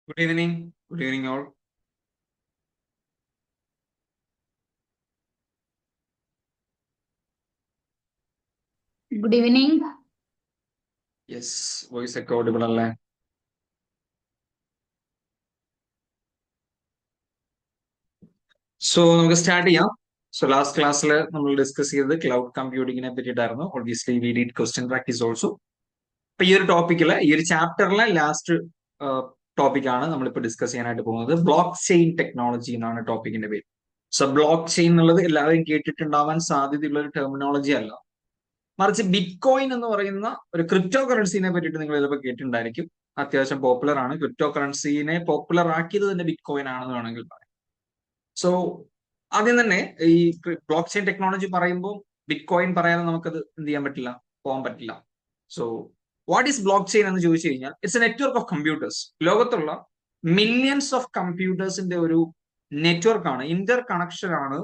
Good evening. Good evening, all. Good evening. Yes, voice ഒക്കെ audible അല്ലേ? So നമുക്ക് start ചെയ്യാം. സോ ലാസ്റ്റ് ക്ലാസ്സിൽ നമ്മൾ ഡിസ്കസ് ചെയ്തത് ക്ലൗഡ് കമ്പ്യൂട്ടിങ്ങിനെ പറ്റിയിട്ടായിരുന്നു. Obviously we did question practice also. അപ്പൊ ഈ ഒരു ടോപ്പിക്കില് ഈ ഒരു ചാപ്റ്ററിലെ ലാസ്റ്റ് ടോപ്പിക്കാണ് നമ്മളിപ്പോൾ ഡിസ്കസ് ചെയ്യാനായിട്ട് പോകുന്നത്. ബ്ലോക്ക് ചെയിൻ ടെക്നോളജി എന്നാണ് ടോപ്പിക്കിന്റെ പേര്. സോ ബ്ലോക്ക് ചെയിൻ എന്നുള്ളത് എല്ലാവരും കേട്ടിട്ടുണ്ടാവാൻ സാധ്യതയുള്ള ഒരു ടെർമിനോളജി അല്ല, മറിച്ച് ബിറ്റ് കോയിൻ എന്ന് പറയുന്ന ഒരു ക്രിപ്റ്റോ കറൻസിനെ പറ്റിയിട്ട് നിങ്ങൾ ചിലപ്പോൾ കേട്ടിട്ടുണ്ടായിരിക്കും. അത്യാവശ്യം പോപ്പുലർ ആണ്. ക്രിപ്റ്റോ കറൻസിനെ പോപ്പുലർ ആക്കിയത് തന്നെ ബിറ്റ് കോയിൻ ആണെന്ന് വേണമെങ്കിൽ പറയാം. സോ ആദ്യം തന്നെ ഈ ബ്ലോക്ക് ചെയിൻ ടെക്നോളജി പറയുമ്പോൾ ബിറ്റ് കോയിൻ പറയാതെ നമുക്കത് എന്ത് ചെയ്യാൻ പറ്റില്ല, പോകാൻ പറ്റില്ല. So what is block chain എന്ന് ചോദിച്ചു കഴിഞ്ഞാൽ it's A network of computers. ലോകത്തുള്ള മില്യൺസ് ഓഫ് കമ്പ്യൂട്ടേഴ്സിന്റെ ഒരു നെറ്റ്വർക്കാണ്, ഇന്റർ കണക്ഷൻ ആണ്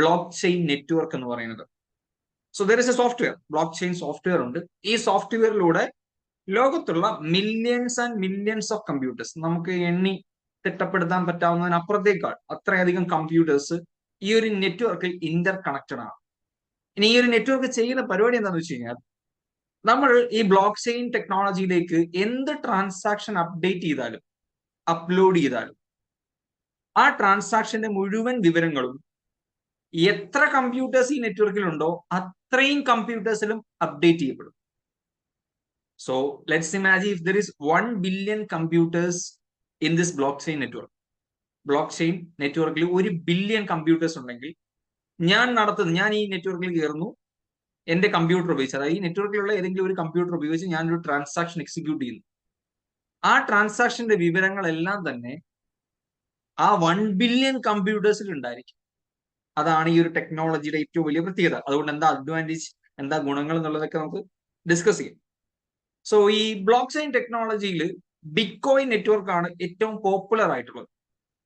ബ്ലോക്ക് ചെയിൻ നെറ്റ്വർക്ക് എന്ന് പറയുന്നത്. So there is A software, block chain software ഉണ്ട്. ഈ സോഫ്റ്റ്വെയറിലൂടെ ലോകത്തുള്ള millions and millions of computers, നമുക്ക് എണ്ണി തിട്ടപ്പെടുത്താൻ പറ്റാവുന്നതിനപ്പുറത്തേക്കാൾ അത്രയധികം കമ്പ്യൂട്ടേഴ്സ് ഈ ഒരു നെറ്റ്വർക്കിൽ ഇന്റർ കണക്റ്റഡ് ആണ്. ഇനി ഈ ഒരു നെറ്റ്വർക്ക് ചെയ്യുന്ന പരിപാടി എന്താണെന്ന് വെച്ച് കഴിഞ്ഞാൽ, നമ്മൾ ഈ ബ്ലോക്ക് ചെയിൻ ടെക്നോളജിയിലേക്ക് എന്ത് ട്രാൻസാക്ഷൻ അപ്ഡേറ്റ് ചെയ്താലും അപ്ലോഡ് ചെയ്താലും ആ ട്രാൻസാക്ഷന്റെ മുഴുവൻ വിവരങ്ങളും എത്ര കമ്പ്യൂട്ടേഴ്സ് ഈ നെറ്റ്വർക്കിൽ ഉണ്ടോ അത്രയും കമ്പ്യൂട്ടേഴ്സിലും അപ്ഡേറ്റ് ചെയ്യപ്പെടും. So let's imagine if there is 1 billion computers in this blockchain network. Block നെറ്റ്വർക്കിൽ 1 ബില്യൺ കമ്പ്യൂട്ടേഴ്സ് ഉണ്ടെങ്കിൽ ഞാൻ ഈ നെറ്റ്വർക്കിൽ കയറുന്നു, എന്റെ കമ്പ്യൂട്ടർ ഉപയോഗിച്ച്, അതായത് ഈ നെറ്റ്വർക്കിലുള്ള ഏതെങ്കിലും ഒരു കമ്പ്യൂട്ടർ ഉപയോഗിച്ച് ഞാനൊരു ട്രാൻസാക്ഷൻ എക്സിക്യൂട്ട് ചെയ്യുന്നു. ആ ട്രാൻസാക്ഷന്റെ വിവരങ്ങളെല്ലാം തന്നെ ആ 1 ബില്യൺ കമ്പ്യൂട്ടേഴ്സിൽ ഉണ്ടായിരിക്കും. അതാണ് ഈ ഒരു ടെക്നോളജിയുടെ ഏറ്റവും വലിയ പ്രത്യേകത. അതുകൊണ്ട് എന്താ അഡ്വാൻറ്റേജ്, എന്താ ഗുണങ്ങൾ എന്നുള്ളതൊക്കെ നമുക്ക് ഡിസ്കസ് ചെയ്യാം. സോ ഈ ബ്ലോക്ക് ചെയിൻ ടെക്നോളജിയിൽ ബിറ്റ് കോയിൻ നെറ്റ്വർക്ക് ആണ് ഏറ്റവും പോപ്പുലർ ആയിട്ടുള്ളത്.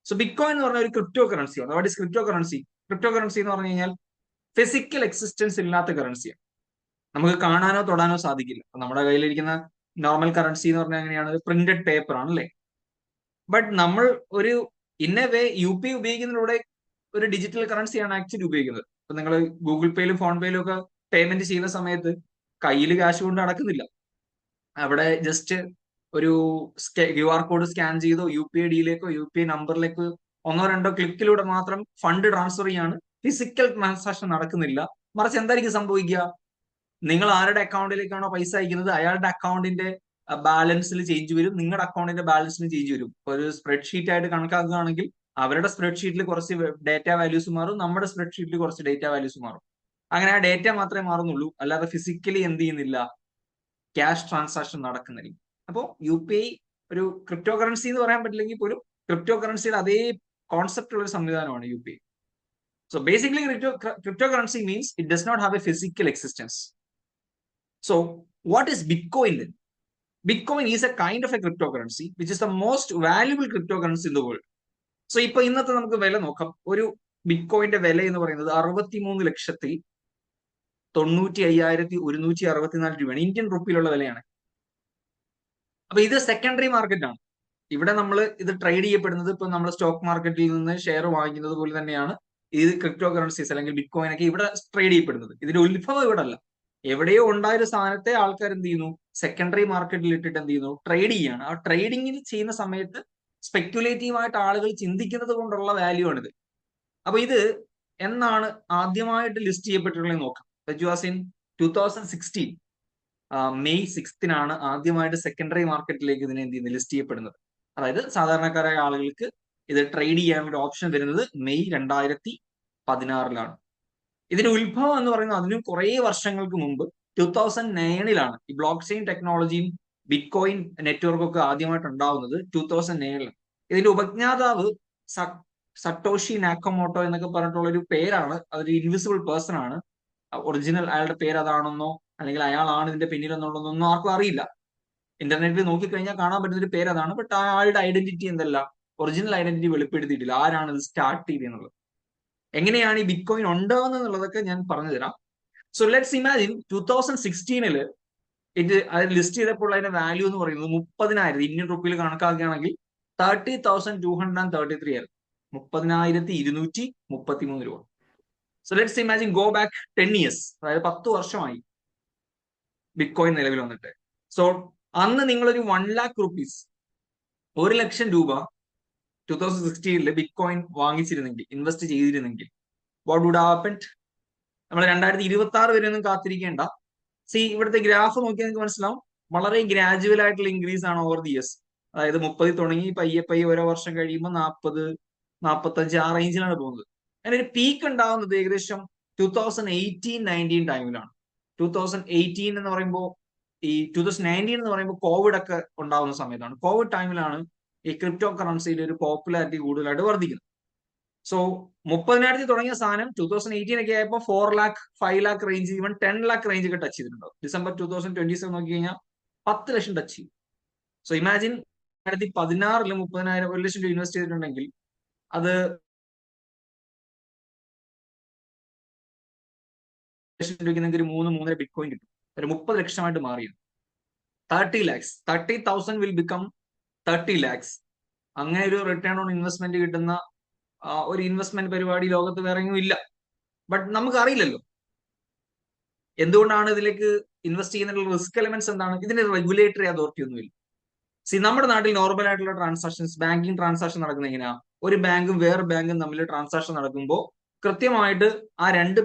സോ ബിറ്റ് കോയിൻ എന്ന് പറഞ്ഞ ഒരു ക്രിപ്റ്റോ കറൻസിയാണ്. What is cryptocurrency? Cryptocurrency എന്ന് പറഞ്ഞു കഴിഞ്ഞാൽ ഫിസിക്കൽ എക്സിസ്റ്റൻസ് ഇല്ലാത്ത കറൻസിയാണ്. നമുക്ക് കാണാനോ തൊടാനോ സാധിക്കില്ല. നമ്മുടെ കയ്യിലിരിക്കുന്ന നോർമൽ കറൻസി എന്ന് പറഞ്ഞാൽ എങ്ങനെയാണ്? പ്രിന്റഡ് പേപ്പർ ആണ്, അല്ലേ? ബട്ട് നമ്മൾ ഒരു ഇന്ന വേ യു പി ഉപയോഗിക്കുന്നതിലൂടെ ഒരു ഡിജിറ്റൽ കറൻസിയാണ് ആക്ച്വലി ഉപയോഗിക്കുന്നത്. ഇപ്പൊ നിങ്ങൾ ഗൂഗിൾ പേയിലും ഫോൺ പേയിലും ഒക്കെ പേയ്മെന്റ് ചെയ്യുന്ന സമയത്ത് കയ്യിൽ കാശ് കൊണ്ട് നടക്കുന്നില്ല. അവിടെ ജസ്റ്റ് ഒരു ക്യു ആർ കോഡ് സ്കാൻ ചെയ്തോ യു പി ഐ ഡിയിലേക്കോ യു പി ഐ നമ്പറിലേക്കോ ഒന്നോ രണ്ടോ ക്ലിക്കിലൂടെ മാത്രം ഫണ്ട് ട്രാൻസ്ഫർ ചെയ്യാണ്. ഫിസിക്കൽ ട്രാൻസാക്ഷൻ നടക്കുന്നില്ല. മറിച്ച് എന്തായിരിക്കും സംഭവിക്കുക? നിങ്ങൾ ആരുടെ അക്കൗണ്ടിലേക്കാണോ പൈസ അയക്കുന്നത് അയാളുടെ അക്കൗണ്ടിന്റെ ബാലൻസിൽ ചേഞ്ച് വരും, നിങ്ങളുടെ അക്കൗണ്ടിന്റെ ബാലൻസിൽ ചേഞ്ച് വരും. ഒരു സ്പ്രെഡ് ആയിട്ട് കണക്കാക്കുകയാണെങ്കിൽ അവരുടെ സ്പ്രെഡ് കുറച്ച് ഡേറ്റ വാല്യൂസ് മാറും, നമ്മുടെ സ്പ്രെഡ് കുറച്ച് ഡേറ്റ വാല്യൂസ് മാറും. അങ്ങനെ ആ ഡേറ്റ മാത്രമേ മാറുന്നുള്ളൂ, അല്ലാതെ ഫിസിക്കലി എന്ത് ചെയ്യുന്നില്ല, ക്യാഷ് ട്രാൻസാക്ഷൻ നടക്കുന്നില്ല. അപ്പോൾ യു പി ഐ ഒരു ക്രിപ്റ്റോ കറൻസി എന്ന് പറയാൻ പറ്റില്ലെങ്കിൽ പോലും ക്രിപ്റ്റോ കറൻസിയുടെ അതേ കോൺസെപ്റ്റ് ഉള്ള ഒരു സംവിധാനമാണ് U P I. So basically cryptocurrency means it does not have a physical existence. So what is bitcoin then? Bitcoin is a kind of a cryptocurrency which is the most valuable cryptocurrency in the world. So ഇപ്പൊ ഇന്നത്തെ നമുക്ക് വില നോക്കാം. ഒരു ബിറ്റ്കോയിന്റെ വില എന്ന് പറയുന്നത് 63,95,164 രൂപയാണ്. ഇന്ത്യൻ റുപ്പിയിലുള്ള വിലയാണ്. അപ്പൊ ഇത് സെക്കൻഡറി മാർക്കറ്റ് ആണ്. ഇവിടെ നമ്മൾ ഇത് ട്രേഡ് ചെയ്യപ്പെടുന്നത് ഇപ്പൊ നമ്മൾ സ്റ്റോക്ക് മാർക്കറ്റിൽ നിന്ന് ഷെയർ വാങ്ങിക്കുന്നത് പോലെ തന്നെയാണ് ഇത് ക്രിപ്റ്റോ കറൻസീസ് അല്ലെങ്കിൽ ബിറ്റ് കോയിൻ ഒക്കെ ഇവിടെ ട്രേഡ് ചെയ്യപ്പെടുന്നത്. ഇതിന്റെ ഉത്ഭവം ഇവിടെ അല്ല, എവിടെയോ ഉണ്ടായ ഒരു സാധനത്തെ ആൾക്കാർ എന്ത് ചെയ്യുന്നു, സെക്കൻഡറി മാർക്കറ്റിൽ ഇട്ടിട്ട് എന്ത് ചെയ്യുന്നു, ട്രേഡ് ചെയ്യാണ്. ആ ട്രേഡിങ്ങിൽ ചെയ്യുന്ന സമയത്ത് സ്പെക്യുലേറ്റീവ് ആയിട്ട് ആളുകൾ ചിന്തിക്കുന്നത് കൊണ്ടുള്ള വാല്യൂ ആണിത്. അപ്പൊ ഇത് എന്നാണ് ആദ്യമായിട്ട് ലിസ്റ്റ് ചെയ്യപ്പെട്ടിട്ടുള്ളത് നോക്കാം. ദാറ്റ് വാസ് ഇൻ 2016 മെയ് 6 ആദ്യമായിട്ട് സെക്കൻഡറി മാർക്കറ്റിലേക്ക് ഇതിനെ എന്ത് ചെയ്യുന്നത്, ലിസ്റ്റ് ചെയ്യപ്പെടുന്നത്. അതായത് സാധാരണക്കാരായ ആളുകൾക്ക് ഇത് ട്രേഡ് ചെയ്യാനുള്ള ഒരു ഓപ്ഷൻ വരുന്നത് മെയ് 2016 ഇതിന്റെ ഉത്ഭവം എന്ന് പറയുന്നത് അതിനും കുറെ വർഷങ്ങൾക്ക് മുമ്പ് 2009 ഈ ബ്ലോക്ക് ചെയിൻ ടെക്നോളജിയും ബിറ്റ് കോയിൻ നെറ്റ്വർക്കും ഒക്കെ ആദ്യമായിട്ട് ഉണ്ടാവുന്നത് 2009. ഇതിന്റെ ഉപജ്ഞാതാവ് സട്ടോഷി നാക്കമോട്ടോ എന്നൊക്കെ പറഞ്ഞിട്ടുള്ള ഒരു പേരാണ്. അതൊരു ഇൻവിസിബിൾ പേഴ്സൺ ആണ്. ഒറിജിനൽ അയാളുടെ പേര് അതാണെന്നോ അല്ലെങ്കിൽ അയാളാണ് ഇതിന്റെ പിന്നിലെന്നുള്ളതൊന്നും ആർക്കും അറിയില്ല. ഇന്റർനെറ്റിൽ നോക്കിക്കഴിഞ്ഞാൽ കാണാൻ പറ്റുന്ന ഒരു പേര് അതാണ്. ബട്ട് ആ ആളുടെ ഐഡന്റിറ്റി എന്തല്ല, ഒറിജിനൽ ഐഡന്റിറ്റി വെളിപ്പെടുത്തിയിട്ടില്ല, ആരാണ് ഇത് സ്റ്റാർട്ട് ചെയ്തെന്നുള്ളത്. എങ്ങനെയാണ് ഈ ബിറ്റ് കോയിൻ ഉണ്ടാവുന്നത് എന്നുള്ളതൊക്കെ ഞാൻ പറഞ്ഞു തരാം. സോ ലെറ്റ്സ് ഇമാജിൻ 2016 ഇത് അത് ലിസ്റ്റ് ചെയ്തപ്പോൾ അതിന്റെ വാല്യൂ എന്ന് പറയുന്നത് 30,000 ഇന്ത്യൻ റുപ്പിയിൽ കണക്കാക്കുകയാണെങ്കിൽ 30,233 ആയിരുന്നു. 30,233 രൂപ. So let's imagine go back 10 years, അതായത് 10 വർഷമായി ബിറ്റ് കോയിൻ നിലവിൽ വന്നിട്ട്. സോ അന്ന് നിങ്ങളൊരു 1,00,000 rupees, 1,00,000 രൂപ 2016 ബിറ്റ് കോയിൻ വാങ്ങിച്ചിരുന്നെങ്കിൽ, ഇൻവെസ്റ്റ് ചെയ്തിരുന്നെങ്കിൽ, വാട്ട് വുഡ് ഹാപ്പൻ? നമ്മൾ 2026 വരെ ഒന്നും കാത്തിരിക്കേണ്ട. ഇവിടുത്തെ ഗ്രാഫ് നോക്കിയാൽ നിങ്ങൾക്ക് മനസ്സിലാവും, വളരെ ഗ്രാജുവൽ ആയിട്ടുള്ള ഇൻക്രീസ് ആണ് ഓവർ ദി ഇയേഴ്സ്. അതായത് 30 തുടങ്ങി പയ്യെ പയ്യെ ഓരോ വർഷം കഴിയുമ്പോൾ 40, 45 ആ റേഞ്ചിലാണ് പോകുന്നത്. അതിന് ഒരു പീക്ക് ഉണ്ടാവുന്നത് ഏകദേശം 2018-19 ടൈമിലാണ്. 2018 എന്ന് പറയുമ്പോൾ, ഈ 2019 എന്ന് പറയുമ്പോൾ കോവിഡ് ഒക്കെ ഉണ്ടാവുന്ന സമയത്താണ്. കോവിഡ് ടൈമിലാണ് ഈ ക്രിപ്റ്റോ കറൻസിയുടെ ഒരു പോപ്പുലാരിറ്റി കൂടുതലായിട്ട് വർദ്ധിക്കുന്നത്. സോ 30,000 തുടങ്ങിയ സാധനം 2018 ഒക്കെ ആയപ്പോൾ 4 lakh, 5 lakh range, even 10 lakh range ഒക്കെ ടച്ച് ചെയ്തിട്ടുണ്ടാവും. ഡിസംബർ 2027 നോക്കി കഴിഞ്ഞാൽ 10 ലക്ഷം ടച്ച് ചെയ്യും. സോ ഇമാജിൻ 2016 30,000, 1 ലക്ഷം രൂപ ഇൻവെസ്റ്റ് ചെയ്തിട്ടുണ്ടെങ്കിൽ അത് ലക്ഷം രൂപയ്ക്ക് നിങ്ങൾക്ക് ഒരു 3-3.5 ബിറ്റ് കോയിൻ കിട്ടും. ഒരു 30 ലക്ഷമായിട്ട് മാറിയത് 30 lakhs, 30,000 വിൽ ബിക്കം 30 lakhs. അങ്ങനെ ഒരു റിട്ടേൺ ഓൺ ഇൻവെസ്റ്റ്മെന്റ് കിട്ടുന്ന ഒരു ഇൻവെസ്റ്റ്മെന്റ് പരിപാടി ലോകത്ത് വേറെ എങ്ങും ഇല്ല. ബട്ട് നമുക്ക് അറിയില്ലല്ലോ എന്തുകൊണ്ടാണ് ഇതിലേക്ക് ഇൻവെസ്റ്റ് ചെയ്യുന്നതിനുള്ള റിസ്ക് എലമെന്റ്സ് എന്താണ്. ഇതിന് റെഗുലേറ്ററി അതോറിറ്റി ഒന്നുമില്ല. നമ്മുടെ നാട്ടിൽ നോർമൽ ആയിട്ടുള്ള ട്രാൻസാക്ഷൻസ്, ബാങ്കിങ് ട്രാൻസാക്ഷൻ നടക്കുന്നത് എങ്ങനെയാ? ഒരു ബാങ്കും വേറെ ബാങ്കും തമ്മിൽ ട്രാൻസാക്ഷൻ നടക്കുമ്പോൾ കൃത്യമായിട്ട് ആ രണ്ട്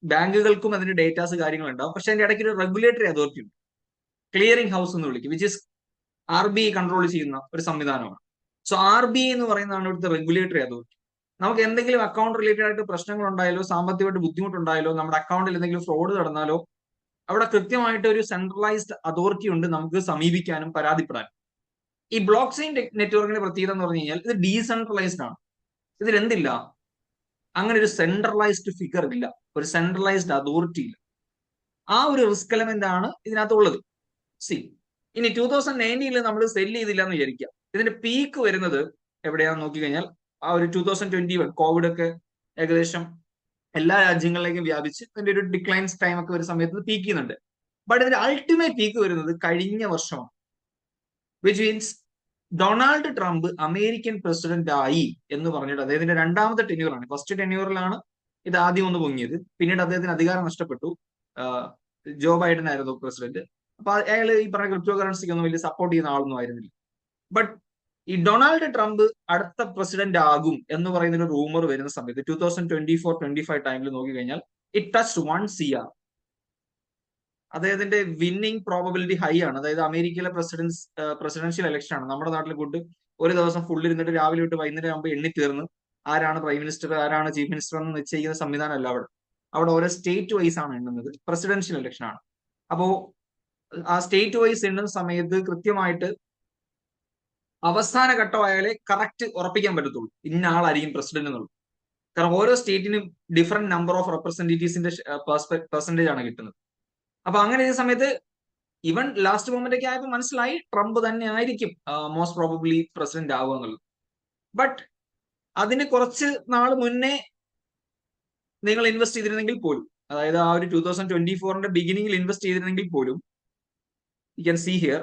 ബാങ്കുകൾക്കും അതിന്റെ ഡേറ്റാസ് കാര്യങ്ങളുണ്ടാവും. പക്ഷെ അതിന്റെ ഇടയ്ക്ക് ഒരു റെഗുലേറ്ററി അതോറിറ്റി ഉണ്ട്, ക്ലിയറിംഗ് ഹൗസ് എന്ന് വിളിക്കും, വിച്ച് ഇസ് RBI കൺട്രോൾ ചെയ്യുന്ന ഒരു സംവിധാനമാണ്. സോ RBI എന്ന് പറയുന്നതാണ് ഇവിടുത്തെ റെഗുലേറ്ററി അതോറിറ്റി. നമുക്ക് എന്തെങ്കിലും അക്കൗണ്ട് റിലേറ്റഡ് ആയിട്ട് പ്രശ്നങ്ങൾ ഉണ്ടായാലോ, സാമ്പത്തികമായിട്ട് ബുദ്ധിമുട്ടുണ്ടായാലോ, നമ്മുടെ അക്കൗണ്ടിൽ എന്തെങ്കിലും ഫ്രോഡ് നടന്നാലോ, അവിടെ കൃത്യമായിട്ട് ഒരു സെൻട്രലൈസ്ഡ് അതോറിറ്റി ഉണ്ട് നമുക്ക് സമീപിക്കാനും പരാതിപ്പെടാനും. ഈ ബ്ലോക്ക് ചെയിൻ നെറ്റ്വർക്കിന്റെ പ്രത്യേകത എന്ന് പറഞ്ഞു കഴിഞ്ഞാൽ ഇത് ഡീസെൻട്രലൈസ്ഡ് ആണ്. ഇതിലെന്തില്ല, അങ്ങനെ ഒരു സെൻട്രലൈസ്ഡ് ഫിഗർ ഇല്ല, ഒരു സെൻട്രലൈസ്ഡ് അതോറിറ്റി ഇല്ല. ആ ഒരു റിസ്ക് എലമെന്റ് ആണ് ഇതിനകത്തുള്ളത്. ഇനി 2019 നമ്മൾ സെല്ല് ചെയ്തില്ല എന്ന് വിചാരിക്കുക. ഇതിന്റെ പീക്ക് വരുന്നത് എവിടെയാണെന്ന് നോക്കിക്കഴിഞ്ഞാൽ ആ ഒരു 2021 കോവിഡ് ഒക്കെ ഏകദേശം എല്ലാ രാജ്യങ്ങളിലേക്കും വ്യാപിച്ച് ഇതിന്റെ ഒരു ഡിക്ലൈൻസ് ടൈം ഒക്കെ ഒരു സമയത്ത് പീക്ക് ചെയ്യുന്നുണ്ട്. ബട്ട് ഇതിന്റെ അൾട്ടിമേറ്റ് പീക്ക് വരുന്നത് കഴിഞ്ഞ വർഷമാണ്. Which means Donald Trump American president ആയി എന്ന് പറഞ്ഞിട്ട് അദ്ദേഹത്തിന്റെ രണ്ടാമത്തെ ടെന്യൂറാണ്. ഫസ്റ്റ് ടെന്യൂറിലാണ് ഇത് ആദ്യം ഒന്ന് പൊങ്ങിയത്. പിന്നീട് അദ്ദേഹത്തിന് അധികാരം നഷ്ടപ്പെട്ടു. ജോ ബൈഡൻ ആയിരുന്നു പ്രസിഡന്റ്. അപ്പൊ അയാൾ ഈ പറഞ്ഞ ക്രിപ്റ്റോ കറൻസിക്ക് ഒന്നും വലിയ സപ്പോർട്ട് ചെയ്യുന്ന ആളൊന്നും ആയിരുന്നില്ല. ബട്ട് ഈ ഡൊണാൾഡ് ട്രംപ് അടുത്ത പ്രസിഡന്റ് ആകും എന്ന് പറയുന്ന ഒരു റൂമർ വരുന്ന സമയത്ത് 2024-25 ടൈമിൽ നോക്കിക്കഴിഞ്ഞാൽ ഇറ്റ് ടച്ച് 1 CR. അദ്ദേഹത്തിന്റെ വിന്നിംഗ് പ്രോബബിലിറ്റി ഹൈ ആണ്. അതായത് അമേരിക്കയിലെ പ്രസിഡൻഷ്യൽ ഇലക്ഷൻ ആണ്. നമ്മുടെ നാട്ടിൽ കൊണ്ട് ഒരു ദിവസം ഫുൾ ഇരുന്നിട്ട് രാവിലെ തൊട്ട് വൈകുന്നേരം ആകുമ്പോൾ എണ്ണി തീർന്ന് ആരാണ് പ്രൈം മിനിസ്റ്റർ, ആരാണ് ചീഫ് മിനിസ്റ്റർ എന്ന് നിശ്ചയിക്കുന്ന സംവിധാനമല്ല അവിടെ ഓരോ സ്റ്റേറ്റ് വൈസ് ആണ് എണ്ണുന്നത്. പ്രസിഡൻഷ്യൽ ഇലക്ഷൻ ആണ്. അപ്പോ ആ സ്റ്റേറ്റ് വൈസ് എണ്ണുന്ന സമയത്ത് കൃത്യമായിട്ട് അവസാന ഘട്ടമായാലേ കറക്റ്റ് ഉറപ്പിക്കാൻ പറ്റത്തുള്ളൂ ഇന്ന ആളായിരിക്കും പ്രസിഡന്റ് എന്നുള്ളത്. കാരണം ഓരോ സ്റ്റേറ്റിനും ഡിഫറെന്റ് നമ്പർ ഓഫ് റെപ്രസെന്റേറ്റീവ്സിന്റെ പെർസെന്റേജ് ആണ് കിട്ടുന്നത്. അപ്പൊ അങ്ങനെ ഈ സമയത്ത് ഈവൻ ലാസ്റ്റ് മൊമെന്റ് ഒക്കെ ആയപ്പോൾ മനസ്സിലായി ട്രംപ് തന്നെ ആയിരിക്കും മോസ്റ്റ് പ്രോബബ്ലി പ്രസിഡന്റ് ആവുക എന്നുള്ളത്. ബട്ട് അതിന് കുറച്ച് നാൾ മുന്നേ നിങ്ങൾ ഇൻവെസ്റ്റ് ചെയ്തിരുന്നെങ്കിൽ പോലും, അതായത് ആ ഒരു 2024 ബിഗിനിങ്ങിൽ ഇൻവെസ്റ്റ് ചെയ്തിരുന്നെങ്കിൽ പോലും, യു ക്യാൻ സീ ഹിയർ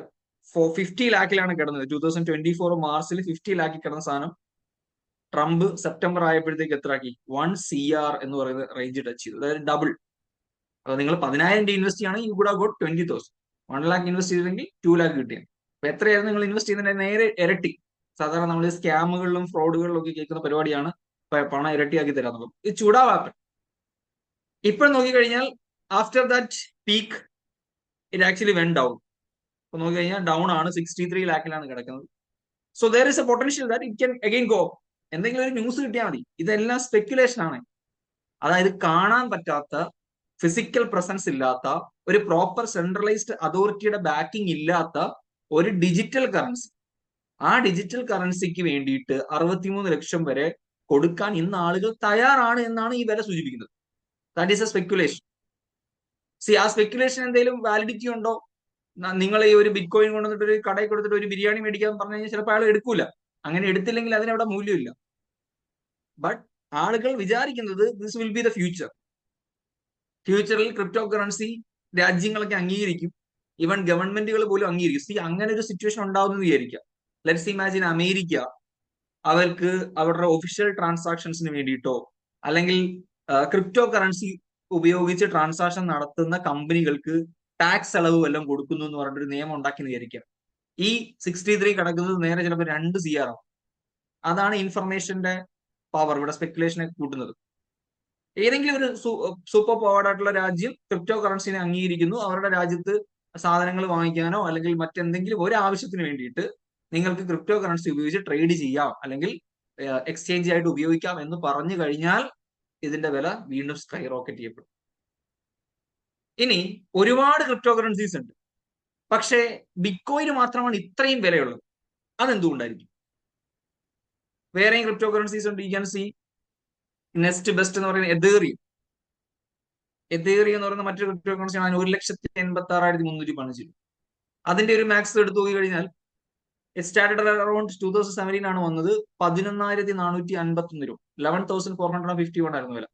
50 ലാഖിലാണ് കിടന്നത്. 2024 മാർച്ചിൽ 50 ലാഖിൽ കിടന്ന സാധനം ട്രംപ് സെപ്റ്റംബർ ആയപ്പോഴത്തേക്ക് എത്രയാക്കി? 1 CR എന്ന് പറയുന്ന റേഞ്ച് ടച്ച് ചെയ്തു. അതായത് ഡബിൾ. അപ്പൊ നിങ്ങൾ 10,000 രൂപ ഇൻവെസ്റ്റ് ചെയ്യണമെങ്കിൽ you could have got 20,000. 1 lakh invest ചെയ്തില്ലെങ്കിൽ 2 lakh കിട്ടിയാണ്. അപ്പൊ എത്രയായിരുന്നു നിങ്ങൾ ഇൻവെസ്റ്റ് ചെയ്യുന്നതിന്റെ നേരെ ഇരട്ടി. സാധാരണ നമ്മൾ സ്കാമുകളിലും ഫ്രോഡുകളിലും ഒക്കെ കേൾക്കുന്ന പരിപാടിയാണ് പണം ഇരട്ടിയാക്കി തരാന്നുള്ളത്. ഇത് ചൂടാവാപ്പൻ. ഇപ്പോൾ നോക്കിക്കഴിഞ്ഞാൽ after that peak it actually went down. അപ്പൊ നോക്കിക്കഴിഞ്ഞാൽ ഡൗൺ ആണ്, 63 ലാഖിലാണ് കിടക്കുന്നത്. So there is A potential that it can again go. എന്തെങ്കിലും ഒരു ന്യൂസ് കിട്ടിയാൽ മതി. ഇതെല്ലാം സ്പെക്യുലേഷൻ ആണ്. അതായത് കാണാൻ പറ്റാത്ത, ഫിസിക്കൽ പ്രസൻസ് ഇല്ലാത്ത, ഒരു പ്രോപ്പർ സെൻട്രലൈസ്ഡ് അതോറിറ്റിയുടെ ബാക്കിംഗ് ഇല്ലാത്ത ഒരു ഡിജിറ്റൽ കറൻസി. ആ ഡിജിറ്റൽ കറൻസിക്ക് വേണ്ടിയിട്ട് 63 ലക്ഷം വരെ കൊടുക്കാൻ ഇന്ന് ആളുകൾ തയ്യാറാണ് എന്നാണ് ഈ വില സൂചിപ്പിക്കുന്നത്. That is A speculation. ആ സ്പെക്യുലേഷൻ എന്തെങ്കിലും വാലിഡിറ്റി ഉണ്ടോ? നിങ്ങൾ ഈ ഒരു ബിറ്റ് കോയിൻ കൊണ്ടുവന്നിട്ട് ഒരു കടയിൽ കൊടുത്തിട്ട് ഒരു ബിരിയാണി മേടിക്കാൻ പറഞ്ഞു കഴിഞ്ഞാൽ ചിലപ്പോൾ അയാൾ എടുക്കൂല. അങ്ങനെ എടുത്തില്ലെങ്കിൽ അതിനവിടെ മൂല്യമില്ല. ബട്ട് ആളുകൾ വിചാരിക്കുന്നത് this will be the future. ഫ്യൂച്ചറിൽ ക്രിപ്റ്റോ കറൻസി രാജ്യങ്ങളൊക്കെ അംഗീകരിക്കും. ഈവൻ ഗവൺമെന്റുകൾ പോലും അംഗീകരിക്കും. അങ്ങനെ ഒരു സിറ്റുവേഷൻ ഉണ്ടാവുമെന്ന് വിചാരിക്കാം. ലെറ്റ്സ് ഇമാജിൻ അമേരിക്ക അവർക്ക് അവരുടെ ഒഫീഷ്യൽ ട്രാൻസാക്ഷൻസിന് വേണ്ടിയിട്ടോ അല്ലെങ്കിൽ ക്രിപ്റ്റോ കറൻസി ഉപയോഗിച്ച് ട്രാൻസാക്ഷൻ നടത്തുന്ന കമ്പനികൾക്ക് ടാക്സ് ഇളവ് വല്ലതും കൊടുക്കുന്നു എന്ന് പറഞ്ഞിട്ടൊരു നിയമം ഉണ്ടാക്കി വിചാരിക്കാം. ഈ 63 കിടക്കുന്നത് നേരെ ചിലപ്പോൾ 2 CR ആവും. അതാണ് ഇൻഫർമേഷന്റെ പവർ ഇവിടെ സ്പെക്കുലേഷനെ കൂട്ടുന്നത്. ഏതെങ്കിലും ഒരു സൂപ്പർ പവർഡ് ആയിട്ടുള്ള രാജ്യം ക്രിപ്റ്റോ കറൻസിനെ അംഗീകരിക്കുന്നു. അവരുടെ രാജ്യത്ത് സാധനങ്ങൾ വാങ്ങിക്കാനോ അല്ലെങ്കിൽ മറ്റെന്തെങ്കിലും ഒരു ആവശ്യത്തിന് വേണ്ടിയിട്ട് നിങ്ങൾക്ക് ക്രിപ്റ്റോ കറൻസി ഉപയോഗിച്ച് ട്രേഡ് ചെയ്യാം അല്ലെങ്കിൽ എക്സ്ചേഞ്ച് ആയിട്ട് ഉപയോഗിക്കാം എന്ന് പറഞ്ഞു കഴിഞ്ഞാൽ ഇതിന്റെ വില വീണ്ടും സ്കൈ റോക്കറ്റ് ചെയ്യപ്പെടും. ഇനി ഒരുപാട് ക്രിപ്റ്റോ കറൻസീസ് ഉണ്ട്, പക്ഷേ ബിറ്റ്കോയിന് മാത്രമാണ് ഇത്രയും വിലയുള്ളത്. അതെന്തുകൊണ്ടായിരിക്കും? വേറെയും ക്രിപ്റ്റോ കറൻസീസ് ഉണ്ട്. U can C next best എന്ന് പറയുന്നത് എതേറിയം എന്ന് പറയുന്ന മറ്റൊരു ക്രിപ്റ്റോ കറൻസിയാണ്. 1,86,300 അതിന്റെ ഒരു മാക്സ് എടുത്തു നോക്കി കഴിഞ്ഞാൽ സ്റ്റാർട്ടഡ് അറൌണ്ട് 2017 ആണ് വന്നത്. 11,451 രൂപ, 11,451 ആയിരുന്നു വില.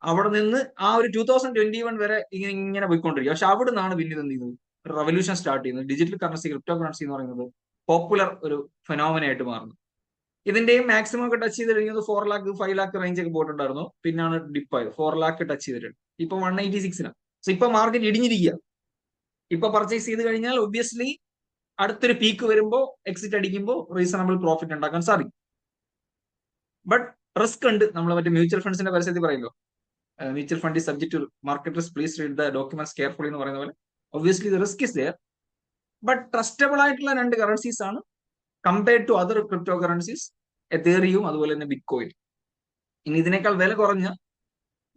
അവിടെ നിന്ന് ആ ഒരു 2021 വരെ ഇങ്ങനെ പോയിക്കൊണ്ടിരിക്കുക. പക്ഷെ അവിടെ നിന്നാണ് പിന്നെ എന്ത് ചെയ്യുന്നത്, റവല്യൂഷൻ സ്റ്റാർട്ട് ചെയ്യുന്നത്. ഡിജിറ്റൽ കറൻസി, ക്രിപ്റ്റോ കറൻസി എന്ന് പറയുന്നത് പോപ്പുലർ ഒരു ഫെനോമിനായിട്ട് മാറുന്നു. ഇതിന്റെയും മാക്സിമം ഒക്കെ ടച്ച് ചെയ്ത് കഴിഞ്ഞത് 4 lakh 5 lakh റേഞ്ച് ഒക്കെ പോയിട്ടുണ്ടായിരുന്നു. പിന്നാണ് ഡിപ്പായത്. 4 lakh ടച്ച് ചെയ്തിട്ടുണ്ട്. ഇപ്പൊ 186 സോ ഇപ്പൊ മാർക്കറ്റ് ഇടിഞ്ഞിരിക്കുക. ഇപ്പൊ പർച്ചേസ് ചെയ്ത് കഴിഞ്ഞാൽ ഒബ്വിയസ്ലി അടുത്തൊരു പീക്ക് വരുമ്പോൾ എക്സിറ്റ് അടിക്കുമ്പോൾ റീസണബിൾ പ്രോഫിറ്റ് ഉണ്ടാക്കാൻ സാധിക്കും. ബട്ട് റിസ്ക് ഉണ്ട്. നമ്മൾ മറ്റേ മ്യൂച്വൽ ഫണ്ട്സിന്റെ പരസ്യത്തിൽ പറയുമല്ലോ, mutual fund is subject to market risk, please read the documents carefully എന്ന് പറയുന്ന പോലെ obviously the risk is there. But trustable ആയിട്ടുള്ള 2 കറൻസീസ് ആണ് compared to other cryptocurrencies, Ethereum അതുപോലെ തന്നെ ബിറ്റ്കോയിൻ. ഇനി ഇതിനേക്കാൾ വില കുറഞ്ഞ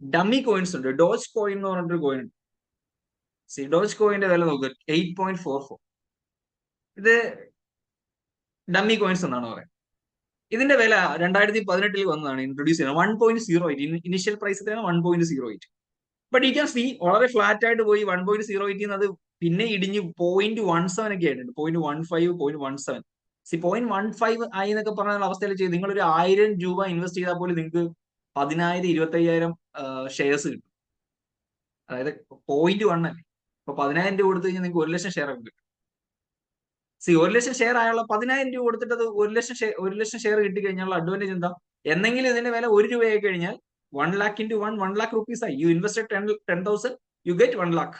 ഡമ്മി കോയിൻസ് ഉണ്ട്. ഡോജ് കോയിൻ എന്ന് പറഞ്ഞിട്ടൊരു കോയിൻ ഉണ്ട്. ഡോജ് കോയിന്റെ വില നോക്കുക 8.44. ഇത് ഡമ്മി കോയിൻസ് എന്നാണ് പറയുന്നത്. ഇതിന്റെ വില 2018 വന്നതാണ് ഇൻട്രൊഡ്യൂസ് ചെയ്യുന്നത്. 1.08 initial price 1.08. But you can see വളരെ ഫ്ലാറ്റ് ആയിട്ട് പോയി 1.08 അത് പിന്നെ ഇടിഞ്ഞ് 0.17 ഒക്കെ ആയിട്ടുണ്ട്. 0.15 0.17 0.15 ആയി എന്നൊക്കെ പറഞ്ഞ അവസ്ഥയിൽ ചെയ്ത് നിങ്ങളൊരു 1000 രൂപ ഇൻവെസ്റ്റ് ചെയ്താൽ പോലും നിങ്ങൾക്ക് 10,000 25,000 ഷെയർസ് കിട്ടും. അതായത് 0.1 അല്ലേ. അപ്പൊ 10,000 രൂപ കൊടുത്തു കഴിഞ്ഞാൽ നിങ്ങൾക്ക് 1 ലക്ഷം ഷെയർ ഒക്കെ കിട്ടും. 1 ലക്ഷം ഷെയർ ആയുള്ള 10,000 രൂപ കൊടുത്തിട്ട് അത് 1 ലക്ഷം ഷെയർ കിട്ടിക്കഴിഞ്ഞാൽ അഡ്വാൻറ്റേജ് എന്താ? എന്തെങ്കിലും ഇതിന്റെ വില 1 രൂപയായി കഴിഞ്ഞാൽ 1 lakh into 1 lakh rupees ആയി. You invested 10,000 you get 1 lakh.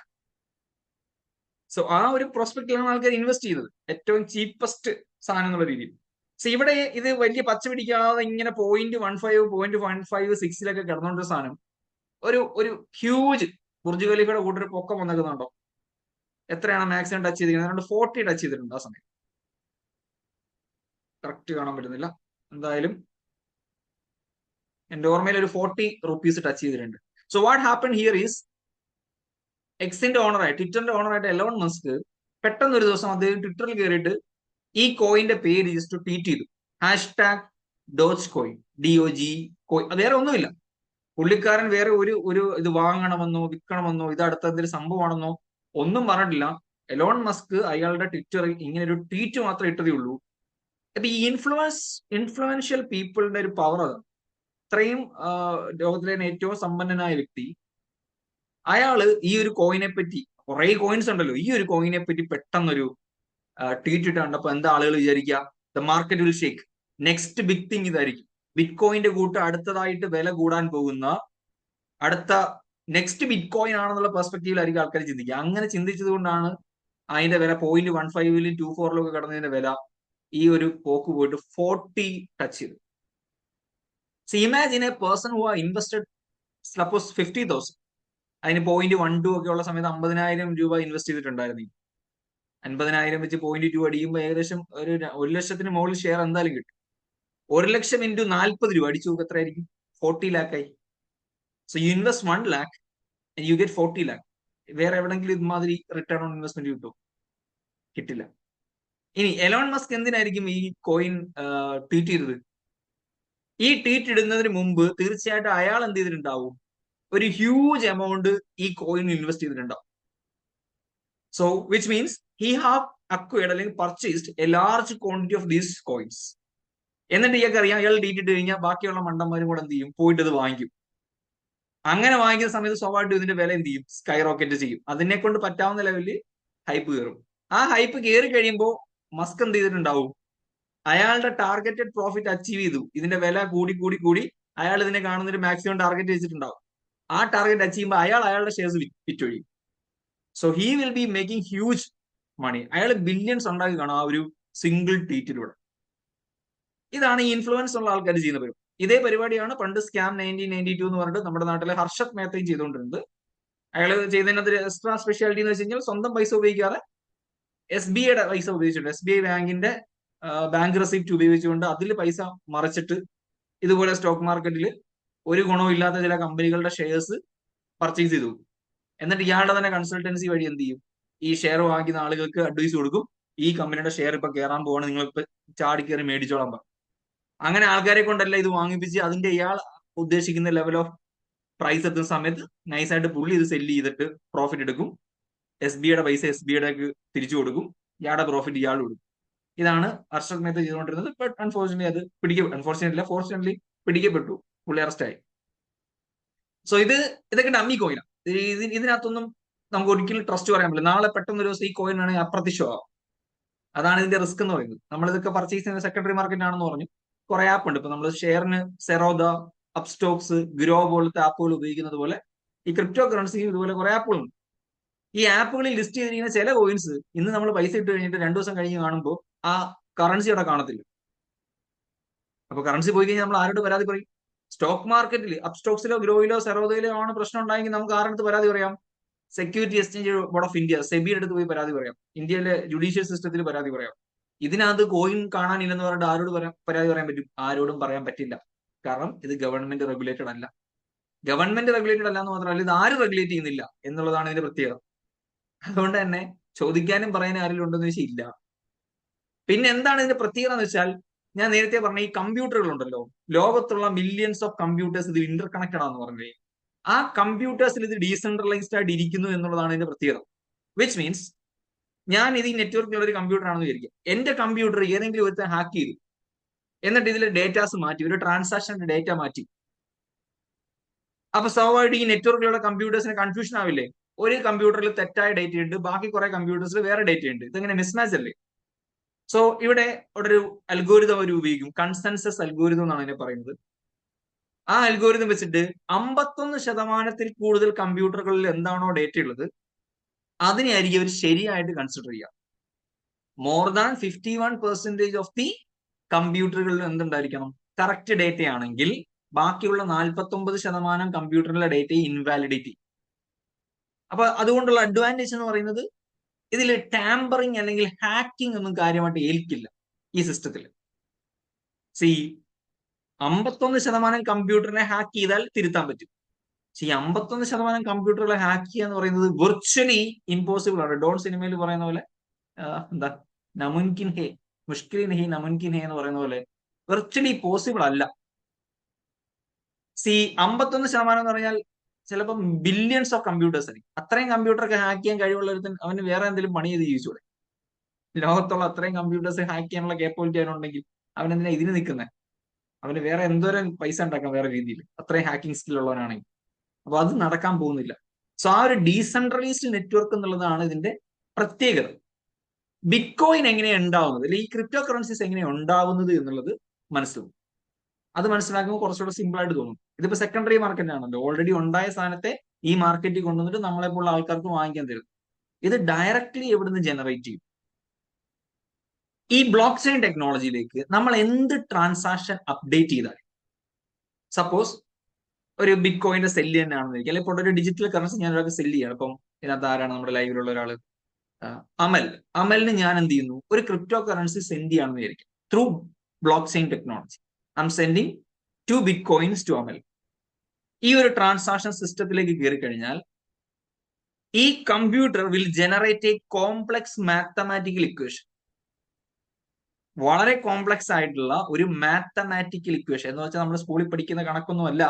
സോ ആ ഒരു പ്രോസ്പെക്റ്റിലാണ് ആൾക്കാർ ഇൻവെസ്റ്റ് ചെയ്തത്, ഏറ്റവും ചീപ്പസ്റ്റ് സാധനം എന്നുള്ള രീതിയിൽ. സോ ഇവിടെ ഇത് വലിയ പച്ച പിടിക്കാതെ ഇങ്ങനെ 0.15 0.156 കിടന്നുകൊണ്ടൊരു സാധനം ഒരു ഹ്യൂജ് ബുർജ് ഖലീഫയുടെ കൂട്ടൊരു പൊക്കം വന്നേക്കുന്നുണ്ടോ? എത്രയാണ് മാക്സിമം ടച്ച് ചെയ്തിരിക്കുന്നത്? 40 ടച്ച് ചെയ്തിട്ടുണ്ട് ആ സമയം. കറക്റ്റ് കാണാൻ പറ്റുന്നില്ല. എന്തായാലും എന്റെ ഓർമ്മയിൽ ഒരു 40 rupees ടച്ച് ചെയ്തിട്ടുണ്ട്. So what happen here is എക്സിന്റെ ഓണറായി, ട്വിറ്ററിന്റെ ഓണറായിട്ട് എലോൺ മസ്ക് പെട്ടെന്ന് ഒരു ദിവസം അദ്ദേഹം ട്വിറ്ററിൽ കയറിയിട്ട് ഈ കോയിന്റെ പേര് ജസ്റ്റ് ട്വീറ്റ് ചെയ്തു. #Doge coin, DOG coin. വേറെ ഒന്നുമില്ല. പുള്ളിക്കാരൻ വേറെ ഒരു ഇത് വാങ്ങണമെന്നോ വിൽക്കണമെന്നോ ഇത് അടുത്ത എന്തെങ്കിലും സംഭവമാണെന്നോ ഒന്നും പറഞ്ഞിട്ടില്ല. എലോൺ മസ്ക് അയാളുടെ ട്വിറ്ററിൽ ഇങ്ങനെ ഒരു ട്വീറ്റ് മാത്രമേ ഇട്ടതേ ഉള്ളൂ. അപ്പൊ ഈ ഇൻഫ്ലുവൻഷ്യൽ പീപ്പിളിന്റെ ഒരു പവർ അതാണ്. ഇത്രയും ലോകത്തിലെ ഏറ്റവും സമ്പന്നനായ വ്യക്തി, അയാള് ഈ ഒരു കോയിനെ പറ്റി, കുറെ കോയിൻസ് ഉണ്ടല്ലോ, ഈ ഒരു കോയിനെ പറ്റി പെട്ടെന്നൊരു ട്വീറ്റ് ഇട്ട് കണ്ടപ്പോ എന്താ ആളുകൾ വിചാരിക്കുക? The market will shake. Next big thing ഇതായിരിക്കും. ബിറ്റ് കോയിന്റെ കൂട്ട് അടുത്തതായിട്ട് വില കൂടാൻ പോകുന്ന അടുത്ത നെക്സ്റ്റ് ബിറ്റ് കോയിൻ ആണെന്നുള്ള പെർസ്പെക്റ്റീവിലായിരിക്കും ആൾക്കാർ ചിന്തിക്കുക. അങ്ങനെ ചിന്തിച്ചത് കൊണ്ടാണ് അതിന്റെ വില 0.15 24 കടന്നതിന്റെ വില ഈ ഒരു പോക്ക് പോയിട്ട് 40 ടച്ച് ചെയ്തു. So imagine A person who are invested suppose 50,000, അതിന് 0.12 ഒക്കെ ഉള്ള സമയത്ത് 50,000 രൂപ ഇൻവെസ്റ്റ് ചെയ്തിട്ടുണ്ടായിരുന്നു. 50,000 വെച്ച് 0.2 അടിക്കുമ്പോൾ ഏകദേശം ഒരു 1 ലക്ഷത്തിന് മുകളിൽ ഷെയർ എന്തായാലും കിട്ടും. 1 ലക്ഷം ഇൻറ്റു 40 രൂപ അടിച്ചു നോക്ക് എത്രയായിരിക്കും? 40 lakh ആയി. So you invest 1 lakh and you get 40 lakh. വേറെ എവിടെങ്കിലും ഇതുമാതിരി റിട്ടേൺ ഓൺ ഇൻവെസ്റ്റ്മെന്റ് കിട്ടും? കിട്ടില്ല. ഇനി എലോൺ മസ്ക് എന്തിനായിരിക്കും ഈ കോയിൻ ട്വീറ്റ് ചെയ്തത്? ഈ ട്വീറ്റ് ഇടുന്നതിന് മുമ്പ് തീർച്ചയായിട്ടും അയാൾ എന്ത് ചെയ്തിട്ടുണ്ടാവും? ഒരു ഹ്യൂജ് എമൗണ്ട് ഈ കോയിൻ ഇൻവെസ്റ്റ് ചെയ്തിട്ടുണ്ടാവും. So which means he have acquired അല്ലെങ്കിൽ purchased a large quantity of these coins. എന്നിട്ട് ഇയാൾക്ക് അറിയാം, അയാൾ ഡീറ്റ് ഇട്ട് കഴിഞ്ഞാൽ ബാക്കിയുള്ള മണ്ടന്മാരും കൂടെ എന്ത് ചെയ്യും? പോയിട്ട് ഇത് വാങ്ങിക്കും. അങ്ങനെ വാങ്ങിക്കുന്ന സമയത്ത് സ്വാഭാവികമായിട്ടും ഇതിന്റെ വില എന്ത് ചെയ്യും? സ്കൈ റോക്കറ്റ് ചെയ്യും. അതിനെ കൊണ്ട് പറ്റാവുന്ന ലെവലിൽ ഹൈപ്പ് കയറും. ആ ഹൈപ്പ് കയറി കഴിയുമ്പോൾ മസ്ക് എന്ത് ചെയ്തിട്ടുണ്ടാവും? അയാളുടെ ടാർഗറ്റഡ് പ്രോഫിറ്റ് അച്ചീവ് ചെയ്തു. ഇതിന്റെ വില കൂടി കൂടി കൂടി അയാൾ ഇതിനെ കാണുന്ന ഒരു മാക്സിമം ടാർഗറ്റ് വെച്ചിട്ടുണ്ടാവും. ആ ടാർഗറ്റ് അച്ചീവ് ചെയ്യുമ്പോൾ അയാളുടെ ഷെയർസ് വിറ്റൊഴിയും. So he will be making huge money. അയാൾ ബില്യൺസ് ഉണ്ടാക്കി കാണും ആ ഒരു സിംഗിൾ ട്വീറ്റിലൂടെ. ഇതാണ് ഈ ഇൻഫ്ലുവൻസ് ഉള്ള ആൾക്കാർ ചെയ്യുന്ന പരിപാടി. ഇതേ പരിപാടിയാണ് പണ്ട് സ്കാം 1992 എന്ന് പറഞ്ഞിട്ട് നമ്മുടെ നാട്ടിലെ ഹർഷത് മേത്തയും ചെയ്തുകൊണ്ടിരുന്നത്. അയാൾ ചെയ്തതിനകത്ത് എക്സ്ട്രാ സ്പെഷ്യാലിറ്റി എന്ന് വെച്ച് കഴിഞ്ഞാൽ സ്വന്തം പൈസ ഉപയോഗിക്കാതെ SBIയുടെ പൈസ ഉപയോഗിച്ചിട്ടുണ്ട്. SBI ബാങ്കിന്റെ ബാങ്ക് റെസിപ്റ്റ് ഉപയോഗിച്ചുകൊണ്ട് അതിൽ പൈസ മറച്ചിട്ട് ഇതുപോലെ സ്റ്റോക്ക് മാർക്കറ്റിൽ ഒരു ഗുണവും ഇല്ലാത്ത ചില കമ്പനികളുടെ ഷെയർസ് പർച്ചേസ് ചെയ്തു. എന്നിട്ട് ഇയാളുടെ തന്നെ കൺസൾട്ടൻസി വഴി എന്ത് ചെയ്യും? ഈ ഷെയർ വാങ്ങിക്കുന്ന ആളുകൾക്ക് അഡ്വൈസ് കൊടുക്കും. ഈ കമ്പനിയുടെ ഷെയർ ഇപ്പൊ കയറാൻ പോവാണ്, നിങ്ങൾ ഇപ്പൊ ചാടി കയറി മേടിച്ചോളാൻ പറയും. അങ്ങനെ ആൾക്കാരെ കൊണ്ടല്ല ഇത് വാങ്ങിപ്പിച്ച് അതിന്റെ ഇയാൾ ഉദ്ദേശിക്കുന്ന ലെവൽ ഓഫ് പ്രൈസ് എത്തുന്ന സമയത്ത് നൈസായിട്ട് പുള്ളി ഇത് സെല്ല് ചെയ്തിട്ട് പ്രോഫിറ്റ് എടുക്കും. SBIയുടെ പൈസ SBIയുടെ തിരിച്ചു കൊടുക്കും. ഇയാളുടെ പ്രോഫിറ്റ് ഇയാൾ കൊടുക്കും. ഇതാണ് ഹർഷത് മേത്ത ചെയ്തുകൊണ്ടിരുന്നത്. ബട്ട് ഫോർച്ചുനേറ്റ്ലി പിടിക്കപ്പെട്ടു, പുള്ളി അറസ്റ്റ് ആയി. സോ ഇതൊക്കെ ഡമ്മി കോയിനാണ്. ഇതിനകത്തൊന്നും നമുക്ക് ഒരിക്കലും ട്രസ്റ്റ് പറയാൻ പറ്റില്ല. നാളെ പെട്ടെന്ന് ഒരു ദിവസം ഈ കോയിൻ ആണെങ്കിൽ അപ്രത്യക്ഷമാവും. അതാണ് ഇതിന്റെ റിസ്ക് എന്ന് പറയുന്നത്. നമ്മൾ ഇതൊക്കെ പർച്ചേസ് ചെയ്യുന്ന സെക്കൻഡറി മാർക്കറ്റ് ആണെന്ന് പറഞ്ഞു. കുറെ ആപ്പ് ഉണ്ട്. ഇപ്പൊ നമ്മൾ ഷെയറിന് സെറോദ, അപ്സ്റ്റോക്സ്, ഗ്രോ പോലത്തെ ആപ്പുകൾ ഉപയോഗിക്കുന്നത് പോലെ ഈ ക്രിപ്റ്റോ കറൻസിയും ഇതുപോലെ കുറെ ആപ്പുകളുണ്ട്. ഈ ആപ്പുകളിൽ ലിസ്റ്റ് ചെയ്തിരിക്കുന്ന ചില കോയിൻസ് ഇന്ന് നമ്മൾ പൈസ ഇട്ട് കഴിഞ്ഞിട്ട് 2 ദിവസം കഴിഞ്ഞ് കാണുമ്പോൾ ആ കറൻസി അവിടെ കാണത്തില്ല. അപ്പൊ കറൻസി പോയി കഴിഞ്ഞാൽ നമ്മൾ ആരോട് പരാതി പറയും? സ്റ്റോക്ക് മാർക്കറ്റിൽ അപ്സ്റ്റോക്സിലോ ഗ്രോയിലോ സെറോദയിലോ ആണ് പ്രശ്നം ഉണ്ടായെങ്കിൽ നമുക്ക് ആരുടെ പരാതി പറയാം? Security exchange board of India, സെബിയുടെ അടുത്ത് പോയി പരാതി പറയാം. ഇന്ത്യയിലെ ജുഡീഷ്യൽ സിസ്റ്റത്തിൽ പരാതി പറയാം. ഇതിനകത്ത് കോയിൻ കാണാനില്ലെന്ന് പറഞ്ഞിട്ട് ആരോട് പരാതി പറയാൻ പറ്റും? ആരോടും പറയാൻ പറ്റില്ല. കാരണം ഇത് ഗവൺമെന്റ് റെഗുലേറ്റഡ് അല്ല. ഗവൺമെന്റ് റെഗുലേറ്റഡ് അല്ല എന്ന് മാത്രമല്ല, ഇത് ആരും റെഗുലേറ്റ് ചെയ്യുന്നില്ല എന്നുള്ളതാണ് ഇതിന്റെ പ്രത്യേകത. അതുകൊണ്ട് തന്നെ ചോദിക്കാനും പറയാനും ആരെങ്കിലും ഉണ്ടെന്ന് വെച്ചാൽ ഇല്ല. പിന്നെ എന്താണ് ഇതിന്റെ പ്രത്യേകത എന്ന് വെച്ചാൽ, ഞാൻ നേരത്തെ പറഞ്ഞ ഈ കമ്പ്യൂട്ടറുകൾ ഉണ്ടല്ലോ, ലോകത്തുള്ള മില്യൺസ് ഓഫ് കമ്പ്യൂട്ടേഴ്സ് ഇത് ഇന്റർ കണക്റ്റഡ് ആണെന്ന് പറഞ്ഞേ. ആ കമ്പ്യൂട്ടേഴ്സിൽ ഇത് ഡീസെൻട്രലൈസ്ഡ് ആയിട്ട് ഇരിക്കുന്നു എന്നുള്ളതാണ് ഇതിന്റെ പ്രത്യേകത. വിച്ച് മീൻസ് ഞാൻ ഇത് ഈ നെറ്റ്വർക്കിലുള്ള ഒരു കമ്പ്യൂട്ടർ ആണെന്ന് വിചാരിക്കും. എന്റെ കമ്പ്യൂട്ടർ ഏതെങ്കിലും ഒരുത്തൻ ഹാക്ക് ചെയ്തു, എന്നിട്ട് ഇതിലെ ഡേറ്റാസ് മാറ്റി, ഒരു ട്രാൻസാക്ഷന്റെ ഡേറ്റ മാറ്റി. അപ്പൊ സ്വാഭാവികമായിട്ട് ഈ നെറ്റ്വർക്കിലുള്ള കമ്പ്യൂട്ടേഴ്സിന് കൺഫ്യൂഷൻ ആവില്ലേ? ഒരു കമ്പ്യൂട്ടറിൽ തെറ്റായ ഡേറ്റ ഉണ്ട്, ബാക്കി കുറെ കമ്പ്യൂട്ടേഴ്സിൽ വേറെ ഡേറ്റ ഉണ്ട്. ഇതെങ്ങനെ മിസ്മാച്ച് അല്ലേ? സോ ഇവിടെ ഒരു അൽഗോരിതം അവർ ഉപയോഗിക്കും. കൺസെൻസസ് അൽഗോരിതം എന്നാണ് ഇതിനെ പറയുന്നത്. ആ അൽഗോരിതം വെച്ചിട്ട് 51% കൂടുതൽ കമ്പ്യൂട്ടറുകളിൽ എന്താണോ ഡേറ്റ ഉള്ളത് അതിനെയായിരിക്കും അവർ ശരിയായിട്ട് കൺസിഡർ ചെയ്യുക. മോർ ദാൻ 51% ഓഫ് ദി കമ്പ്യൂട്ടറുകളിൽ എന്തുണ്ടായിരിക്കണം? കറക്റ്റ് ഡേറ്റ ആണെങ്കിൽ ബാക്കിയുള്ള 49% കമ്പ്യൂട്ടറിലെ ഡേറ്റ ഇൻവാലിഡിറ്റി. അപ്പൊ അതുകൊണ്ടുള്ള അഡ്വാൻറ്റേജ് എന്ന് പറയുന്നത് ഇതിൽ ടാമ്പറിങ് അല്ലെങ്കിൽ ഹാക്കിംഗ് ഒന്നും കാര്യമായിട്ട് ഏൽക്കില്ല ഈ സിസ്റ്റത്തിൽ. 51% കമ്പ്യൂട്ടറിനെ ഹാക്ക് ചെയ്താൽ തിരുത്താൻ പറ്റും. പക്ഷെ ഈ 51% കമ്പ്യൂട്ടറുകളെ ഹാക്ക് ചെയ്യുക എന്ന് പറയുന്നത് വിർച്വലി ഇമ്പോസിബിൾ ആണ്. ഡോൺ സിനിമയിൽ പറയുന്ന പോലെ എന്താ, നമുൻകിൻ ഹേ മുഷ്കിലിൻ ഹേ നമുൻകിൻ ഹേ എന്ന് പറയുന്ന പോലെ വിർച്വലി പോസിബിൾ അല്ല. 51% എന്ന് പറഞ്ഞാൽ ചിലപ്പോൾ ബില്യൺസ് ഓഫ് കമ്പ്യൂട്ടേഴ്സ് ആയിരിക്കും. അത്രയും കമ്പ്യൂട്ടറൊക്കെ ഹാക്ക് ചെയ്യാൻ കഴിവുള്ള അവന് വേറെ എന്തെങ്കിലും പണി ചെയ്ത് ജീവിച്ചൂടെ? ലോകത്തുള്ള അത്രയും കമ്പ്യൂട്ടേഴ്സ് ഹാക്ക് ചെയ്യാനുള്ള കേപ്പബിലിറ്റി അവനുണ്ടെങ്കിൽ അവനെന്തിനാ ഇതിന് നിൽക്കുന്നത്? അവന് വേറെ എന്തോരം പൈസ ഉണ്ടാക്കാം വേറെ രീതിയിൽ, അത്രയും ഹാക്കിംഗ് സ്കിൽ ഉള്ളവനാണെങ്കിൽ. അപ്പൊ അത് നടക്കാൻ പോകുന്നില്ല. സോ ആ ഒരു ഡീസെൻട്രലൈസ്ഡ് നെറ്റ്വർക്ക് എന്നുള്ളതാണ് ഇതിന്റെ പ്രത്യേകത. ബിറ്റ്കോയിൻ എങ്ങനെയാണ് ഉണ്ടാവുന്നത്, അല്ലെങ്കിൽ ഈ ക്രിപ്റ്റോ കറൻസീസ് എങ്ങനെയാണ് ഉണ്ടാവുന്നത് എന്നുള്ളത് മനസ്സിലാവും. അത് മനസ്സിലാക്കുമ്പോൾ കുറച്ചുകൂടെ സിമ്പിൾ ആയിട്ട് തോന്നും. ഇതിപ്പോ സെക്കൻഡറി മാർക്കറ്റ് ആണല്ലോ, ഓൾറെഡി ഉണ്ടായ സാധനത്തെ ഈ മാർക്കറ്റിൽ കൊണ്ടുവന്നിട്ട് നമ്മളെപ്പോലുള്ള ആൾക്കാർക്ക് വാങ്ങിക്കാൻ തരും. ഇത് ഡയറക്ട്ലി എവിടുന്ന് ജനറേറ്റ് ചെയ്യും? ഈ ബ്ലോക്ക് ചെയിൻ ടെക്നോളജിയിലേക്ക് നമ്മൾ എന്ത് ട്രാൻസാക്ഷൻ അപ്ഡേറ്റ് ചെയ്താൽ, സപ്പോസ് ഒരു ബിറ്റ് കോയിന്റെ സെല്ല് തന്നെയാണെന്ന് ഇരിക്കും, അല്ലെങ്കിൽ ഇപ്പോൾ ഒരു ഡിജിറ്റൽ കറൻസി ഞാൻ ഒരാൾക്ക് സെല്ല് ചെയ്യണം. ഇപ്പം ഇതിനകത്ത് ആരാണ് നമ്മുടെ ലൈവിലുള്ള ഒരാൾ? അമലിന് ഞാൻ എന്ത് ചെയ്യുന്നു? ഒരു ക്രിപ്റ്റോ കറൻസി സെൻഡ് ചെയ്യാണെന്ന് വിചാരിക്കും. Through blockchain technology I am sending 2 bitcoins to Amal. ഈ ഒരു ട്രാൻസാക്ഷൻ സിസ്റ്റത്തിലേക്ക് കയറി കഴിഞ്ഞാൽ ഈ computer will generate a complex mathematical equation. വളരെ കോംപ്ലക്സ് ആയിട്ടുള്ള ഒരു മാത്തമാറ്റിക്കൽ ഇക്വേഷൻ എന്ന് വെച്ചാൽ നമ്മൾ സ്കൂളിൽ പഠിക്കുന്ന കണക്കൊന്നുമല്ല,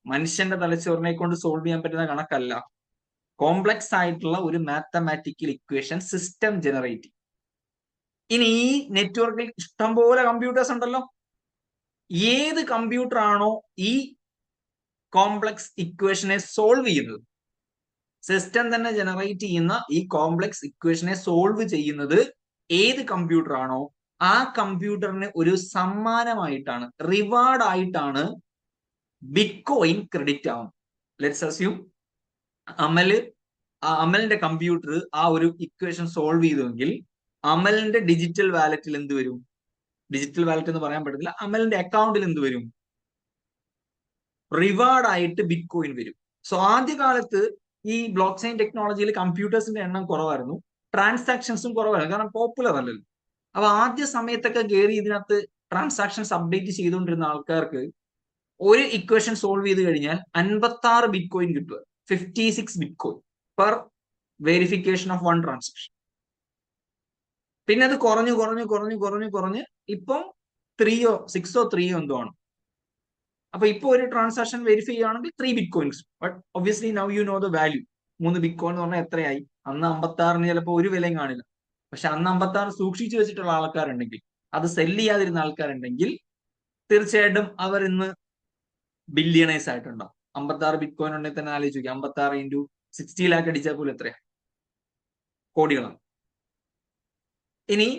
മനുഷ്യന്റെ തലച്ചോറിനെ കൊണ്ട് സോൾവ് ചെയ്യാൻ പറ്റുന്ന കണക്കല്ല. കോംപ്ലക്സ് ആയിട്ടുള്ള ഒരു മാത്തമാറ്റിക്കൽ ഇക്വേഷൻ സിസ്റ്റം ജനറേറ്റ്. ഇനി ഈ നെറ്റ്വർക്കിൽ ഇഷ്ടംപോലെ കമ്പ്യൂട്ടേഴ്സ് ഉണ്ടല്ലോ. ഏത് കമ്പ്യൂട്ടർ ആണോ ഈ കോംപ്ലക്സ് ഇക്വേഷനെ സോൾവ് ചെയ്യുന്നത് സിസ്റ്റം തന്നെ ജനറേറ്റ് ചെയ്യുന്ന ഈ കോംപ്ലക്സ് ഇക്വേഷനെ സോൾവ് ചെയ്യുന്നത് ഏത് കമ്പ്യൂട്ടർ ആണോ ആ കമ്പ്യൂട്ടറിന് ഒരു സമ്മാനമായിട്ടാണ്, റിവാർഡ് ആയിട്ടാണ് ബിറ്റ് കോയിൻ ക്രെഡിറ്റ് ആവുന്നത്. ലെറ്റ്സ് അസ്യൂം അമലിന്റെ കമ്പ്യൂട്ടർ ആ ഒരു ഇക്വേഷൻ സോൾവ് ചെയ്തുവെങ്കിൽ അമലിന്റെ ഡിജിറ്റൽ വാലറ്റിൽ എന്ത് വരും? ഡിജിറ്റൽ വാലറ്റ് എന്ന് പറയാൻ പറ്റത്തില്ല, അമലിന്റെ അക്കൗണ്ടിൽ എന്ത് വരും? റിവാർഡ് ആയിട്ട് ബിറ്റ് കോയിൻ വരും. സോ ആദ്യകാലത്ത് ഈ ബ്ലോക്ക് ചെയിൻ ടെക്നോളജിയിൽ കമ്പ്യൂട്ടേഴ്സിന്റെ എണ്ണം കുറവായിരുന്നു, ട്രാൻസാക്ഷൻസും കുറവായിരുന്നു, കാരണം പോപ്പുലർ അല്ലല്ലോ. അപ്പൊ ആദ്യ സമയത്തൊക്കെ കയറി ഇതിനകത്ത് ട്രാൻസാക്ഷൻസ് അപ്ഡേറ്റ് ചെയ്തുകൊണ്ടിരുന്ന ആൾക്കാർക്ക് ഒരു ഇക്വേഷൻ സോൾവ് ചെയ്ത് കഴിഞ്ഞാൽ 56 ബിറ്റ് കോയിൻ കിട്ടുക, 56 bit coin per verification of one transaction. പിന്നെ അത് കുറഞ്ഞു കുറഞ്ഞു കുറഞ്ഞു കുറഞ്ഞു കുറഞ്ഞ് ഇപ്പം 3 എന്തോ ആണ്. അപ്പൊ ഇപ്പൊ ഒരു ട്രാൻസാക്ഷൻ വെരിഫൈ ചെയ്യുകയാണെങ്കിൽ 3 bit coins. But obviously now you know the value. 3 bit coin എന്ന് പറഞ്ഞാൽ എത്രയായി? അന്ന് 56 ചിലപ്പോൾ ഒരു വിലയും കാണില്ല. പക്ഷെ അന്ന് 56 സൂക്ഷിച്ചു വെച്ചിട്ടുള്ള ആൾക്കാരുണ്ടെങ്കിൽ, അത് സെല് ചെയ്യാതിരുന്ന ആൾക്കാരുണ്ടെങ്കിൽ തീർച്ചയായിട്ടും അവർ ഇന്ന് ബില്യണേഴ്സ് ആയിട്ടുണ്ടാവും. 56 ബിറ്റ് കോയിൻ ഉണ്ടെങ്കിൽ തന്നെ ആലോചിച്ച് നോക്കി, 56 ഇൻറ്റു 60 ലാക്ക് അടിച്ചാൽ പോലും എത്രയാ? കോടികളാണ്. ഇനി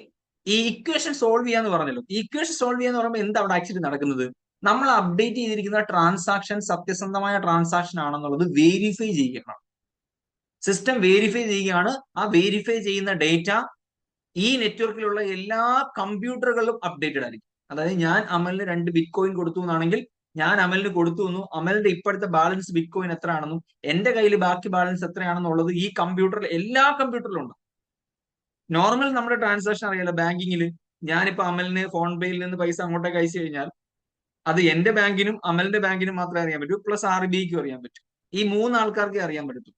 ഈ ഇക്വേഷൻ സോൾവ് ചെയ്യാന്ന് പറഞ്ഞല്ലോ, ഈ ഇക്വേഷൻ സോൾവ് ചെയ്യാന്ന് പറയുമ്പോൾ എന്താ അവിടെ ആക്ച്വലി നടക്കുന്നത്? നമ്മൾ അപ്ഡേറ്റ് ചെയ്തിരിക്കുന്ന ട്രാൻസാക്ഷൻ സത്യസന്ധമായ ട്രാൻസാക്ഷൻ ആണെന്നുള്ളത് വേരിഫൈ ചെയ്യുകയാണ്. സിസ്റ്റം വേരിഫൈ ചെയ്യുകയാണ്. ആ വേരിഫൈ ചെയ്യുന്ന ഡേറ്റ ഈ നെറ്റ്വർക്കിലുള്ള എല്ലാ കമ്പ്യൂട്ടറുകളിലും അപ്ഡേറ്റഡ് ആയിരിക്കും. അതായത് ഞാൻ അമലിന് 2 ബിറ്റ് കോയിൻ കൊടുത്തു എന്നാണെങ്കിൽ ഞാൻ അമലിന് കൊടുത്തു എന്നു അമലിന്റെ ഇപ്പോഴത്തെ ബാലൻസ് ബിറ്റ് കോയിൻ എത്രയാണെന്നും എന്റെ കയ്യിൽ ബാക്കി ബാലൻസ് എത്രയാണെന്നുള്ളത് ഈ കമ്പ്യൂട്ടറിൽ, എല്ലാ കമ്പ്യൂട്ടറിലും ഉണ്ട്. നോർമൽ നമ്മുടെ ട്രാൻസാക്ഷൻ അറിയാലോ, ബാങ്കിങ്ങിൽ ഞാനിപ്പോ അമലിന് ഫോൺ പേയിൽ നിന്ന് പൈസ അങ്ങോട്ടേക്ക് അയച്ചു കഴിഞ്ഞാൽ അത് എന്റെ ബാങ്കിനും അമലിന്റെ ബാങ്കിനും മാത്രമേ അറിയാൻ പറ്റൂ, പ്ലസ് ആർ ബി ഐക്കും അറിയാൻ പറ്റും. ഈ 3 ആൾക്കാർക്കേ അറിയാൻ പറ്റൂ.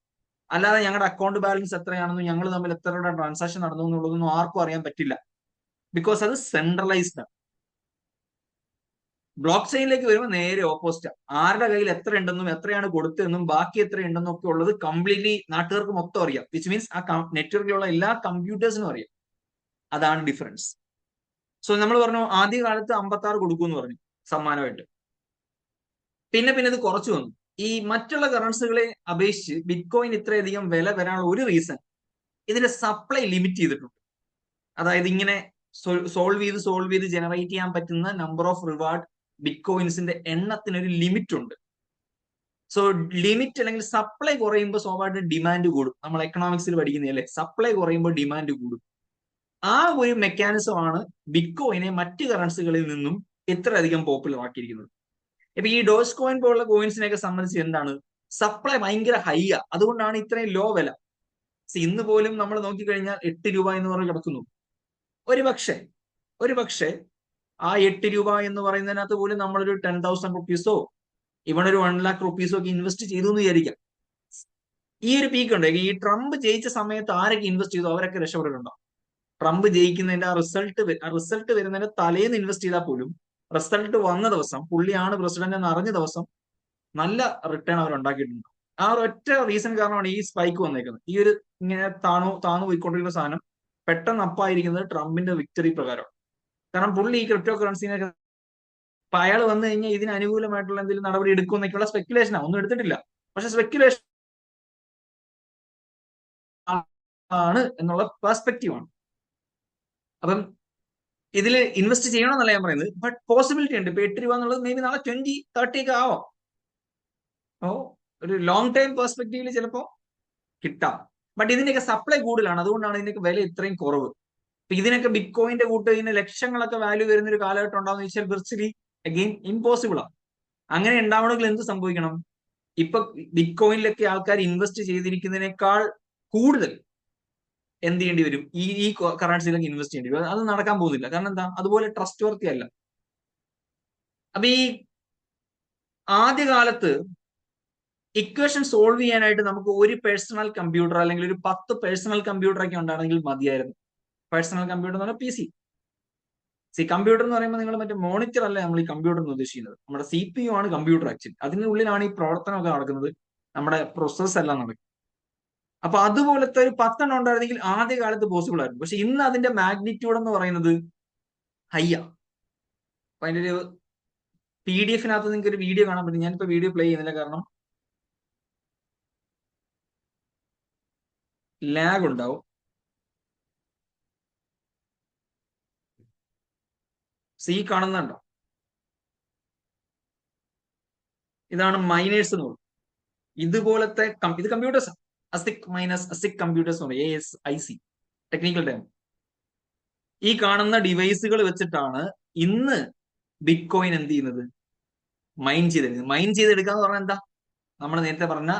അല്ലാതെ ഞങ്ങളുടെ അക്കൗണ്ട് ബാലൻസ് എത്രയാണെന്നും ഞങ്ങൾ തമ്മിൽ എത്ര രൂപ ട്രാൻസാക്ഷൻ നടന്നു എന്നുള്ളതൊന്നും ആർക്കും അറിയാൻ പറ്റില്ല. ബിക്കോസ് അത് സെൻട്രലൈസ്ഡ് ആണ്. ബ്ലോക്ക് ചെയിനിലേക്ക് വരുമ്പോൾ നേരെ ഓപ്പോസിറ്റ്. ആരുടെ കയ്യിൽ എത്ര ഉണ്ടെന്നും എത്രയാണ് കൊടുത്തതെന്നും ബാക്കി എത്ര ഉണ്ടെന്നും ഒക്കെ ഉള്ളത് കംപ്ലീറ്റ്ലി നാട്ടുകാർക്ക് മൊത്തം അറിയാം. വിച്ച് മീൻസ് ആ നെറ്റ്വർക്കിലുള്ള എല്ലാ കമ്പ്യൂട്ടേഴ്സിനും അറിയാം. അതാണ് ഡിഫറൻസ്. സോ നമ്മൾ പറഞ്ഞു ആദ്യ കാലത്ത് 56 കൊടുക്കുമെന്ന് പറഞ്ഞു സമ്മാനമായിട്ട്. പിന്നെ ഇത് കുറച്ചു വന്നു. ഈ മറ്റുള്ള കറൻസികളെ അപേക്ഷിച്ച് ബിറ്റ് കോയിൻ ഇത്രയധികം വില വരാനുള്ള ഒരു റീസൺ ഇതിന്റെ സപ്ലൈ ലിമിറ്റ് ചെയ്തിട്ടുണ്ട്. അതായത് ഇങ്ങനെ സോൾവ് ചെയ്ത് ജനറേറ്റ് ചെയ്യാൻ പറ്റുന്ന നമ്പർ ഓഫ് റിവാർഡ് ബിറ്റ് കോയിൻസിന്റെ എണ്ണത്തിനൊരു ലിമിറ്റ് ഉണ്ട്. സോ ലിമിറ്റ് അല്ലെങ്കിൽ സപ്ലൈ കുറയുമ്പോൾ സ്വാഭാവികമായിട്ടും ഡിമാൻഡ് കൂടും. നമ്മൾ എക്കണോമിക്സിൽ പഠിക്കുന്നതല്ലേ, സപ്ലൈ കുറയുമ്പോൾ ഡിമാൻഡ് കൂടും. ആ ഒരു മെക്കാനിസം ആണ് ബിറ്റ് കോയിനെ മറ്റ് കറൻസികളിൽ നിന്നും ഇത്രയധികം പോപ്പുലർ ആക്കിയിരിക്കുന്നത്. ഇപ്പൊ ഈ ഡോജ് കോയിൻ പോലുള്ള കോയിൻസിനെയൊക്കെ സംബന്ധിച്ച് എന്താണ്, സപ്ലൈ ഭയങ്കര ഹൈ ആ, അതുകൊണ്ടാണ് ഇത്രയും ലോ വില. ഇന്ന് പോലും നമ്മൾ നോക്കിക്കഴിഞ്ഞാൽ 8 രൂപ എന്ന് പറഞ്ഞ് കിടക്കുന്നു. ഒരു പക്ഷേ ആ 8 രൂപ എന്ന് പറയുന്നതിനകത്ത് പോലും നമ്മളൊരു 10,000 റുപ്പീസോ ഇവിടെ ഒരു 1 lakh റുപ്പീസോ ഒക്കെ ഇൻവെസ്റ്റ് ചെയ്തു എന്ന് വിചാരിക്കാം. ഈ ഒരു പീക്ക് ഉണ്ട്. ഈ ട്രംപ് ജയിച്ച സമയത്ത് ആരൊക്കെ ഇൻവെസ്റ്റ് ചെയ്തു അവരൊക്കെ രക്ഷപ്പെട്ടിട്ടുണ്ടോ? ട്രംപ് ജയിക്കുന്നതിന്റെ ആ റിസൾട്ട് വരുന്നതിന്റെ തലേന്ന് ഇൻവെസ്റ്റ് ചെയ്താൽ പോലും റിസൾട്ട് വന്ന ദിവസം, പുള്ളിയാണ് പ്രസിഡന്റ് എന്ന് അറിഞ്ഞ ദിവസം നല്ല റിട്ടേൺ അവർ ഉണ്ടാക്കിയിട്ടുണ്ട്. ആ ഒരൊറ്റ റീസൺ കാരണമാണ് ഈ സ്പൈക്ക് വന്നേക്കുന്നത്. ഈ ഒരു ഇങ്ങനെ താന്നു പോയിക്കൊണ്ടിരിക്കുന്ന സാധനം പെട്ടെന്ന് അപ്പായിരിക്കുന്നത് ട്രംപിന്റെ വിക്ടറി പ്രകാരം. കാരണം പുള്ളി ഈ ക്രിപ്റ്റോ കറൻസിനെ, അപ്പൊ അയാൾ വന്നു കഴിഞ്ഞാൽ ഇതിന് അനുകൂലമായിട്ടുള്ള എന്തെങ്കിലും നടപടി എടുക്കും എന്നൊക്കെയുള്ള സ്പെക്കുലേഷനാണ്. ഒന്നും എടുത്തിട്ടില്ല, പക്ഷെ സ്പെക്കുലേഷൻ ആണ് എന്നുള്ള പെർസ്പെക്റ്റീവ് ആണ്. അപ്പം ഇതിൽ ഇൻവെസ്റ്റ് ചെയ്യണമെന്നല്ല ഞാൻ പറയുന്നത്, ബട്ട് പോസിബിലിറ്റി ഉണ്ട്. ഇപ്പൊ 8 രൂപ എന്നുള്ളത് മേ ബി നാളെ 20-30 ഒക്കെ ആവാം. ഓ, ഒരു ലോങ് ടൈം പെർസ്പെക്റ്റീവിൽ ചിലപ്പോൾ കിട്ടാം. ബട്ട് ഇതിന്റെയൊക്കെ സപ്ലൈ കൂടുതലാണ്, അതുകൊണ്ടാണ് ഇതിന്റെയൊക്കെ വില ഇത്രയും കുറവ്. അപ്പൊ ഇതിനൊക്കെ ബിറ്റ് കോയിന്റെ കൂട്ട് ഇതിന് ലക്ഷങ്ങളൊക്കെ വാല്യൂ വരുന്ന ഒരു കാലഘട്ടം ഉണ്ടാവുന്ന വെച്ചാൽ വിർച്വലി അഗെയിൻ ഇമ്പോസിബിൾ ആണ്. അങ്ങനെ ഉണ്ടാവണമെങ്കിൽ എന്ത് സംഭവിക്കണം? ഇപ്പൊ ബിറ്റ് കോയിനിലൊക്കെ ആൾക്കാർ ഇൻവെസ്റ്റ് ചെയ്തിരിക്കുന്നതിനേക്കാൾ കൂടുതൽ എന്ത് ചെയ്യേണ്ടി വരും? ഈ കറൻസിയിലൊക്കെ ഇൻവെസ്റ്റ് ചെയ്യേണ്ടി വരും. അത് നടക്കാൻ പോകുന്നില്ല. കാരണം എന്താ? അതുപോലെ ട്രസ്റ്റ് വർത്തി അല്ല. അപ്പൊ ഈ ആദ്യകാലത്ത് ഇക്വേഷൻ സോൾവ് ചെയ്യാനായിട്ട് നമുക്ക് ഒരു പേഴ്സണൽ കമ്പ്യൂട്ടർ അല്ലെങ്കിൽ ഒരു 10 പേഴ്സണൽ കമ്പ്യൂട്ടർ ഒക്കെ ഉണ്ടാണെങ്കിൽ മതിയായിരുന്നു. പേഴ്സണൽ കമ്പ്യൂട്ടർ എന്ന് പറഞ്ഞാൽ PC. കമ്പ്യൂട്ടർ എന്ന് പറയുമ്പോൾ നിങ്ങൾ മറ്റേ മോണിറ്റർ അല്ല നമ്മൾ ഈ കമ്പ്യൂട്ടർ എന്ന് ഉദ്ദേശിക്കുന്നത്. നമ്മുടെ CPU ആണ് കമ്പ്യൂട്ടർ ആക്ച്വലി. അതിനുള്ളിലാണ് ഈ പ്രവർത്തനമൊക്കെ നടക്കുന്നത്, നമ്മുടെ പ്രോസസ് എല്ലാം നടക്കും. അപ്പൊ അതുപോലത്തെ ഒരു 10 ഉണ്ടായിരുന്നെങ്കിൽ ആദ്യ കാലത്ത് പോസിബിൾ ആയിരുന്നു. പക്ഷെ ഇന്ന് അതിന്റെ മാഗ്നിറ്റ്യൂഡ് എന്ന് പറയുന്നത് ഹൈയ. അപ്പൊ അതിന്റെ ഒരു PDF നിങ്ങൾക്ക് ഒരു വീഡിയോ കാണാൻ പറ്റും. ഞാനിപ്പോ വീഡിയോ പ്ലേ ചെയ്യുന്നില്ല, കാരണം ലാഗ് ഉണ്ടാവും. സി കാണുന്നുണ്ടോ? ഇതാണ് മൈനേഴ്സ് എന്ന് പറയുന്നത്. ഇതുപോലത്തെ ഇത് കമ്പ്യൂട്ടേഴ്സ്, അസിക് മൈനസ് അസിക് കമ്പ്യൂട്ടേഴ്സ് എന്ന് പറയും, ASIC ടെക്നിക്കൽ ടൈം. ഈ കാണുന്ന ഡിവൈസുകൾ വെച്ചിട്ടാണ് ഇന്ന് ബിറ്റ് കോയിൻ എന്ത് ചെയ്യുന്നത്, മൈൻ ചെയ്തെടുക്കുന്നത്. മൈൻ ചെയ്തെടുക്കുക എന്ന് പറഞ്ഞാൽ എന്താ, നമ്മൾ നേരത്തെ പറഞ്ഞ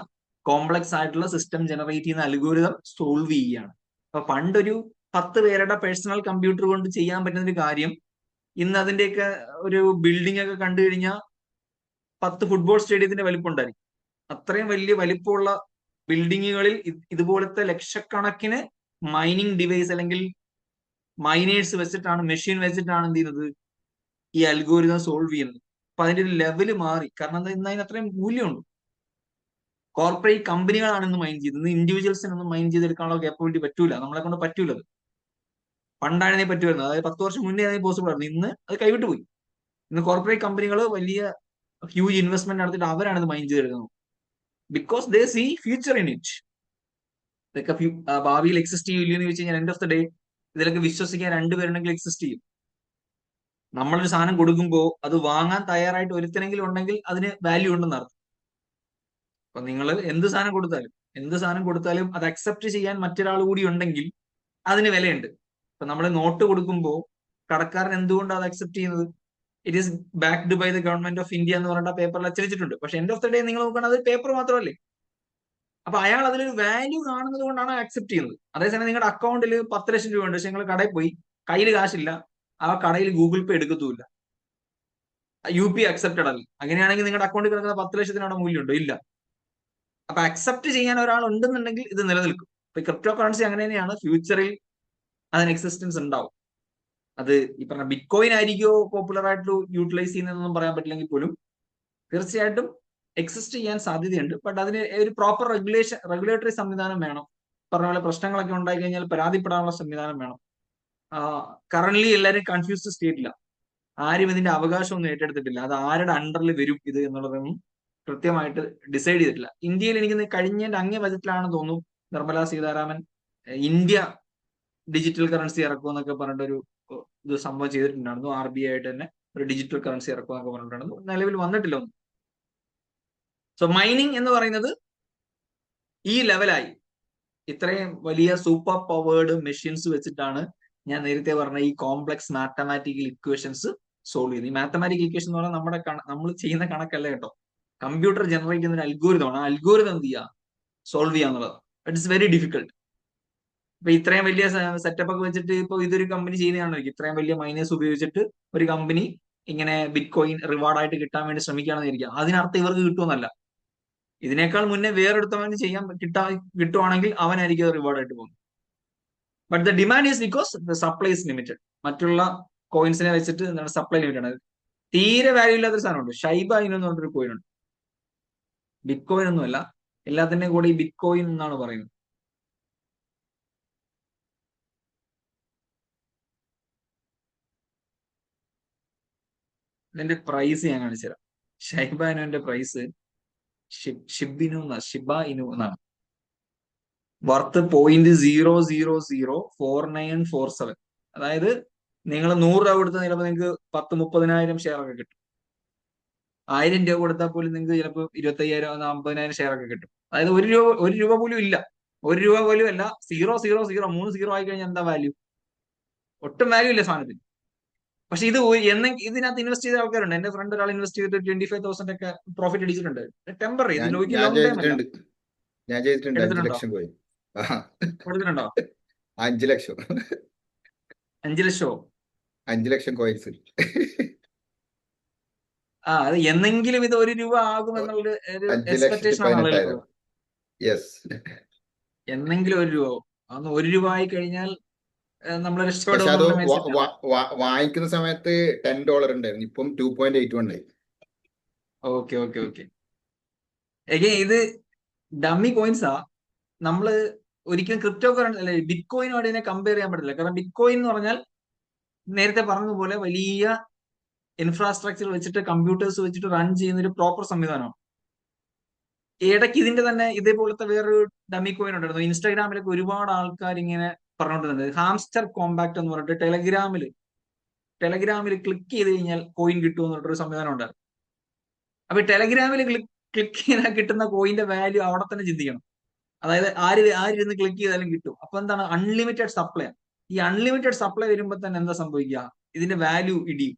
കോംപ്ലക്സ് ആയിട്ടുള്ള സിസ്റ്റം ജനറേറ്റ് ചെയ്യുന്ന അൽഗോരിതം സോൾവ് ചെയ്യുകയാണ്. അപ്പൊ പണ്ടൊരു 10 പേരുടെ പേഴ്സണൽ കമ്പ്യൂട്ടർ കൊണ്ട് ചെയ്യാൻ പറ്റുന്ന ഒരു കാര്യം ഇന്ന് അതിന്റെയൊക്കെ ഒരു ബിൽഡിംഗ് ഒക്കെ കണ്ടു കഴിഞ്ഞാൽ 10 ഫുട്ബോൾ സ്റ്റേഡിയത്തിന്റെ വലിപ്പം ഉണ്ടായിരിക്കും. അത്രയും വലിയ വലിപ്പമുള്ള ബിൽഡിങ്ങുകളിൽ ഇതുപോലത്തെ ലക്ഷക്കണക്കിന് മൈനിങ് ഡിവൈസ് അല്ലെങ്കിൽ മൈനേഴ്സ് വെച്ചിട്ടാണ്, മെഷീൻ വെച്ചിട്ടാണ് എന്ത് ചെയ്യുന്നത്, ഈ അൽഗോരിതം സോൾവ് ചെയ്യുന്നത്. അപ്പൊ അതിന്റെ ഒരു ലെവല് മാറി. കാരണം എന്താ, ഇന്ന് അതിന് അത്രയും മൂല്യമുണ്ട്. കോർപ്പറേറ്റ് കമ്പനികളാണ് ഇന്ന് മൈൻ ചെയ്യുന്നത്. ഇന്ന് ഇൻഡിവിജ്വൽസിനൊന്നും മൈൻ ചെയ്തെടുക്കാനുള്ള കേപ്പബിലിറ്റി പറ്റൂല, നമ്മളെ കൊണ്ട് പറ്റൂലത്. പണ്ടായിരുന്നേ പറ്റുമായിരുന്നു, അതായത് 10 വർഷം മുന്നേ അതിന് പോസിബിൾ ആയിരുന്നു. ഇന്ന് അത് കൈവിട്ടു പോയി. ഇന്ന് കോർപ്പറേറ്റ് കമ്പനികൾ വലിയ ഹ്യൂജ് ഇൻവെസ്റ്റ്മെന്റ് നടത്തിയിട്ട് അവരാണ് ഇത് മൈൻ ചെയ്തെടുക്കുന്നത്. Because they see future in it. ഇതൊക്കെ ഭാവിയിൽ എക്സിസ്റ്റ് ചെയ്യില്ല എന്ന് ചോദിച്ചു കഴിഞ്ഞാൽ എൻഡ് ഓഫ് ദ ഡേ ഇതിലൊക്കെ വിശ്വസിക്കാൻ രണ്ടുപേരുണ്ടെങ്കിൽ എക്സിസ്റ്റ് ചെയ്യും. നമ്മളൊരു സാധനം കൊടുക്കുമ്പോൾ അത് വാങ്ങാൻ തയ്യാറായിട്ട് ഒരുത്തനെങ്കിലും ഉണ്ടെങ്കിൽ അതിന് വാല്യൂ ഉണ്ടെന്ന് അർത്ഥം. അപ്പൊ നിങ്ങൾ എന്ത് സാധനം കൊടുത്താലും അത് അക്സെപ്റ്റ് ചെയ്യാൻ മറ്റൊരാൾ കൂടി ഉണ്ടെങ്കിൽ അതിന് വിലയുണ്ട്. ഇപ്പൊ നമ്മൾ നോട്ട് കൊടുക്കുമ്പോൾ കടക്കാരൻ എന്തുകൊണ്ടാണ് അത് അക്സെപ്റ്റ് ചെയ്യുന്നത്? It is backed by the government of India എന്ന് പറഞ്ഞിട്ട് പേപ്പറിൽ അച്ചടിച്ചിട്ടുണ്ട്. പക്ഷെ എൻഡ് ഓഫ് ദ ഡേ നിങ്ങൾ നോക്കുകയാണെങ്കിൽ അത് പേപ്പർ മാത്രമല്ലേ. അപ്പൊ അയാൾ അതിലൊരു വാല്യൂ കാണുന്നത് കൊണ്ടാണ് അക്സെപ്റ്റ് ചെയ്യുന്നത്. അതേസമയം നിങ്ങളുടെ അക്കൗണ്ടിൽ 10 ലക്ഷം രൂപ ഉണ്ട്, പക്ഷെ നിങ്ങൾ കടയിൽ പോയി കയ്യിൽ കാശില്ല, ആ കടയിൽ ഗൂഗിൾ പേ എടുക്കത്തുമില്ല, UPI അക്സെപ്റ്റഡ് അല്ല. അങ്ങനെയാണെങ്കിൽ നിങ്ങളുടെ അക്കൗണ്ടിൽ കിടക്കുന്ന 10 ലക്ഷത്തിന് അവിടെ മൂല്യമുണ്ടോ? ഇല്ല. അപ്പൊ അക്സെപ്റ്റ് ചെയ്യാൻ ഒരാൾ ഉണ്ടെന്നുണ്ടെങ്കിൽ ഇത് നിലനിൽക്കും. ഇപ്പൊ ക്രിപ്റ്റോ കറൻസി അങ്ങനെ തന്നെയാണ്. ഫ്യൂച്ചറിൽ അതിന് എക്സിസ്റ്റൻസ് ഉണ്ടാവും. അത് ഈ പറഞ്ഞ ബിറ്റ് കോയിൻ ആയിരിക്കുമോ പോപ്പുലർ ആയിട്ട് യൂട്ടിലൈസ് ചെയ്യുന്നതെന്നൊന്നും പറയാൻ പറ്റില്ലെങ്കിൽ പോലും തീർച്ചയായിട്ടും എക്സിസ്റ്റ് ചെയ്യാൻ സാധ്യതയുണ്ട്. ബട്ട് അതിന് ഒരു പ്രോപ്പർ റെഗുലേറ്ററി സംവിധാനം വേണം. പറഞ്ഞ പോലെ പ്രശ്നങ്ങളൊക്കെ ഉണ്ടായി കഴിഞ്ഞാൽ പരാതിപ്പെടാനുള്ള സംവിധാനം വേണം. കറന്റ്ലി എല്ലാവരും കൺഫ്യൂസ്ഡ് സ്റ്റേറ്റില്ല. ആരും ഇതിന്റെ അവകാശമൊന്നും ഏറ്റെടുത്തിട്ടില്ല. അത് ആരുടെ അണ്ടറിൽ വരും ഇത് എന്നുള്ളതൊന്നും കൃത്യമായിട്ട് ഡിസൈഡ് ചെയ്തിട്ടില്ല. ഇന്ത്യയിൽ എനിക്ക് കഴിഞ്ഞതിന്റെ അങ്ങേ ബജറ്റിലാണെന്ന് തോന്നുന്നു Nirmala Sitharaman India digital currency ഇറക്കുമെന്നൊക്കെ പറഞ്ഞിട്ടൊരു ഇത് സംഭവം ചെയ്തിട്ടുണ്ടായിരുന്നു. RBI ആയിട്ട് തന്നെ ഒരു ഡിജിറ്റൽ കറൻസി ഇറക്കുമെന്നൊക്കെ പറഞ്ഞിട്ടുണ്ടായിരുന്നു. നിലവിൽ വന്നിട്ടില്ല ഒന്നും. സോ മൈനിങ് എന്ന് പറയുന്നത് ഈ ലെവലായി. ഇത്രയും വലിയ സൂപ്പർ പവേർഡ് മെഷീൻസ് വെച്ചിട്ടാണ് ഞാൻ നേരത്തെ പറഞ്ഞ ഈ കോംപ്ലക്സ് മാത്തമാറ്റിക്കൽ ഇക്വേഷൻസ് സോൾവ് ചെയ്യുന്നത്. ഈ മാത്തമാറ്റിക്കൽ ഇക്വേഷൻ എന്ന് പറഞ്ഞാൽ നമ്മൾ ചെയ്യുന്ന കണക്കല്ല കേട്ടോ. കമ്പ്യൂട്ടർ ജനറേറ്റ് ചെയ്യുന്ന ഒരു അൽഗോരിതമാണ്. ആ അൽഗോരിതം എന്ത് ചെയ്യുക, സോൾവ് ചെയ്യുക എന്നുള്ളത്. It's very difficult. ഇപ്പൊ ഇത്രയും വലിയ സെറ്റപ്പ് ഒക്കെ വെച്ചിട്ട് ഇപ്പൊ ഇതൊരു കമ്പനി ചെയ്യുന്നതാണെങ്കിൽ ഇത്രയും വലിയ മൈനേഴ്സ് ഉപയോഗിച്ചിട്ട് ഒരു കമ്പനി ഇങ്ങനെ ബിറ്റ് കോയിൻ റിവാർഡായിട്ട് കിട്ടാൻ വേണ്ടി ശ്രമിക്കുകയാണെന്ന് ഇരിക്കുക. അതിനർത്ഥം ഇവർക്ക് കിട്ടുമെന്നല്ല. ഇതിനേക്കാൾ മുന്നേ വേറെടുത്തവന് കിട്ടുവാണെങ്കിൽ അവനായിരിക്കും അത് റിവാർഡായിട്ട് പോകുന്നത്. But the demand is because the supply is limited. മറ്റുള്ള കോയിൻസിനെ വെച്ചിട്ട് എന്താണ്, സപ്ലൈ ലിമിറ്റഡ് ആണ്. തീരെ വാല്യൂ ഇല്ലാത്തൊരു സാധനമുണ്ട്, ഷൈബ ഇനു എന്ന് പറഞ്ഞൊരു കോയിൻ ഉണ്ട്. ബിറ്റ് കോയിൻ ഒന്നുമല്ല, എല്ലാത്തിന്റെയും കൂടെ ഈ ബിറ്റ് കോയിൻ എന്നാണ് പറയുന്നത്. ഇതിന്റെ പ്രൈസ് ഞാൻ കാണിച്ചു തരാം. ഷൈബ ഇനുവിന്റെ പ്രൈസ് ഷിബ ഇനു എന്നാണ്. വർത്ത് 0.0004947. അതായത് നിങ്ങൾ 100 രൂപ കൊടുത്താൽ ചിലപ്പോൾ നിങ്ങൾക്ക് 10-30,000 ഷെയർ ഒക്കെ കിട്ടും. 1000 രൂപ കൊടുത്താൽ പോലും നിങ്ങൾക്ക് ചിലപ്പോൾ 25,000-50,000 ഷെയർ ഒക്കെ കിട്ടും. അതായത് ഒരു രൂപ പോലും ഇല്ല. 1 രൂപ പോലും അല്ല. 0.000 3 സീറോ ആയി കഴിഞ്ഞാൽ എന്താ വാല്യൂ? ഒട്ടും വാല്യൂ ഇല്ല സാധനത്തിന്. പക്ഷെ ഇത് ഇതിനകത്ത് ഇൻവെസ്റ്റ് ചെയ്ത ആൾക്കാരുണ്ട്. എന്റെ ഫ്രണ്ട് ഒരാൾ ഇൻവെസ്റ്റ് ചെയ്തിട്ട് 25,000 ഒക്കെ പ്രോഫിറ്റ് അടിച്ചിട്ടുണ്ട്. ടെമ്പററി, ഇത് ലോങ് ടൈം അല്ല. ഞാൻ ചെയ്തിട്ടുണ്ട്. 5 എടുത്തിട്ടുണ്ടോ? ലക്ഷം പോയി. കൊടുത്തിട്ടുണ്ടോ? 5 ലക്ഷം. 5 ലക്ഷമോ? 5 ലക്ഷം കോയിൻസ്. അത് എന്നെങ്കിലും ഇത് 1 രൂപ ആകുമെന്നുള്ള ഒരു എക്സ്പെക്ടേഷൻ ആണ് ആളുകൾക്ക്. യെസ്, എന്നെങ്കിലും 1 രൂപ. അന്ന് 1 രൂപ ആയി കഴിഞ്ഞാൽ നമ്മൾ പക്ഷെ അത് വാങ്ങിക്കുന്ന സമയത്ത് $10 ഉണ്ടായിരുന്നു. ഇപ്പം 2.81 ആയി. Okay okay okay. ഇത് ഡമ്മി കോയിൻസാ. നമ്മള് ഒരിക്കലും ക്രിപ്റ്റോ കറൻസി അല്ലെ ബിറ്റ് കോയിനുമായിട്ട് ഇതിനെ കമ്പയർ ചെയ്യാൻ പറ്റില്ല. കാരണം ബിറ്റ് കോയിൻ എന്ന് പറഞ്ഞാൽ നേരത്തെ പറഞ്ഞതുപോലെ വലിയ ഇൻഫ്രാസ്ട്രക്ചർ വെച്ചിട്ട് കമ്പ്യൂട്ടേഴ്സ് വെച്ചിട്ട് റൺ ചെയ്യുന്ന ഒരു പ്രോപ്പർ സംവിധാനമാണ്. ഇടയ്ക്ക് ഇതിന്റെ തന്നെ ഇതേപോലത്തെ വേറൊരു ഡമ്മി കോയിൻ ഉണ്ടായിരുന്നു. ഇൻസ്റ്റാഗ്രാമിലൊക്കെ ഒരുപാട് ആൾക്കാർ ഇങ്ങനെ പറഞ്ഞുകൊണ്ടിരുന്നത് ഹാംസ്റ്റർ കോമ്പാക്ട് എന്ന് പറഞ്ഞിട്ട് ടെലഗ്രാമിൽ ക്ലിക്ക് ചെയ്ത് കഴിഞ്ഞാൽ കോയിൻ കിട്ടും എന്ന് പറഞ്ഞിട്ടൊരു സംവിധാനം ഉണ്ടായിരുന്നു. അപ്പൊ ടെലഗ്രാമിൽ ക്ലിക്ക് ചെയ്താൽ കിട്ടുന്ന കോയിന്റെ വാല്യൂ അവിടെ തന്നെ ചിന്തിക്കണം. അതായത് ആരിരുന്ന് ക്ലിക്ക് ചെയ്താലും കിട്ടും. അപ്പൊ എന്താണ്, അൺലിമിറ്റഡ് സപ്ലൈ. ഈ അൺലിമിറ്റഡ് സപ്ലൈ വരുമ്പോൾ തന്നെ എന്താ സംഭവിക്കുക, ഇതിന്റെ വാല്യൂ ഇടിയും.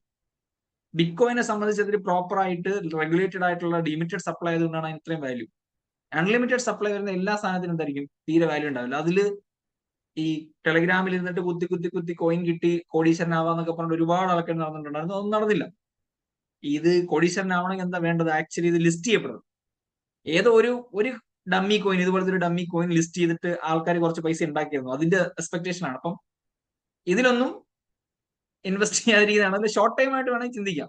ബിറ്റ്കോയിനെ സംബന്ധിച്ച് അതിൽ പ്രോപ്പർ ആയിട്ട് റെഗുലേറ്റഡ് ആയിട്ടുള്ള ലിമിറ്റഡ് സപ്ലൈ ആയതുകൊണ്ടാണ് ഇത്രയും വാല്യൂ. അൺലിമിറ്റഡ് സപ്ലൈ വരുന്ന എല്ലാ സാധനത്തിനും എന്തായിരിക്കും, തീരെ വാല്യൂ ഉണ്ടാവില്ല. അതില് ഈ ടെലഗ്രാമിൽ ഇരുന്നിട്ട് കുത്തി കോയിൻ കിട്ടി കോടീശ്വരനാവാന്നൊക്കെ പറഞ്ഞിട്ട് ഒരുപാട് ആൾക്കാർ നടന്നിട്ടുണ്ടായിരുന്നു. അതൊന്നും നടന്നില്ല. ഇത് കോടീശ്വരനാവണമെങ്കിൽ എന്താ വേണ്ടത്, ആക്ച്വലി ഇത് ലിസ്റ്റ് ചെയ്യപ്പെടുന്നത്. ഏതോ ഒരു ഡമ്മി കോയിൻ, ഇതുപോലത്തെ ഒരു ഡമ്മി കോയിൻ ലിസ്റ്റ് ചെയ്തിട്ട് ആൾക്കാർ കുറച്ച് പൈസ ഉണ്ടാക്കിയിരുന്നു, അതിന്റെ എക്സ്പെക്ടേഷൻ ആണ്. അപ്പം ഇതിലൊന്നും ഇൻവെസ്റ്റ് ചെയ്യാതിരിക്കുന്നതാണ്. അത് ഷോർട്ട് ടൈം ആയിട്ട് വേണമെങ്കിൽ ചിന്തിക്കാം.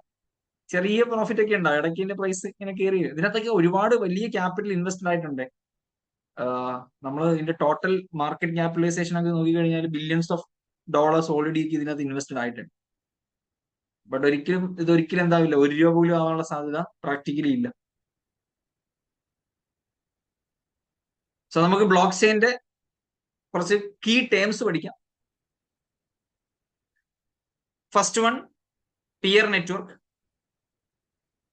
ചെറിയ പ്രോഫിറ്റ് ഒക്കെ ഉണ്ടാവും, ഇടയ്ക്ക് ഇതിന്റെ പ്രൈസ് ഇങ്ങനെ കയറി. ഇതിനകത്തൊക്കെ ഒരുപാട് വലിയ ക്യാപിറ്റൽ ഇൻവെസ്റ്റഡ് ആയിട്ടുണ്ട്. നമ്മൾ ഇതിന്റെ ടോട്ടൽ മാർക്കറ്റ് ക്യാപിറ്റലൈസേഷൻ ഒക്കെ നോക്കിക്കഴിഞ്ഞാൽ ബില്യൺസ് ഓഫ് ഡോളേഴ്സ് ഓൾറെഡി ഇതിനകത്ത് ഇൻവെസ്റ്റഡ് ആയിട്ടുണ്ട്. ബട്ട് ഇതൊരിക്കലും എന്താവില്ല, ₹1 പോലും ആവാനുള്ള സാധ്യത പ്രാക്ടിക്കലി ഇല്ല. സോ നമുക്ക് ബ്ലോക്ക് ചെയിന്റെ കുറച്ച് കീ ടേംസ് പഠിക്കാം. First one, peer network.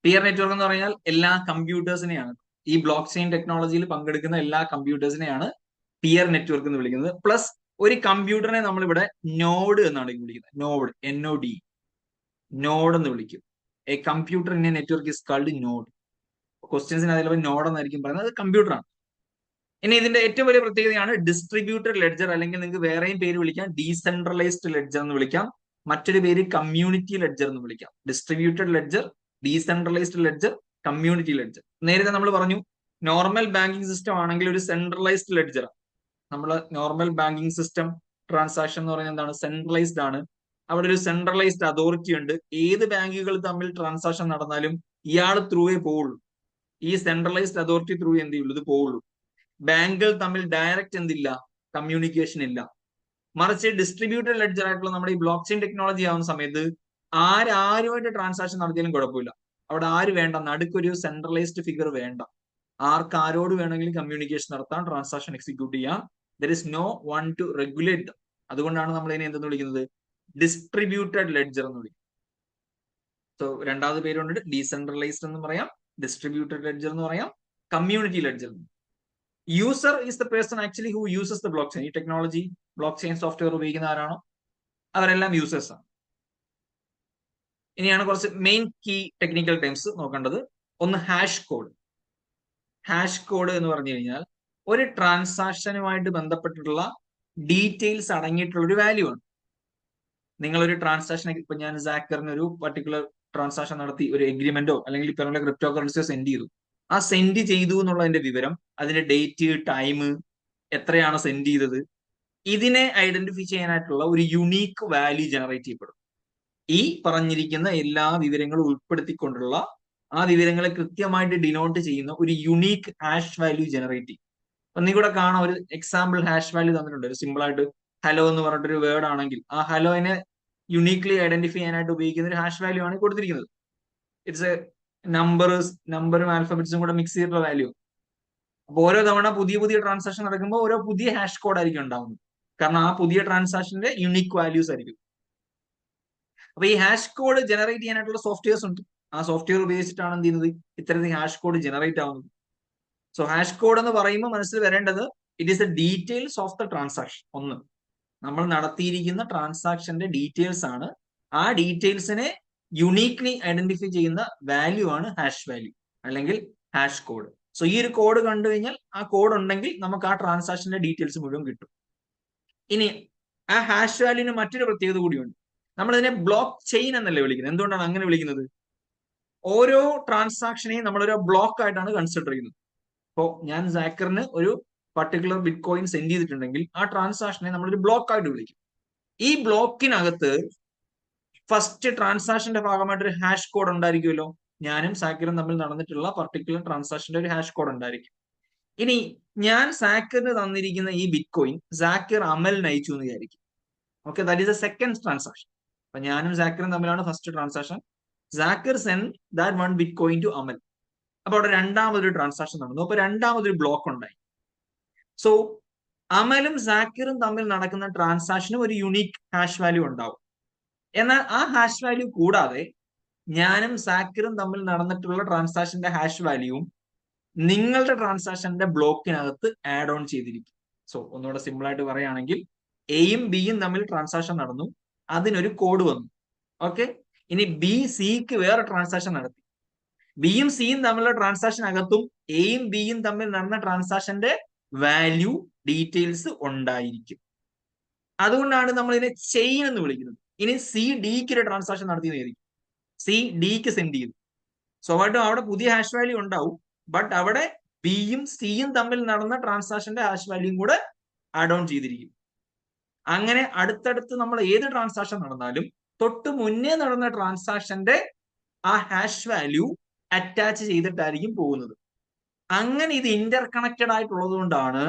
Peer network എന്ന് പറഞ്ഞാൽ എല്ലാ കമ്പ്യൂട്ടേഴ്സിനെയാണ്, ഈ ബ്ലോക്ക് ചെയിൻ ടെക്നോളജിയിൽ പങ്കെടുക്കുന്ന എല്ലാ കമ്പ്യൂട്ടേഴ്സിനെയാണ് പിയർ നെറ്റ്വർക്ക് എന്ന് വിളിക്കുന്നത്. പ്ലസ് ഒരു കമ്പ്യൂട്ടറിനെ നമ്മളിവിടെ നോഡ് എന്നാണ് വിളിക്കുന്നത്. NOD, നോഡ് എന്ന് വിളിക്കും. A computer in a network is called node. ക്വസ്റ്റ്യൻസിന് അതിൽ നോഡ് എന്നായിരിക്കും പറയുന്നത്. അത് കമ്പ്യൂട്ടറാണ്. ഇനി ഇതിന്റെ ഏറ്റവും വലിയ പ്രത്യേകതയാണ് ഡിസ്ട്രിബ്യൂട്ടഡ് ലെഡ്ജർ, അല്ലെങ്കിൽ നിങ്ങൾക്ക് വേറെയും പേര് വിളിക്കാം, ഡീസെൻട്രലൈസ്ഡ് ലെഡ്ജർ എന്ന് വിളിക്കാം. മറ്റൊരു പേര് കമ്മ്യൂണിറ്റി ലെഡ്ജർ എന്ന് വിളിക്കാം. Distributed ledger, decentralised ledger, community ledger. നേരത്തെ നമ്മൾ പറഞ്ഞു നോർമൽ ബാങ്കിങ് സിസ്റ്റം ആണെങ്കിൽ ഒരു സെൻട്രലൈസ്ഡ് ലെഡ്ജർ. നമ്മൾ നോർമൽ ബാങ്കിങ് സിസ്റ്റം ട്രാൻസാക്ഷൻ എന്ന് പറയുന്നത് എന്താണ്, സെൻട്രലൈസ്ഡ് ആണ്. അവിടെ ഒരു സെൻട്രലൈസ്ഡ് അതോറിറ്റി ഉണ്ട്. ഏത് ബാങ്കുകൾ തമ്മിൽ ട്രാൻസാക്ഷൻ നടന്നാലും ഇയാൾ ത്രൂവേ പോവുള്ളൂ. ഈ സെൻട്രലൈസ്ഡ് അതോറിറ്റി ത്രൂ എന്ത് ചെയ്യുള്ളൂ, ഇത് പോവുള്ളൂ. ബാങ്കുകൾ തമ്മിൽ ഡയറക്റ്റ് എന്തില്ല, കമ്മ്യൂണിക്കേഷൻ ഇല്ല. മറിച്ച് ഡിസ്ട്രിബ്യൂട്ടഡ് ലെഡ്ജർ ആയിട്ടുള്ള നമ്മുടെ ഈ ബ്ലോക്ക് ചെയിൻ ടെക്നോളജി ആവുന്ന സമയത്ത് ആരുമായിട്ട് ട്രാൻസാക്ഷൻ നടത്തിയാലും കുഴപ്പമില്ല. അവിടെ ആര് വേണ്ട, നടുക്കൊരു സെൻട്രലൈസ്ഡ് ഫിഗർ വേണ്ട. ആരോട് വേണമെങ്കിലും കമ്മ്യൂണിക്കേഷൻ നടത്താം, ട്രാൻസാക്ഷൻ എക്സിക്യൂട്ട് ചെയ്യാം. There is no one to regulate. അതുകൊണ്ടാണ് നമ്മൾ ഇതിനെ എന്തെന്ന് വിളിക്കുന്നത്, ഡിസ്ട്രിബ്യൂട്ടഡ് ലെഡ്ജർ എന്ന് വിളിക്കുന്നത്. സോ രണ്ടാമത് പേരുണ്ട്, ഡീസെൻട്രലൈസ്ഡ് എന്ന് പറയാം, ഡിസ്ട്രിബ്യൂട്ടഡ് ലെഡ്ജർ എന്ന് പറയാം, community ledger. User is the person actually who uses the block chain. ഈ ടെക്നോളജി ബ്ലോക്ക് ചെയിൻ സോഫ്റ്റ്വെയർ ഉപയോഗിക്കുന്ന ആരാണോ അവരെല്ലാം യൂസേഴ്സ് ആണ്. ഇനിയാണ് കുറച്ച് മെയിൻ കീ ടെക്നിക്കൽ ടേംസ് നോക്കേണ്ടത്. ഒന്ന് ഹാഷ് കോഡ്. ഹാഷ് കോഡ് എന്ന് പറഞ്ഞു കഴിഞ്ഞാൽ ഒരു ട്രാൻസാക്ഷനുമായിട്ട് ബന്ധപ്പെട്ടിട്ടുള്ള ഡീറ്റെയിൽസ് അടങ്ങിയിട്ടുള്ള ഒരു വാല്യൂ ആണ്. നിങ്ങളൊരു ട്രാൻസാക്ഷൻ, ഇപ്പൊ ഞാൻ സാക്കറിന് ഒരു പർട്ടിക്കുലർ ട്രാൻസാക്ഷൻ നടത്തി, ഒരു എഗ്രിമെന്റോ അല്ലെങ്കിൽ ഇപ്പൊ ക്രിപ്റ്റോ കറൻസിയോ സെൻഡ് ചെയ്തു. ആ സെൻഡ് ചെയ്തു എന്നുള്ളതിന്റെ വിവരം, അതിന്റെ ഡേറ്റ്, ടൈം, എത്രയാണ് സെൻഡ് ചെയ്തത്, ഇതിനെ ഐഡന്റിഫൈ ചെയ്യാനായിട്ടുള്ള ഒരു യുണീക്ക് വാല്യൂ ജനറേറ്റ് ചെയ്യപ്പെടും. ഈ പറഞ്ഞിരിക്കുന്ന എല്ലാ വിവരങ്ങളും ഉൾപ്പെടുത്തിക്കൊണ്ടുള്ള ആ വിവരങ്ങളെ കൃത്യമായിട്ട് ഡിനോട്ട് ചെയ്യുന്ന ഒരു യുണീക്ക് ഹാഷ് വാല്യൂ ജനറേറ്റ് ചെയ്യും. അപ്പൊ നിങ്ങളുടെ കാണാൻ ഒരു എക്സാമ്പിൾ ഹാഷ് വാല്യൂ തന്നിട്ടുണ്ട്. ഒരു സിമ്പിൾ ആയിട്ട് ഹലോ എന്ന് പറഞ്ഞിട്ടൊരു വേർഡ് ആണെങ്കിൽ ആ ഹലോനെ യുണീക്ലി ഐഡന്റിഫൈ ചെയ്യാനായിട്ട് ഉപയോഗിക്കുന്ന ഒരു ഹാഷ് വാല്യൂ ആണ് കൊടുത്തിരിക്കുന്നത്. ഇറ്റ്സ് എ നമ്പറും ആൽഫബറ്റ്സും കൂടെ മിക്സ് ചെയ്തിട്ടുള്ള വാല്യൂ. അപ്പൊ ഓരോ തവണ പുതിയ ട്രാൻസാക്ഷൻ നടക്കുമ്പോൾ ഓരോ പുതിയ ഹാഷ് കോഡ് ആയിരിക്കും ഉണ്ടാവുന്നത്. കാരണം ആ പുതിയ ട്രാൻസാക്ഷന്റെ യുണീക്ക് വാല്യൂസ് ആയിരിക്കും. അപ്പൊ ഈ ഹാഷ് കോഡ് ജനറേറ്റ് ചെയ്യാനായിട്ടുള്ള സോഫ്റ്റ്വെയർസ് ഉണ്ട്. ആ സോഫ്റ്റ്വെയർ ഉപയോഗിച്ചിട്ടാണ് എന്ത് ചെയ്യുന്നത്, ഇത്തരത്തിൽ ഹാഷ് കോഡ് ജനറേറ്റ് ആവുന്നത്. സോ ഹാഷ് കോഡ് എന്ന് പറയുമ്പോൾ മനസ്സിൽ വരേണ്ടത്, it is A details of the transaction. ഒന്ന്, നമ്മൾ നടത്തിയിരിക്കുന്ന ട്രാൻസാക്ഷന്റെ ഡീറ്റെയിൽസ് ആണ്. ആ ഡീറ്റെയിൽസിനെ യുണീക്ലി ഐഡന്റിഫൈ ചെയ്യുന്ന വാല്യൂ ആണ് ഹാഷ് വാല്യൂ അല്ലെങ്കിൽ ഹാഷ് കോഡ്. സോ ഈ ഒരു കോഡ് കണ്ടു കഴിഞ്ഞാൽ, ആ കോഡ് ഉണ്ടെങ്കിൽ നമുക്ക് ആ ട്രാൻസാക്ഷന്റെ ഡീറ്റെയിൽസ് മുഴുവൻ കിട്ടും. ഇനി ആ ഹാഷ് വാല്യൂവിന് മറ്റൊരു പ്രത്യേകത കൂടിയുണ്ട്. നമ്മൾ ഇതിനെ ബ്ലോക്ക് ചെയിൻ എന്നല്ലേ വിളിക്കുന്നത്. എന്തുകൊണ്ടാണ് അങ്ങനെ വിളിക്കുന്നത്? ഓരോ ട്രാൻസാക്ഷനെയും നമ്മളൊരു ബ്ലോക്ക് ആയിട്ടാണ് കൺസിഡർ ചെയ്യുന്നത്. ഇപ്പോൾ ഞാൻ സാക്കറിന് ഒരു പർട്ടിക്കുലർ ബിറ്റ് കോയിൻ സെൻഡ് ചെയ്തിട്ടുണ്ടെങ്കിൽ ആ ട്രാൻസാക്ഷനെ നമ്മളൊരു ബ്ലോക്ക് ആയിട്ട് വിളിക്കും. ഈ ബ്ലോക്കിനകത്ത് ഫസ്റ്റ് ട്രാൻസാക്ഷന്റെ ഭാഗമായിട്ട് ഒരു ഹാഷ് കോഡ് ഉണ്ടായിരിക്കുമല്ലോ. ഞാനും സാക്കറും തമ്മിൽ നടന്നിട്ടുള്ള പർട്ടിക്കുലർ ട്രാൻസാക്ഷന്റെ ഒരു ഹാഷ് കോഡ് ഉണ്ടായിരിക്കും. ഇനി ഞാൻ സാക്കറിന് തന്നിരിക്കുന്ന ഈ ബിറ്റ് കോയിൻ സാക്കർ അമലിന് അയച്ചു എന്ന് വിചാരിക്കും. Okay, that is a second transaction. അപ്പൊ ഞാനും സാക്കറും തമ്മിലാണ് first transaction. Zakir send that one bitcoin to Amal. അപ്പൊ അവിടെ രണ്ടാമതൊരു ട്രാൻസാക്ഷൻ നടന്നു. അപ്പൊ രണ്ടാമതൊരു ബ്ലോക്ക് ഉണ്ടായി. സോ അമലും സാക്കിറും തമ്മിൽ നടക്കുന്ന ട്രാൻസാക്ഷനും ഒരു യുണീക്ക് ഹാഷ് വാല്യൂ ഉണ്ടാവും. എന്നാൽ ആ ഹാഷ് വാല്യൂ കൂടാതെ ഞാനും സാക്കിറും തമ്മിൽ നടന്നിട്ടുള്ള ട്രാൻസാക്ഷന്റെ ഹാഷ് വാല്യൂവും നിങ്ങളുടെ ട്രാൻസാക്ഷന്റെ ബ്ലോക്കിനകത്ത് ആഡ് ഓൺ ചെയ്തിരിക്കും. സോ ഒന്നുകൂടെ സിമ്പിൾ ആയിട്ട് പറയുകയാണെങ്കിൽ എയും ബിയും തമ്മിൽ ട്രാൻസാക്ഷൻ നടന്നു, അതിനൊരു കോഡ് വന്നു. ഓക്കെ, ഇനി ബി സിക്ക് വേറെ ട്രാൻസാക്ഷൻ നടത്തി. ബിയും സിയും തമ്മിലുള്ള ട്രാൻസാക്ഷൻ അകത്തും എയും ബിയും തമ്മിൽ നടന്ന ട്രാൻസാക്ഷന്റെ വാല്യൂ ഡീറ്റെയിൽസ് ഉണ്ടായിരിക്കും. അതുകൊണ്ടാണ് നമ്മൾ ഇതിനെ ചെയിൻ എന്ന് വിളിക്കുന്നത്. ഇനി സി ഡിക്ക് ഒരു ട്രാൻസാക്ഷൻ നടത്തിയതായിരിക്കും, സി ഡിക്ക് സെൻഡ് ചെയ്തു. സ്വാഭാവികമായിട്ടും അവിടെ പുതിയ ഹാഷ് വാല്യൂ ഉണ്ടാവും, ബട്ട് അവിടെ ബിയും സിയും തമ്മിൽ നടന്ന ട്രാൻസാക്ഷന്റെ ഹാഷ് വാല്യൂയും കൂടെ ആഡ് ഓൺ ചെയ്തിരിക്കും. അങ്ങനെ അടുത്തടുത്ത് നമ്മൾ ഏത് ട്രാൻസാക്ഷൻ നടന്നാലും തൊട്ട് മുന്നേ നടന്ന ട്രാൻസാക്ഷന്റെ ആ ഹാഷ് വാല്യൂ അറ്റാച്ച് ചെയ്തിട്ടായിരിക്കും പോകുന്നത്. അങ്ങനെ ഇത് ഇന്റർ കണക്റ്റഡ് ആയിട്ടുള്ളത് കൊണ്ടാണ്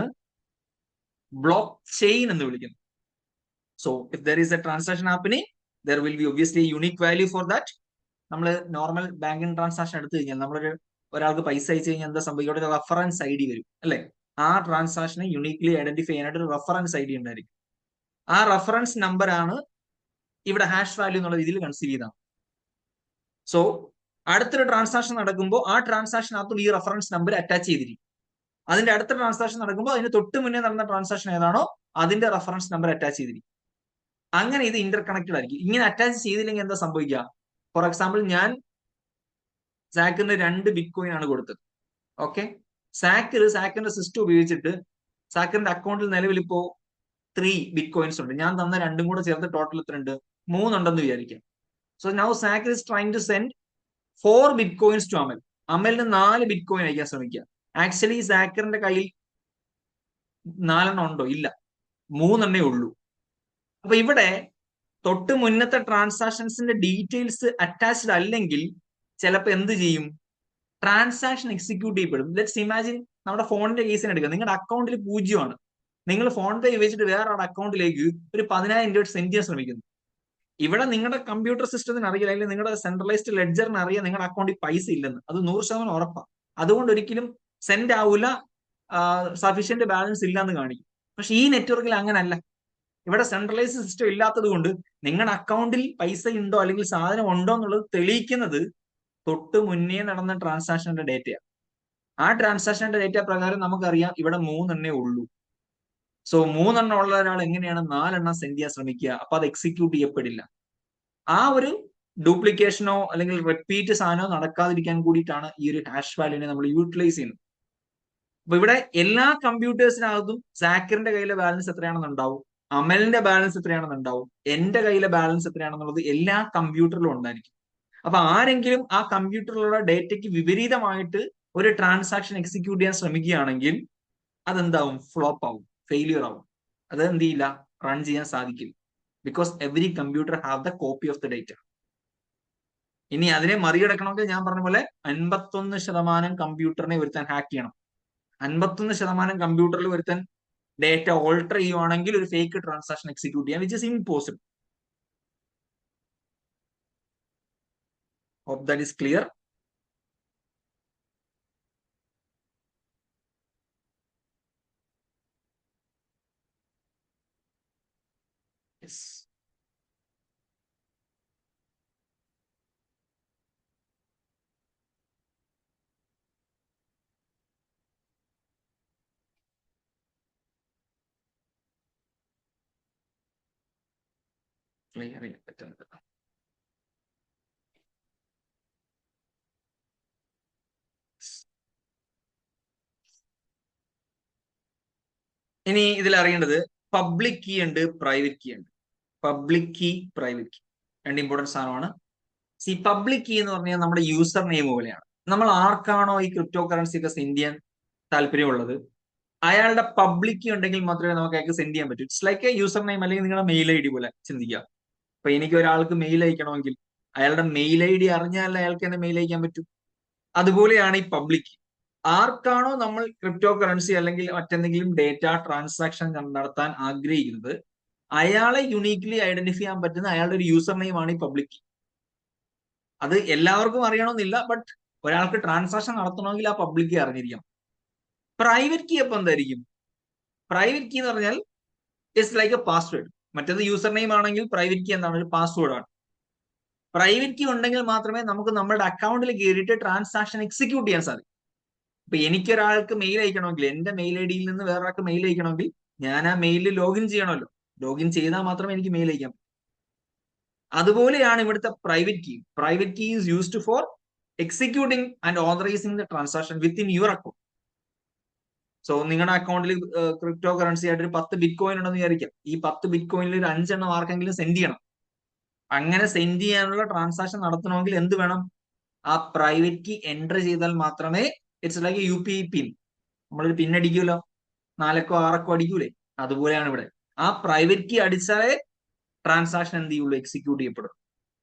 ബ്ലോക്ക് ചെയിൻ എന്ന് വിളിക്കുന്നത്. So if there is A transaction happening, there will be obviously unique value for that. നമ്മൾ നോർമൽ ബാങ്കിങ് ട്രാൻസാക്ഷൻ എടുത്തു കഴിഞ്ഞാൽ ഒരാൾക്ക് പൈസ അയച്ചു കഴിഞ്ഞാൽ എന്താ സംഭവിക്കുക? ഒരു റെഫറൻസ് ഐ ഡി വരും അല്ലെ? ആ ട്രാൻസാക്ഷനെ യുണീക്ലി ഐഡന്റിഫൈ ചെയ്യാനായിട്ട് ഒരു റെഫറൻസ് ഐ ഡി ഉണ്ടായിരിക്കും. ആ റെഫറൻസ് നമ്പർ ആണ് ഇവിടെ ഹാഷ് വാല്യൂ എന്നുള്ള രീതിയിൽ കൺസീവ് ചെയ്താണ്. സോ അടുത്തൊരു ട്രാൻസാക്ഷൻ നടക്കുമ്പോൾ ആ ട്രാൻസാക്ഷനകത്തും ഈ റെഫറൻസ് നമ്പർ അറ്റാച്ച് ചെയ്തിരിക്കും. അതിന്റെ അടുത്ത ട്രാൻസാക്ഷൻ നടക്കുമ്പോൾ അതിന് തൊട്ട് മുന്നേ നടന്ന ട്രാൻസാക്ഷൻ ഏതാണോ അതിന്റെ റെഫറൻസ് നമ്പർ അറ്റാച്ച് ചെയ്തിരിക്കും. അങ്ങനെ ഇത് ഇന്റർ കണക്റ്റഡ് ആയിരിക്കും. ഇങ്ങനെ അറ്റാച്ച് ചെയ്തില്ലെങ്കിൽ എന്താ സംഭവിക്കുക? ഫോർ എക്സാമ്പിൾ, ഞാൻ സാക്കിന് 2 ബിറ്റ് കോയിൻ ആണ് കൊടുത്തത്. ഓക്കെ, സാക്കിന്റെ സിസ്റ്റം ഉപയോഗിച്ചിട്ട് സാക്കിന്റെ അക്കൗണ്ടിൽ നിലവിൽ ഇപ്പോ 3 ബിറ്റ് കോയിൻസ് ഉണ്ട്. ഞാൻ തന്ന 2 കൂടെ ചേർത്ത് ടോട്ടൽ എത്ര ഉണ്ട്? 3 ഉണ്ടെന്ന് വിചാരിക്കാം. So now Zakir is trying to send 4 bitcoins to Amal. അമലിന് 4 ബിറ്റ് കോയിൻ അയക്കാൻ ശ്രമിക്കുക. ആക്ച്വലി സാക്കറിന്റെ കയ്യിൽ 4 ഉണ്ടോ? ഇല്ല, 3 ഉള്ളൂ. അപ്പൊ ഇവിടെ തൊട്ട് മുന്നത്തെ ട്രാൻസാക്ഷൻസിന്റെ ഡീറ്റെയിൽസ് അറ്റാച്ച്ഡ് അല്ലെങ്കിൽ ചിലപ്പോൾ എന്ത് ചെയ്യും? ട്രാൻസാക്ഷൻ എക്സിക്യൂട്ട് ചെയ്യപ്പെടും. ലെറ്റ്സ് ഇമാജിൻ നമ്മുടെ ഫോണിന്റെ കേസിന് എടുക്കുക. നിങ്ങളുടെ അക്കൗണ്ടിൽ 0 നിങ്ങൾ ഫോൺ പേ ഉപയോഗിച്ചിട്ട് വേറെ ആളുടെ അക്കൗണ്ടിലേക്ക് ഒരു 10,000 രൂപ സെൻഡ് ചെയ്യാൻ ശ്രമിക്കുന്നു. ഇവിടെ നിങ്ങളുടെ കമ്പ്യൂട്ടർ സിസ്റ്റത്തിന് അറിയില്ല, അല്ലെങ്കിൽ നിങ്ങളുടെ സെൻട്രലൈസ്ഡ് ലെഡ്ജറിന് അറിയാം നിങ്ങളുടെ അക്കൗണ്ടിൽ പൈസ ഇല്ലെന്ന്. അത് 100% ഉറപ്പാണ്. അതുകൊണ്ട് ഒരിക്കലും സെൻഡ് ആവൂല, സഫീഷ്യന്റ് ബാലൻസ് ഇല്ല എന്ന് കാണിക്കും. പക്ഷെ ഈ നെറ്റ്വർക്കിൽ അങ്ങനല്ല. ഇവിടെ സെൻട്രലൈസ്ഡ് സിസ്റ്റം ഇല്ലാത്തത് കൊണ്ട് നിങ്ങളുടെ അക്കൗണ്ടിൽ പൈസ ഉണ്ടോ അല്ലെങ്കിൽ സാധനം ഉണ്ടോ എന്നുള്ളത് തെളിയിക്കുന്നത് തൊട്ട് മുന്നേ നടന്ന ട്രാൻസാക്ഷന്റെ ഡേറ്റയാണ്. ആ ട്രാൻസാക്ഷന്റെ ഡേറ്റ പ്രകാരം നമുക്കറിയാം ഇവിടെ 3 ഉള്ളൂ. സോ 3 ഉള്ള ഒരാൾ എങ്ങനെയാണ് 4 സെൻഡ് ചെയ്യാൻ ശ്രമിക്കുക? അപ്പൊ അത് എക്സിക്യൂട്ട് ചെയ്യപ്പെടില്ല. ആ ഒരു ഡ്യൂപ്ലിക്കേഷനോ അല്ലെങ്കിൽ റിപ്പീറ്റ് സാധനമോ നടക്കാതിരിക്കാൻ കൂടിയിട്ടാണ് ഈ ഒരു ഹാഷ് വാല്യൂനെ നമ്മൾ യൂട്ടിലൈസ് ചെയ്യുന്നത്. അപ്പൊ ഇവിടെ എല്ലാ കമ്പ്യൂട്ടേഴ്സിനകത്തും സാക്കിറിന്റെ കയ്യിലെ ബാലൻസ് എത്രയാണെന്നുണ്ടാവും, അമലിന്റെ ബാലൻസ് എത്രയാണെന്നുണ്ടാവും, എന്റെ കയ്യിലെ ബാലൻസ് എത്രയാണെന്നുള്ളത് എല്ലാ കമ്പ്യൂട്ടറിലും ഉണ്ടായിരിക്കും. അപ്പൊ ആരെങ്കിലും ആ കമ്പ്യൂട്ടറിലുള്ള ഡേറ്റയ്ക്ക് വിപരീതമായിട്ട് ഒരു ട്രാൻസാക്ഷൻ എക്സിക്യൂട്ട് ചെയ്യാൻ ശ്രമിക്കുകയാണെങ്കിൽ അതെന്താവും? ഫ്ലോപ്പ് ആവും, ഫെയിലിയർ ആവും. അത് എന്ത് ചെയ്യില്ല, റൺ ചെയ്യാൻ സാധിക്കില്ല. Because every computer have the copy of the data. ഇനി അതിനെ മറികടക്കണമെങ്കിൽ ഞാൻ പറഞ്ഞ പോലെ 51% കമ്പ്യൂട്ടറിനെ ഒരുത്താൻ ഹാക്ക് ചെയ്യണം. 51% കമ്പ്യൂട്ടറിൽ ഒരുത്തൻ ഡേറ്റ ഓൾട്ടർ ചെയ്യുവാണെങ്കിൽ ഒരു ഫേക്ക് ട്രാൻസാക്ഷൻ എക്സിക്യൂട്ട് ചെയ്യാൻ, which is impossible. Hope that is clear. Yes. Clear ചെയ്യാൻ പറ്റുന്നത്. ഇനി ഇതിൽ അറിയേണ്ടത് പബ്ലിക് കീ ഉണ്ട്, പ്രൈവറ്റ് കീ ഉണ്ട്. Public key, private key 2 important സാധനമാണ്. പബ്ലിക് കീ എന്ന് പറഞ്ഞാൽ നമ്മുടെ യൂസർ നെയിം പോലെയാണ്. നമ്മൾ ആർക്കാണോ ഈ ക്രിപ്റ്റോ കറൻസി ഒക്കെ സെൻഡ് ചെയ്യാൻ താല്പര്യമുള്ളത് അയാളുടെ പബ്ലിക് കീ ഉണ്ടെങ്കിൽ മാത്രമേ നമുക്ക് അയാൾക്ക് സെൻഡ് ചെയ്യാൻ പറ്റൂ. It's like A user name അല്ലെങ്കിൽ നിങ്ങളുടെ മെയിൽ ഐ ഡി പോലെ ചിന്തിക്കുക. അപ്പൊ എനിക്ക് ഒരാൾക്ക് മെയിൽ അയക്കണമെങ്കിൽ അയാളുടെ മെയിൽ ഐ ഡി അറിഞ്ഞാലേ അയാൾക്ക് എന്നെ മെയിൽ അയക്കാൻ പറ്റൂ. അതുപോലെയാണ് ഈ പബ്ലിക് കീ. ആർക്കാണോ നമ്മൾ ക്രിപ്റ്റോ കറൻസി അല്ലെങ്കിൽ മറ്റെന്തെങ്കിലും ഡേറ്റ ട്രാൻസാക്ഷൻ നടത്താൻ ആഗ്രഹിക്കുന്നത് അയാളെ യുണീക്ലി ഐഡന്റിഫൈ ചെയ്യാൻ പറ്റുന്ന അയാളുടെ ഒരു യൂസർ നെയിം ആണ് ഈ പബ്ലിക് കീ. അത് എല്ലാവർക്കും അറിയണമെന്നില്ല, ബട്ട് ഒരാൾക്ക് ട്രാൻസാക്ഷൻ നടത്തണമെങ്കിൽ ആ പബ്ലിക് കീ അറിഞ്ഞിരിക്കണം. പ്രൈവറ്റ് കീ അപ്പൊ എന്തായിരിക്കും? പ്രൈവറ്റ് കീ എന്ന് പറഞ്ഞാൽ ഇറ്റ്സ് ലൈക്ക് എ പാസ്വേഡ്. മറ്റേത് യൂസർ നെയിം ആണെങ്കിൽ പ്രൈവറ്റ് കീ എന്താണ്? ഒരു പാസ്വേഡ് ആണ്. പ്രൈവറ്റ് കീ ഉണ്ടെങ്കിൽ മാത്രമേ നമുക്ക് നമ്മുടെ അക്കൗണ്ടിൽ കയറിയിട്ട് ട്രാൻസാക്ഷൻ എക്സിക്യൂട്ട് ചെയ്യാൻ സാധിക്കും. ഇപ്പൊ എനിക്കൊരാൾക്ക് മെയിൽ അയക്കണമെങ്കിൽ, എന്റെ മെയിൽ ഐ ഡിയിൽ നിന്ന് വേറൊരാൾക്ക് മെയിൽ അയക്കണമെങ്കിൽ ഞാൻ ആ മെയിലിൽ ലോഗിൻ ചെയ്യണമല്ലോ. ലോഗിൻ ചെയ്താൽ മാത്രമേ എനിക്ക് മെയിൽ അയക്കാൻ പറ്റൂ. അതുപോലെയാണ് ഇവിടുത്തെ private key. Private key is used for executing and authorising the transaction within your account. So നിങ്ങളുടെ അക്കൗണ്ടിൽ ക്രിപ്റ്റോ കറൻസി ആയിട്ട് ഒരു 10 ബിറ്റ് കോയിൻ ഉണ്ടെന്ന് വിചാരിക്കാം. ഈ 10 ബിറ്റ് കോയിനിൽ ഒരു 5 എണ്ണം ആർക്കെങ്കിലും സെൻഡ് ചെയ്യണം. അങ്ങനെ സെൻഡ് ചെയ്യാനുള്ള ട്രാൻസാക്ഷൻ നടത്തണമെങ്കിൽ എന്ത് വേണം? ആ പ്രൈവറ്റ് കീ എൻറ്റർ ചെയ്താൽ മാത്രമേ, it's like U P I PIN. നമ്മളൊരു പിൻ അടിക്കുമല്ലോ, 4 6 അടിക്കൂലേ? അതുപോലെയാണ് ഇവിടെ. ആ പ്രൈവറ്റ് കീ അടിച്ചാലേ ട്രാൻസാക്ഷൻ എന്ത് ചെയ്യുള്ളൂ? എക്സിക്യൂട്ട് ചെയ്യപ്പെടും.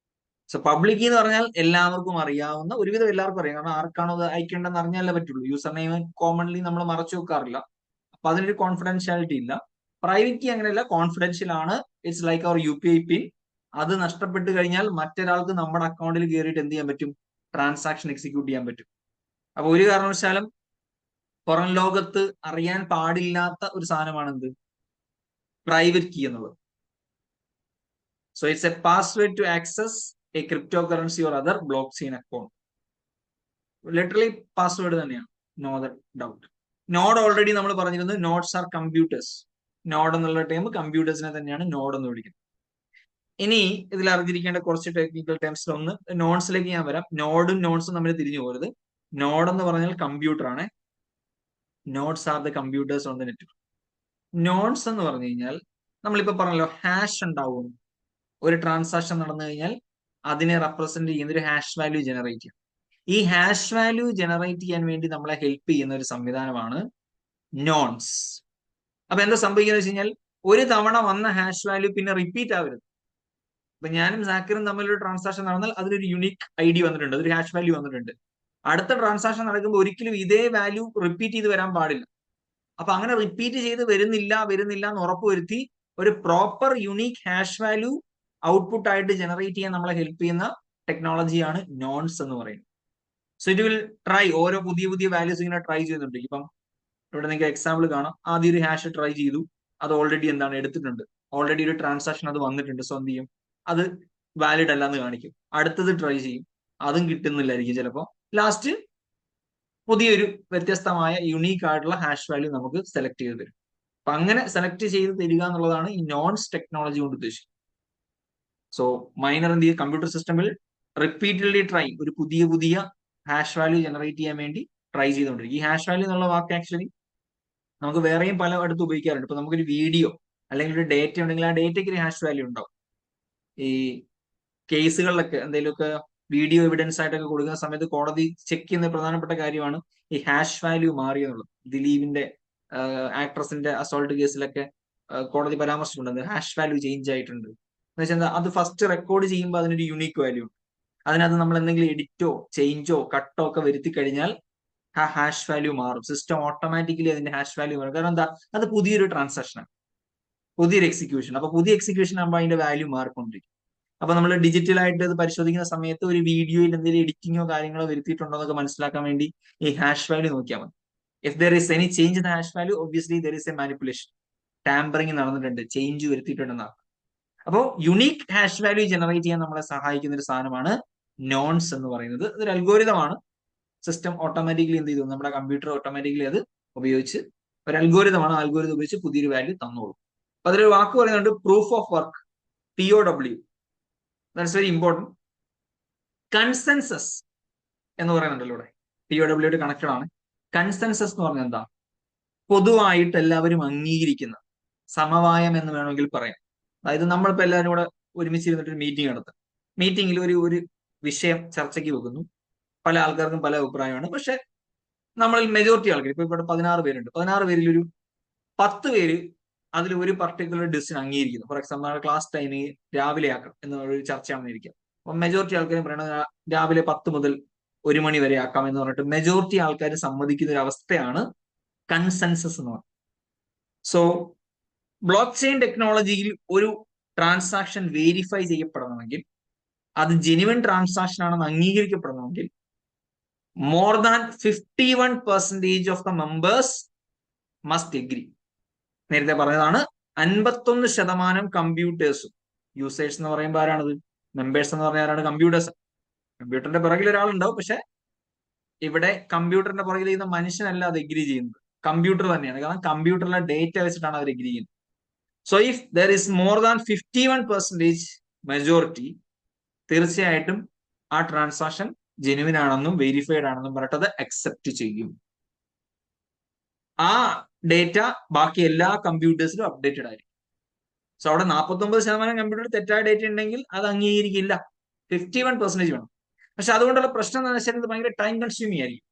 സോ പബ്ലിക് കീ എന്ന് പറഞ്ഞാൽ എല്ലാവർക്കും അറിയാവുന്ന, ഒരുവിധം എല്ലാവർക്കും അറിയാം. കാരണം ആർക്കാണോ അത് അയക്കേണ്ടതെന്ന് അറിഞ്ഞാലേ പറ്റുള്ളൂ. യൂസർ നെയിം കോമൺലി നമ്മൾ മറച്ചു വെക്കാറില്ല. അപ്പൊ അതിനൊരു കോൺഫിഡൻഷ്യാലിറ്റി ഇല്ല. പ്രൈവറ്റ് കീ അങ്ങനെയല്ല, കോൺഫിഡൻഷ്യൽ ആണ്. It's like our U P I PIN. അത് നഷ്ടപ്പെട്ട് കഴിഞ്ഞാൽ മറ്റൊരാൾക്ക് നമ്മുടെ അക്കൗണ്ടിൽ കയറിയിട്ട് എന്ത് ചെയ്യാൻ പറ്റും? ട്രാൻസാക്ഷൻ എക്സിക്യൂട്ട് ചെയ്യാൻ പറ്റും. അപ്പൊ ഒരു കാരണവശാലും പുറം ലോകത്ത് അറിയാൻ പാടില്ലാത്ത ഒരു സാധനമാണ് എന്ത്? പ്രൈവറ്റ് കീ എന്നുള്ളത്. So it's a password to access a cryptocurrency or other blockchain account. Literally password തന്നെയാണ്, നോ ഡൗട്ട്. നോഡ് ഓൾറെഡി നമ്മൾ പറഞ്ഞിരുന്നു, നോഡ്സ് ആർ കമ്പ്യൂട്ടേഴ്സ്. നോഡ് എന്നുള്ള ടൈം കമ്പ്യൂട്ടേഴ്സിനെ തന്നെയാണ് നോഡ് എന്ന് വിളിക്കുന്നത്. ഇനി ഇതിൽ അറിഞ്ഞിരിക്കേണ്ട കുറച്ച് ടെക്നിക്കൽ ടേംസിൽ ഒന്ന് നോഡ്സിലേക്ക് ഞാൻ വരാം. നോഡും നോഡ്സും തമ്മിൽ തിരിഞ്ഞു പോകരുത്. നോഡ് എന്ന് പറഞ്ഞാൽ കമ്പ്യൂട്ടർ ആണ്. Nodes are the computers on the network. Nodes എന്ന് പറഞ്ഞു കഴിഞ്ഞാൽ നമ്മളിപ്പോ പറഞ്ഞല്ലോ, ഹാഷ് ഉണ്ടാവും. ഒരു ട്രാൻസാക്ഷൻ നടന്നു കഴിഞ്ഞാൽ അതിനെ റെപ്രസെന്റ് ചെയ്യുന്ന ഒരു ഹാഷ് വാല്യൂ ജനറേറ്റ് ചെയ്യും. ഈ ഹാഷ് വാല്യൂ ജനറേറ്റ് ചെയ്യാൻ വേണ്ടി നമ്മളെ ഹെൽപ്പ് ചെയ്യുന്ന ഒരു സംവിധാനമാണ് നോൺസ്. അപ്പൊ എന്താ സംഭവിക്കുന്നത് വെച്ച് കഴിഞ്ഞാൽ, ഒരു തവണ വന്ന ഹാഷ് വാല്യൂ പിന്നെ റിപ്പീറ്റ് ആവരുത്. ഇപ്പൊ ഞാനും സാക്കിറും തമ്മിലൊരു ട്രാൻസാക്ഷൻ നടന്നാൽ അതിനൊരു യുണീക് ഐ ഡി വന്നിട്ടുണ്ട്, അതൊരു ഹാഷ് വാല്യൂ വന്നിട്ടുണ്ട്. അടുത്ത ട്രാൻസാക്ഷൻ നടക്കുമ്പോൾ ഒരിക്കലും ഇതേ വാല്യൂ റിപ്പീറ്റ് ചെയ്ത് വരാൻ പാടില്ല. അപ്പൊ അങ്ങനെ റിപ്പീറ്റ് ചെയ്ത് വരുന്നില്ല എന്ന് ഉറപ്പുവരുത്തി ഒരു proper unique hash value output ആയിട്ട് ജനറേറ്റ് ചെയ്യാൻ നമ്മളെ ഹെൽപ്പ് ചെയ്യുന്ന ടെക്നോളജിയാണ് നോൺസ് എന്ന് പറയുന്നത്. സോ ഇറ്റ് വിൽ ട്രൈ, ഓരോ പുതിയ പുതിയ വാല്യൂസ് ഇങ്ങനെ ട്രൈ ചെയ്യുന്നുണ്ട്. ഇപ്പം ഇവിടെ നിങ്ങൾക്ക് എക്സാമ്പിൾ കാണാം. ആദ്യം ഒരു ഹാഷ് ട്രൈ ചെയ്തു, അത് ഓൾറെഡി എന്താണ് എടുത്തിട്ടുണ്ട്, ഓൾറെഡി ഒരു ട്രാൻസാക്ഷൻ അത് വന്നിട്ടുണ്ട്. സോ എന്ത് ചെയ്യും? അത് വാലിഡ് അല്ല എന്ന് കാണിക്കും. അടുത്തത് ട്രൈ ചെയ്യും, അതും കിട്ടുന്നില്ലായിരിക്കും ചിലപ്പോൾ. ലാസ്റ്റ് പുതിയൊരു വ്യത്യസ്തമായ യുണീക്ക് ആയിട്ടുള്ള ഹാഷ് വാല്യൂ നമുക്ക് സെലക്ട് ചെയ്ത് തരും. അപ്പൊ അങ്ങനെ സെലക്ട് ചെയ്ത് തരിക എന്നുള്ളതാണ് ഈ നോൺസ് ടെക്നോളജി കൊണ്ട് ഉദ്ദേശിക്കുന്നത്. സോ മൈനർ എന്ത് ചെയ്യും? കമ്പ്യൂട്ടർ സിസ്റ്റമിൽ റിപ്പീറ്റഡ്ലി ട്രൈ, ഒരു പുതിയ പുതിയ ഹാഷ് വാല്യൂ ജനറേറ്റ് ചെയ്യാൻ വേണ്ടി ട്രൈ ചെയ്തുകൊണ്ടിരിക്കും. ഈ ഹാഷ് വാല്യൂ എന്നുള്ള വാക്ക് ആക്ച്വലി നമുക്ക് വേറെയും പല അടുത്ത് ഉപയോഗിക്കാറുണ്ട്. ഇപ്പൊ നമുക്കൊരു വീഡിയോ അല്ലെങ്കിൽ ഒരു ഡേറ്റ ഉണ്ടെങ്കിൽ ആ ഡേറ്റയ്ക്ക് ഒരു ഹാഷ് വാല്യൂ ഉണ്ടാവും. ഈ കേസുകളിലൊക്കെ എന്തെങ്കിലുമൊക്കെ വീഡിയോ എവിഡൻസ് ആയിട്ടൊക്കെ കൊടുക്കുന്ന സമയത്ത് കോടതി ചെക്ക് ചെയ്യുന്ന പ്രധാനപ്പെട്ട കാര്യമാണ് ഈ ഹാഷ് വാല്യൂ മാറിയെന്നുള്ളത്. ദിലീപിന്റെ ആക്ട്രസിന്റെ അസോൾട്ട് കേസിലൊക്കെ കോടതി പരാമർശിച്ചിട്ടുണ്ട്, ഹാഷ് വാല്യൂ ചേഞ്ച് ആയിട്ടുണ്ട്. എന്ന് വെച്ചാൽ അത് ഫസ്റ്റ് റെക്കോർഡ് ചെയ്യുമ്പോൾ അതിനൊരു യുണീക്ക് വാല്യൂ ഉണ്ട്. അതിനകത്ത് നമ്മൾ എന്തെങ്കിലും എഡിറ്റോ ചേഞ്ചോ കട്ടോ ഒക്കെ വരുത്തി കഴിഞ്ഞാൽ ആ ഹാഷ് വാല്യൂ മാറും. സിസ്റ്റം ഓട്ടോമാറ്റിക്കലി അതിന്റെ ഹാഷ് വാല്യൂ മാറും. കാരണം എന്താ? അത് പുതിയൊരു ട്രാൻസാക്ഷനാണ്, പുതിയൊരു എക്സിക്യൂഷൻ. അപ്പൊ പുതിയ എക്സിക്യൂഷൻ ആകുമ്പോൾ അതിന്റെ വാല്യൂ മാറിക്കൊണ്ടിരിക്കും. അപ്പൊ നമ്മൾ ഡിജിറ്റലായിട്ട് ഇത് പരിശോധിക്കുന്ന സമയത്ത് ഒരു വീഡിയോയിൽ എന്തെങ്കിലും എഡിറ്റിങ്ങോ കാര്യങ്ങളോ വരുത്തിയിട്ടുണ്ടോ എന്നൊക്കെ മനസ്സിലാക്കാൻ വേണ്ടി ഈ ഹാഷ് വാല്യൂ നോക്കിയാൽ മതി. If there is any change in hash value, obviously there is A manipulation, tampering നടന്നിട്ടുണ്ട്, ചേഞ്ച് വരുത്തിയിട്ടുണ്ടെന്നാണ്. അപ്പോൾ യുണീക് ഹാഷ് വാല്യൂ ജനറേറ്റ് ചെയ്യാൻ നമ്മളെ സഹായിക്കുന്ന ഒരു സാധനമാണ് നോൺസ് എന്ന് പറയുന്നത്. ഇതൊരു അൽഗോരിതമാണ്. സിസ്റ്റം ഓട്ടോമാറ്റിക്കലി എന്ത് ചെയ്തു? നമ്മുടെ കമ്പ്യൂട്ടർ ഓട്ടോമാറ്റിക്കലി അത് ഉപയോഗിച്ച്, ഒരു അൽഗോരിതമാണ്, അൽഗോരിതം ഉപയോഗിച്ച് പുതിയൊരു വാല്യൂ തന്നോളൂ. അപ്പൊ അതിലൊരു വാക്ക് പറയുന്നുണ്ട്, proof of work, POW. That's very important. Consensus എന്ന് പറയുന്നുണ്ടല്ലോ ഇവിടെ, POW കണക്റ്റഡ് ആണ്. കൺസെൻസസ് എന്ന് പറഞ്ഞാൽ എന്താ? പൊതുവായിട്ട് എല്ലാവരും അംഗീകരിക്കുന്ന, സമവായം എന്ന് വേണമെങ്കിൽ പറയാം. അതായത് നമ്മളിപ്പോ എല്ലാവരും കൂടെ ഒരുമിച്ചിരുന്നിട്ട് ഒരു മീറ്റിംഗ് നടത്തും. മീറ്റിംഗിൽ ഒരു വിഷയം ചർച്ചയ്ക്ക് വെക്കുന്നു. പല ആൾക്കാർക്കും പല അഭിപ്രായമാണ്. പക്ഷെ നമ്മളിൽ മെജോറിറ്റി ആൾക്കാർ, ഇപ്പൊ ഇവിടെ 16 പേരുണ്ട്, 16 പേരിൽ ഒരു 10 പേര് അതിൽ ഒരു പർട്ടിക്കുലർ ഡിസിഷൻ അംഗീകരിക്കുന്നു. ഫോർ എക്സാമ്പിൾ ക്ലാസ് ടൈമിങ് രാവിലെ ആക്കാം എന്നൊരു ചർച്ചയാണെന്ന് ഇരിക്കാം. അപ്പൊ മെജോറിറ്റി ആൾക്കാരും പറയണത് രാവിലെ 10 മുതൽ 1 മണി വരെ ആക്കാം എന്ന് പറഞ്ഞിട്ട് മെജോറിറ്റി ആൾക്കാർ സമ്മതിക്കുന്ന ഒരു അവസ്ഥയാണ് കൺസെൻസസ് എന്ന് പറയുന്നത്. സോ ബ്ലോക്ക് ചെയിൻ ടെക്നോളജിയിൽ ഒരു ട്രാൻസാക്ഷൻ വേരിഫൈ ചെയ്യപ്പെടണമെങ്കിൽ, അത് ജെന്യുവൻ ട്രാൻസാക്ഷൻ ആണെന്ന് അംഗീകരിക്കപ്പെടണമെങ്കിൽ more than 51% of the members must agree. നേരത്തെ പറഞ്ഞതാണ് 51% കമ്പ്യൂട്ടേഴ്സും. യൂസേഴ്സ് എന്ന് പറയുമ്പോൾ ആരാണത്? മെമ്പേഴ്സ് എന്ന് പറഞ്ഞാൽ ആരാണ്? കമ്പ്യൂട്ടേഴ്സ്. കമ്പ്യൂട്ടറിന്റെ പിറകിൽ ഒരാളുണ്ടാവും, പക്ഷെ ഇവിടെ കമ്പ്യൂട്ടറിന്റെ പുറകിൽ ചെയ്യുന്ന മനുഷ്യനല്ല അത് എഗ്രി ചെയ്യുന്നത്, കമ്പ്യൂട്ടർ തന്നെയാണ്. കാരണം കമ്പ്യൂട്ടറിലെ ഡേറ്റ വെച്ചിട്ടാണ് അവർ എഗ്രി ചെയ്യുന്നത്. So if there is more than 51% majority, തീർച്ചയായിട്ടും ആ ട്രാൻസാക്ഷൻ ജെനുവിൻ ആണെന്നും വെരിഫൈഡ് ആണെന്നും പറഞ്ഞിട്ട് അത് അക്സെപ്റ്റ് ചെയ്യും. ആ ഡേറ്റ ബാക്കി എല്ലാ കമ്പ്യൂട്ടേഴ്സിലും അപ്ഡേറ്റഡ് ആയിരിക്കും. സോ അവിടെ 49% കമ്പ്യൂട്ടർ തെറ്റായ ഡേറ്റ ഉണ്ടെങ്കിൽ അത് അംഗീകരിക്കില്ല. 51% വേണം. പക്ഷെ അതുകൊണ്ടുള്ള പ്രശ്നം എന്താണെന്ന് വെച്ചാൽ ഇത് ഭയങ്കര ടൈം കൺസ്യൂമിങ് ആയിരിക്കും.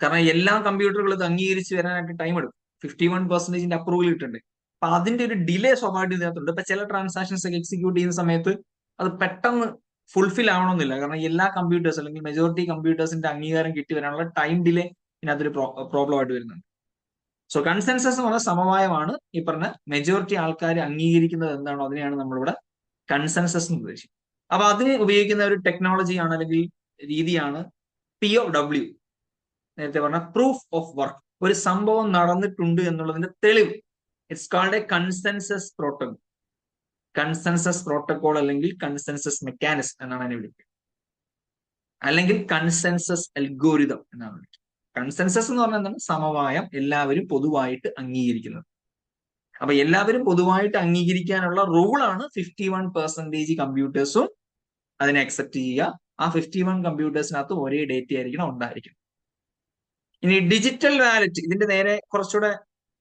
കാരണം എല്ലാ കമ്പ്യൂട്ടറുകളും ഇത് അംഗീകരിച്ച് വരാനായിട്ട് ടൈം എടുക്കും. 51% അപ്രൂവൽ കിട്ടുന്നുണ്ട്. അപ്പൊ അതിന്റെ ഒരു ഡിലേ സ്വാഭാവികമായിട്ട് ഇതിനകത്തുണ്ട്. ഇപ്പൊ ചില ട്രാൻസാക്ഷൻസ് ഒക്കെ എക്സിക്യൂട്ട് ചെയ്യുന്ന സമയത്ത് അത് പെട്ടെന്ന് ഫുൾഫിൽ ആവണമെന്നില്ല. കാരണം എല്ലാ കമ്പ്യൂട്ടേഴ്സ് അല്ലെങ്കിൽ മെജോറിറ്റി കമ്പ്യൂട്ടേഴ്സിന്റെ അംഗീകാരം കിട്ടി വരാനുള്ള ടൈം ഡിലേ ഇതിനകത്തൊരു പ്രോബ്ലം ആയിട്ട് വരുന്നുണ്ട്. സോ കൺസെൻസസ് എന്ന് പറഞ്ഞാൽ സമവായമാണ്. ഈ പറഞ്ഞ മെജോറിറ്റി ആൾക്കാർ അംഗീകരിക്കുന്നത് എന്താണോ അതിനെയാണ് നമ്മളിവിടെ കൺസെൻസസ് എന്ന് ഉദ്ദേശിക്കുന്നത്. അപ്പൊ അതിന് ഉപയോഗിക്കുന്ന ഒരു ടെക്നോളജിയാണ് അല്ലെങ്കിൽ രീതിയാണ് POW. നേരത്തെ പറഞ്ഞ പ്രൂഫ് ഓഫ് വർക്ക്. ഒരു സംഭവം നടന്നിട്ടുണ്ട് എന്നുള്ളതിന്റെ തെളിവ്. It's called A consensus protocol. Consensus protocol അല്ലെങ്കിൽ കൺസെൻസസ് മെക്കാനിസം എന്നാണ് അതിനെ വിളിക്കുക, അല്ലെങ്കിൽ കൺസെൻസസ് അൽഗോരിതം എന്നാണ് വിളിക്കുക. കൺസെൻസസ് എന്ന് പറഞ്ഞാൽ എന്താണ്? സമവായം, എല്ലാവരും പൊതുവായിട്ട് അംഗീകരിക്കുന്നത്. അപ്പൊ എല്ലാവരും പൊതുവായിട്ട് അംഗീകരിക്കാനുള്ള റൂളാണ് 51% കമ്പ്യൂട്ടേഴ്സും അതിനെ അക്സെപ്റ്റ് ചെയ്യുക. ആ 51 കമ്പ്യൂട്ടേഴ്സിനകത്ത് ഒരേ ഡേറ്റ ആയിരിക്കണം ഉണ്ടായിരിക്കും. ഇനി ഡിജിറ്റൽ വാലറ്റ്, ഇതിന്റെ നേരെ കുറച്ചുകൂടെ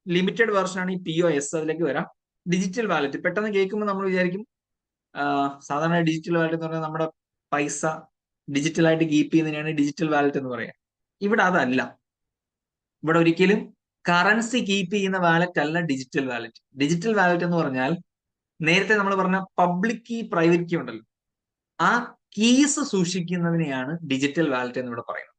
ലിമിറ്റഡ് വെർഷൻ ആണ് ഈ POS. അതിലേക്ക് വരാം. ഡിജിറ്റൽ വാലറ്റ് പെട്ടെന്ന് കേൾക്കുമ്പോൾ നമ്മൾ വിചാരിക്കും സാധാരണ ഡിജിറ്റൽ വാലറ്റ് എന്ന് പറഞ്ഞാൽ നമ്മുടെ പൈസ ഡിജിറ്റലായിട്ട് കീപ്പ് ചെയ്യുന്നതിനാണ് ഡിജിറ്റൽ വാലറ്റ് എന്ന് പറയാം. ഇവിടെ അതല്ല. ഇവിടെ ഒരിക്കലും കറൻസി കീപ്പ് ചെയ്യുന്ന വാലറ്റ് അല്ല ഡിജിറ്റൽ വാലറ്റ്. ഡിജിറ്റൽ വാലറ്റ് എന്ന് പറഞ്ഞാൽ നേരത്തെ നമ്മൾ പറഞ്ഞ പബ്ലിക് കീ, പ്രൈവറ്റ് കീ ഉണ്ടല്ലോ, ആ കീസ് സൂക്ഷിക്കുന്നതിനെയാണ് ഡിജിറ്റൽ വാലറ്റ് എന്ന് ഇവിടെ പറയുന്നത്.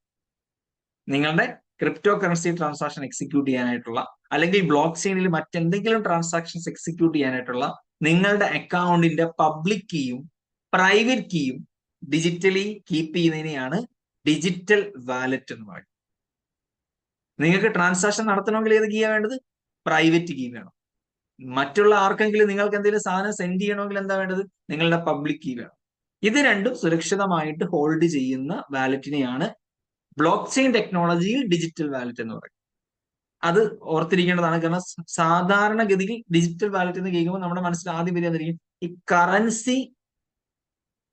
നിങ്ങളുടെ ക്രിപ്റ്റോ കറൻസി ട്രാൻസാക്ഷൻ എക്സിക്യൂട്ട് ചെയ്യാനായിട്ടുള്ള, അല്ലെങ്കിൽ ബ്ലോക്ക് ചെയിനിൽ മറ്റെന്തെങ്കിലും ട്രാൻസാക്ഷൻസ് എക്സിക്യൂട്ട് ചെയ്യാനായിട്ടുള്ള നിങ്ങളുടെ അക്കൗണ്ടിന്റെ പബ്ലിക് കീയും പ്രൈവറ്റ് കീയും ഡിജിറ്റലി കീപ്പ് ചെയ്യുന്നതിനെയാണ് ഡിജിറ്റൽ വാലറ്റ് എന്ന് പറയുന്നത്. നിങ്ങൾക്ക് ട്രാൻസാക്ഷൻ നടത്തണമെങ്കിൽ ഏത് കീയാണ് വേണ്ടത്? പ്രൈവറ്റ് കീ വേണം. മറ്റുള്ള ആർക്കെങ്കിലും നിങ്ങൾക്ക് എന്തെങ്കിലും സാധനം സെൻഡ് ചെയ്യണമെങ്കിൽ എന്താ വേണ്ടത്? നിങ്ങളുടെ പബ്ലിക് കീ വേണം. ഇത് രണ്ടും സുരക്ഷിതമായിട്ട് ഹോൾഡ് ചെയ്യുന്ന വാലറ്റിനെയാണ് ബ്ലോക്ക് ചെയിൻ ടെക്നോളജിയിൽ ഡിജിറ്റൽ വാലറ്റ് എന്ന് പറയും. അത് ഓർത്തിരിക്കേണ്ടതാണ്. കാരണം സാധാരണഗതിയിൽ ഡിജിറ്റൽ വാലറ്റ് എന്ന് കേൾക്കുമ്പോൾ നമ്മുടെ മനസ്സിൽ ആദ്യം വരികയായിരിക്കും ഈ കറൻസി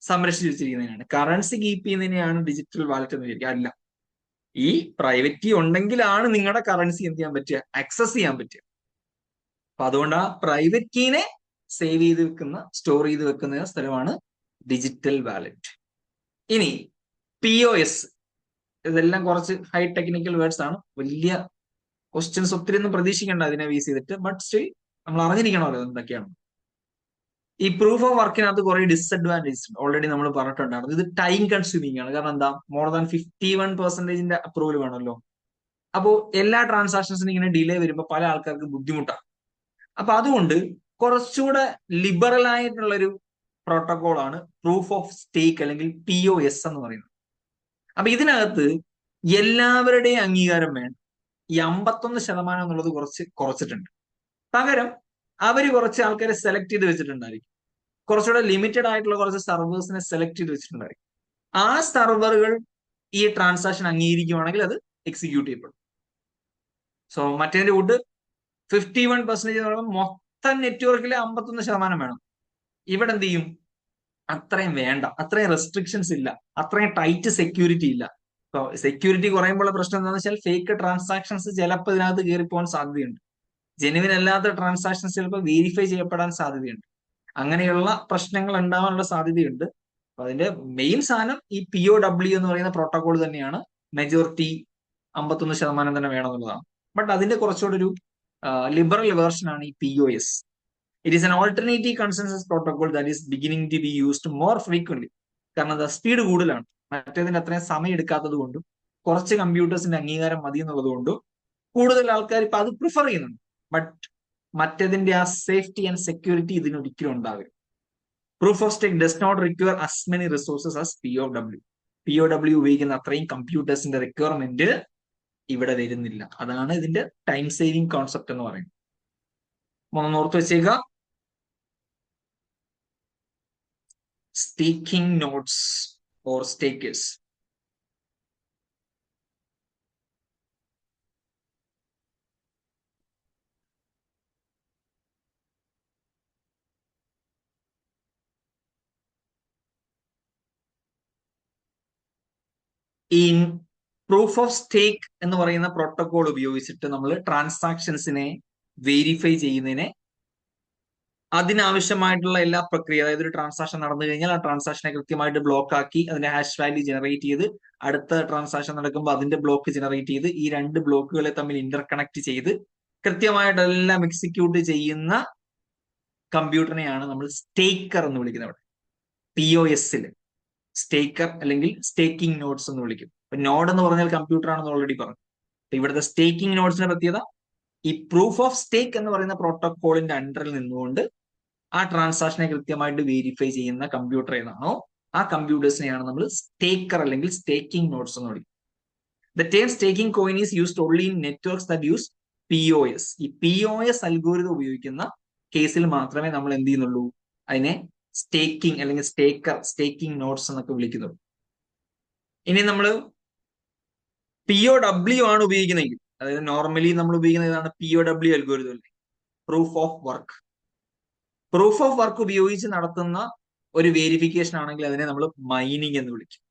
സംരക്ഷിച്ചു വെച്ചിരിക്കുന്നതിനാണ്, കറൻസി കീപ്പ് ചെയ്യുന്നതിനെയാണ് ഡിജിറ്റൽ വാലറ്റ് എന്ന് വിചാരിക്കുക. അല്ല, ഈ പ്രൈവറ്റ് കീ ഉണ്ടെങ്കിലാണ് നിങ്ങളുടെ കറൻസി എന്ത് ചെയ്യാൻ പറ്റുക? ആക്സസ് ചെയ്യാൻ പറ്റുക. അപ്പൊ അതുകൊണ്ട് ആ പ്രൈവറ്റ് കീനെ സേവ് ചെയ്ത് വെക്കുന്ന, സ്റ്റോർ ചെയ്ത് വെക്കുന്ന സ്ഥലമാണ് ഡിജിറ്റൽ വാലറ്റ്. ഇനി POS, ഇതെല്ലാം കുറച്ച് ഹൈ ടെക്നിക്കൽ വേർഡ്സ് ആണ്. വലിയ ക്വസ്റ്റ്യൻസ് ഒത്തിരി ഒന്നും പ്രതീക്ഷിക്കേണ്ട അതിനെ ബേസ് ചെയ്തിട്ട്. ബട്ട് സ്റ്റിൽ നമ്മൾ അറിഞ്ഞിരിക്കണമല്ലോ എന്തൊക്കെയാണ്. ഈ പ്രൂഫ് ഓഫ് വർക്കിനകത്ത് കുറെ ഡിസ്അഡ്വാൻറ്റേജസ് ഓൾറെഡി നമ്മൾ പറഞ്ഞിട്ടുണ്ടായിരുന്നു. ഇത് ടൈം കൺസ്യൂമിംഗ് ആണ്. കാരണം എന്താ? മോർ ദാൻ 51% അപ്രൂവൽ വേണമല്ലോ. അപ്പോൾ എല്ലാ ട്രാൻസാക്ഷൻസിനും ഇങ്ങനെ ഡിലേ വരുമ്പോൾ പല ആൾക്കാർക്ക് ബുദ്ധിമുട്ടാണ്. അപ്പൊ അതുകൊണ്ട് കുറച്ചുകൂടെ ലിബറൽ ആയിട്ടുള്ളൊരു പ്രോട്ടോകോൾ ആണ് പ്രൂഫ് ഓഫ് സ്റ്റേക്ക് അല്ലെങ്കിൽ POS എന്ന് പറയുന്നത്. അപ്പൊ ഇതിനകത്ത് എല്ലാവരുടെയും അംഗീകാരം വേണം. ഈ 51% എന്നുള്ളത് കുറച്ചിട്ടുണ്ട്. പകരം അവര് കുറച്ച് ആൾക്കാരെ സെലക്ട് ചെയ്ത് വെച്ചിട്ടുണ്ടായിരിക്കും. കുറച്ചുകൂടെ ലിമിറ്റഡ് ആയിട്ടുള്ള കുറച്ച് സർവേഴ്സിനെ സെലക്ട് ചെയ്ത് വെച്ചിട്ടുണ്ടായിരിക്കും. ആ സർവറുകൾ ഈ ട്രാൻസാക്ഷൻ അംഗീകരിക്കുകയാണെങ്കിൽ അത് എക്സിക്യൂട്ട് ചെയ്യപ്പെടും. സോ മറ്റേതിന്റെ കൂട്ട് 51% എന്ന് പറയുമ്പോൾ മൊത്തം നെറ്റ്വർക്കിലെ 51% വേണം. ഇവിടെ എന്ത് ചെയ്യും? അത്രയും വേണ്ട, അത്രയും റെസ്ട്രിക്ഷൻസ് ഇല്ല, അത്രയും ടൈറ്റ് സെക്യൂരിറ്റി ഇല്ല. ഇപ്പൊ സെക്യൂരിറ്റി കുറയുമ്പോൾ പ്രശ്നം എന്താണെന്ന് വെച്ചാൽ ഫേക്ക് ട്രാൻസാക്ഷൻസ് ചിലപ്പോൾ ഇതിനകത്ത് കയറിപ്പോകാൻ സാധ്യതയുണ്ട്. ജെനുവിൻ അല്ലാത്ത ട്രാൻസാക്ഷൻസ് ചിലപ്പോൾ വെരിഫൈ ചെയ്യപ്പെടാൻ സാധ്യതയുണ്ട്. അങ്ങനെയുള്ള പ്രശ്നങ്ങൾ ഉണ്ടാവാനുള്ള സാധ്യതയുണ്ട്. അപ്പൊ അതിന്റെ മെയിൻ സാധനം ഈ POW എന്ന് പറയുന്ന പ്രോട്ടോകോൾ തന്നെയാണ്. മെജോറിറ്റി 51% തന്നെ വേണമെന്നുള്ളതാണ്. ബട്ട് അതിന്റെ കുറച്ചുകൂടെ ഒരു ലിബറൽ വേർഷൻ ആണ് ഈ POS. It is an alternative consensus protocol that is beginning to be used more frequently. കാരണം എന്താ? സ്പീഡ് കൂടുതലാണ്. മറ്റേതിന്റെ അത്രയും സമയം എടുക്കാത്തത് കൊണ്ടും കുറച്ച് കമ്പ്യൂട്ടേഴ്സിന്റെ അംഗീകാരം മതി എന്നുള്ളത് കൊണ്ടും കൂടുതൽ ആൾക്കാർ ഇപ്പൊ അത് പ്രിഫർ ചെയ്യുന്നുണ്ട്. ബട്ട് മറ്റേതിന്റെ ആ സേഫ്റ്റി ആൻഡ് സെക്യൂരിറ്റി ഇതിനൊരിക്കലും ഉണ്ടാവില്ല. Proof of stake does not require as many resources as POW. POW ഉപയോഗിക്കുന്ന അത്രയും കമ്പ്യൂട്ടേഴ്സിന്റെ റിക്വയർമെന്റ് ഇവിടെ വരുന്നില്ല. അതാണ് ഇതിന്റെ ടൈം സേവിങ് കോൺസെപ്റ്റ് എന്ന് പറയുന്നത്. ഒന്ന് ഓർത്ത് വെച്ചേക്കുക. Staking nodes or stakers. ഈ പ്രൂഫ് ഓഫ് സ്റ്റേക്ക് എന്ന് പറയുന്ന പ്രോട്ടോകോൾ ഉപയോഗിച്ചിട്ട് നമ്മൾ ട്രാൻസാക്ഷൻസിനെ വെരിഫൈ ചെയ്യുന്നതിനെ അതിനാവശ്യമായിട്ടുള്ള എല്ലാ പ്രക്രിയ, അതായത് ഒരു ട്രാൻസാക്ഷൻ നടന്നു കഴിഞ്ഞാൽ ആ ട്രാൻസാക്ഷനെ കൃത്യമായിട്ട് ബ്ലോക്ക് ആക്കി അതിന്റെ ഹാഷ് വാല്യൂ ജനറേറ്റ് ചെയ്ത് അടുത്ത ട്രാൻസാക്ഷൻ നടക്കുമ്പോൾ അതിന്റെ ബ്ലോക്ക് ജനറേറ്റ് ചെയ്ത് ഈ രണ്ട് ബ്ലോക്കുകളെ തമ്മിൽ ഇന്റർകണക്ട് ചെയ്ത് കൃത്യമായിട്ട് എല്ലാം എക്സിക്യൂട്ട് ചെയ്യുന്ന കമ്പ്യൂട്ടറിനെയാണ് നമ്മൾ സ്റ്റേക്കർ എന്ന് വിളിക്കുന്നത്. അവിടെ POSൽ സ്റ്റേക്കർ അല്ലെങ്കിൽ സ്റ്റേക്കിംഗ് നോട്ട്സ് എന്ന് വിളിക്കും. നോഡ് എന്ന് പറഞ്ഞാൽ കമ്പ്യൂട്ടർ ആണെന്ന് ഓൾറെഡി പറഞ്ഞു. ഇവിടുത്തെ സ്റ്റേക്കിംഗ് നോട്ട്സിന്റെ പ്രത്യേകത ഈ പ്രൂഫ് ഓഫ് സ്റ്റേക്ക് എന്ന് പറയുന്ന പ്രോട്ടോകോളിന്റെ അണ്ടറിൽ നിന്നുകൊണ്ട് ആ ട്രാൻസാക്ഷനെ കൃത്യമായിട്ട് വെരിഫൈ ചെയ്യുന്ന കമ്പ്യൂട്ടർ ഏതാണോ ആ കമ്പ്യൂട്ടേഴ്സിനെയാണ് നമ്മൾ സ്റ്റേക്കർ അല്ലെങ്കിൽ സ്റ്റേക്കിംഗ് നോട്ട്സ് എന്ന് വിളിക്കുന്നത്. The term staking coin is used only in networks that use POS. ഈ POS അൽഗോരിതം ഉപയോഗിക്കുന്ന കേസിൽ മാത്രമേ നമ്മൾ എന്ത് ചെയ്യുന്നുള്ളൂ, അതിനെ സ്റ്റേക്കിംഗ് അല്ലെങ്കിൽ സ്റ്റേക്കിംഗ് നോട്ട്സ് എന്നൊക്കെ വിളിക്കുന്നുള്ളൂ. ഇനി നമ്മൾ POW ആണ് ഉപയോഗിക്കുന്നതെങ്കിൽ, അതായത് നോർമലി നമ്മൾ ഉപയോഗിക്കുന്ന ഏതാണ്, POW അൽഗോരിതം അല്ലേ, proof of work. Proof of work ഉപയോഗിച്ച് നടത്തുന്ന ഒരു വേരിഫിക്കേഷൻ ആണെങ്കിൽ അതിനെ നമ്മൾ മൈനിങ് എന്ന് വിളിക്കും.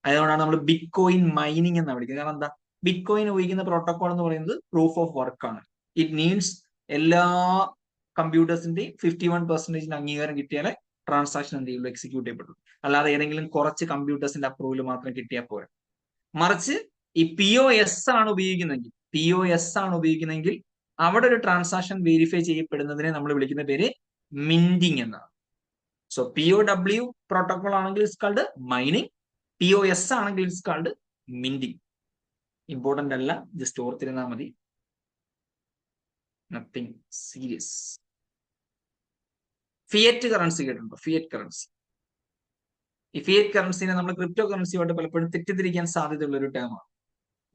അതുകൊണ്ടാണ് നമ്മൾ ബിറ്റ് കോയിൻ മൈനിങ് എന്ന് വിളിക്കുന്നത്. കാരണം എന്താ, ബിറ്റ് കോയിൻ ഉപയോഗിക്കുന്ന പ്രോട്ടോകോൾ എന്ന് പറയുന്നത് പ്രൂഫ് ഓഫ് വർക്ക് ആണ്. ഇറ്റ് മീൻസ് എല്ലാ കമ്പ്യൂട്ടേഴ്സിന്റെയും 51% അംഗീകാരം കിട്ടിയാലേ ട്രാൻസാക്ഷൻ എന്ത് ചെയ്യുള്ളൂ, എക്സിക്യൂട്ട് ചെയ്യപ്പെടുള്ളൂ. അല്ലാതെ ഏതെങ്കിലും കുറച്ച് കമ്പ്യൂട്ടേഴ്സിന്റെ അപ്രൂവൽ മാത്രം കിട്ടിയാൽ പോരാ. മറിച്ച് ഈ POS ആണ് ഉപയോഗിക്കുന്നതെങ്കിൽ അവിടെ ഒരു ട്രാൻസാക്ഷൻ വെരിഫൈ ചെയ്യപ്പെടുന്നതിനെ നമ്മൾ വിളിക്കുന്ന പേര് മിന്റിങ് എന്നാണ്. സോ POW പ്രോട്ടോകോൾ ആണെങ്കിൽ ഇറ്റ്സ് കാൾഡ് മൈനിങ്, POS ആണെങ്കിൽ ഇറ്റ്സ് കാൾഡ് മിന്റിങ്. ഇമ്പോർട്ടന്റ് അല്ല, ജസ്റ്റ് ഓർത്തിരുന്നാൽ മതി, നത്തിങ് സീരിയസ്. ഫിയറ്റ് കറൻസി കേട്ടിട്ടുണ്ടോ? Fiat currency. ഈ ഫിയറ്റ് കറൻസിനെ നമ്മൾ ക്രിപ്റ്റോ കറൻസിയുമായിട്ട് പലപ്പോഴും തെറ്റിദ്ധരിക്കാൻ സാധ്യതയുള്ള ഒരു ടേമാണ്.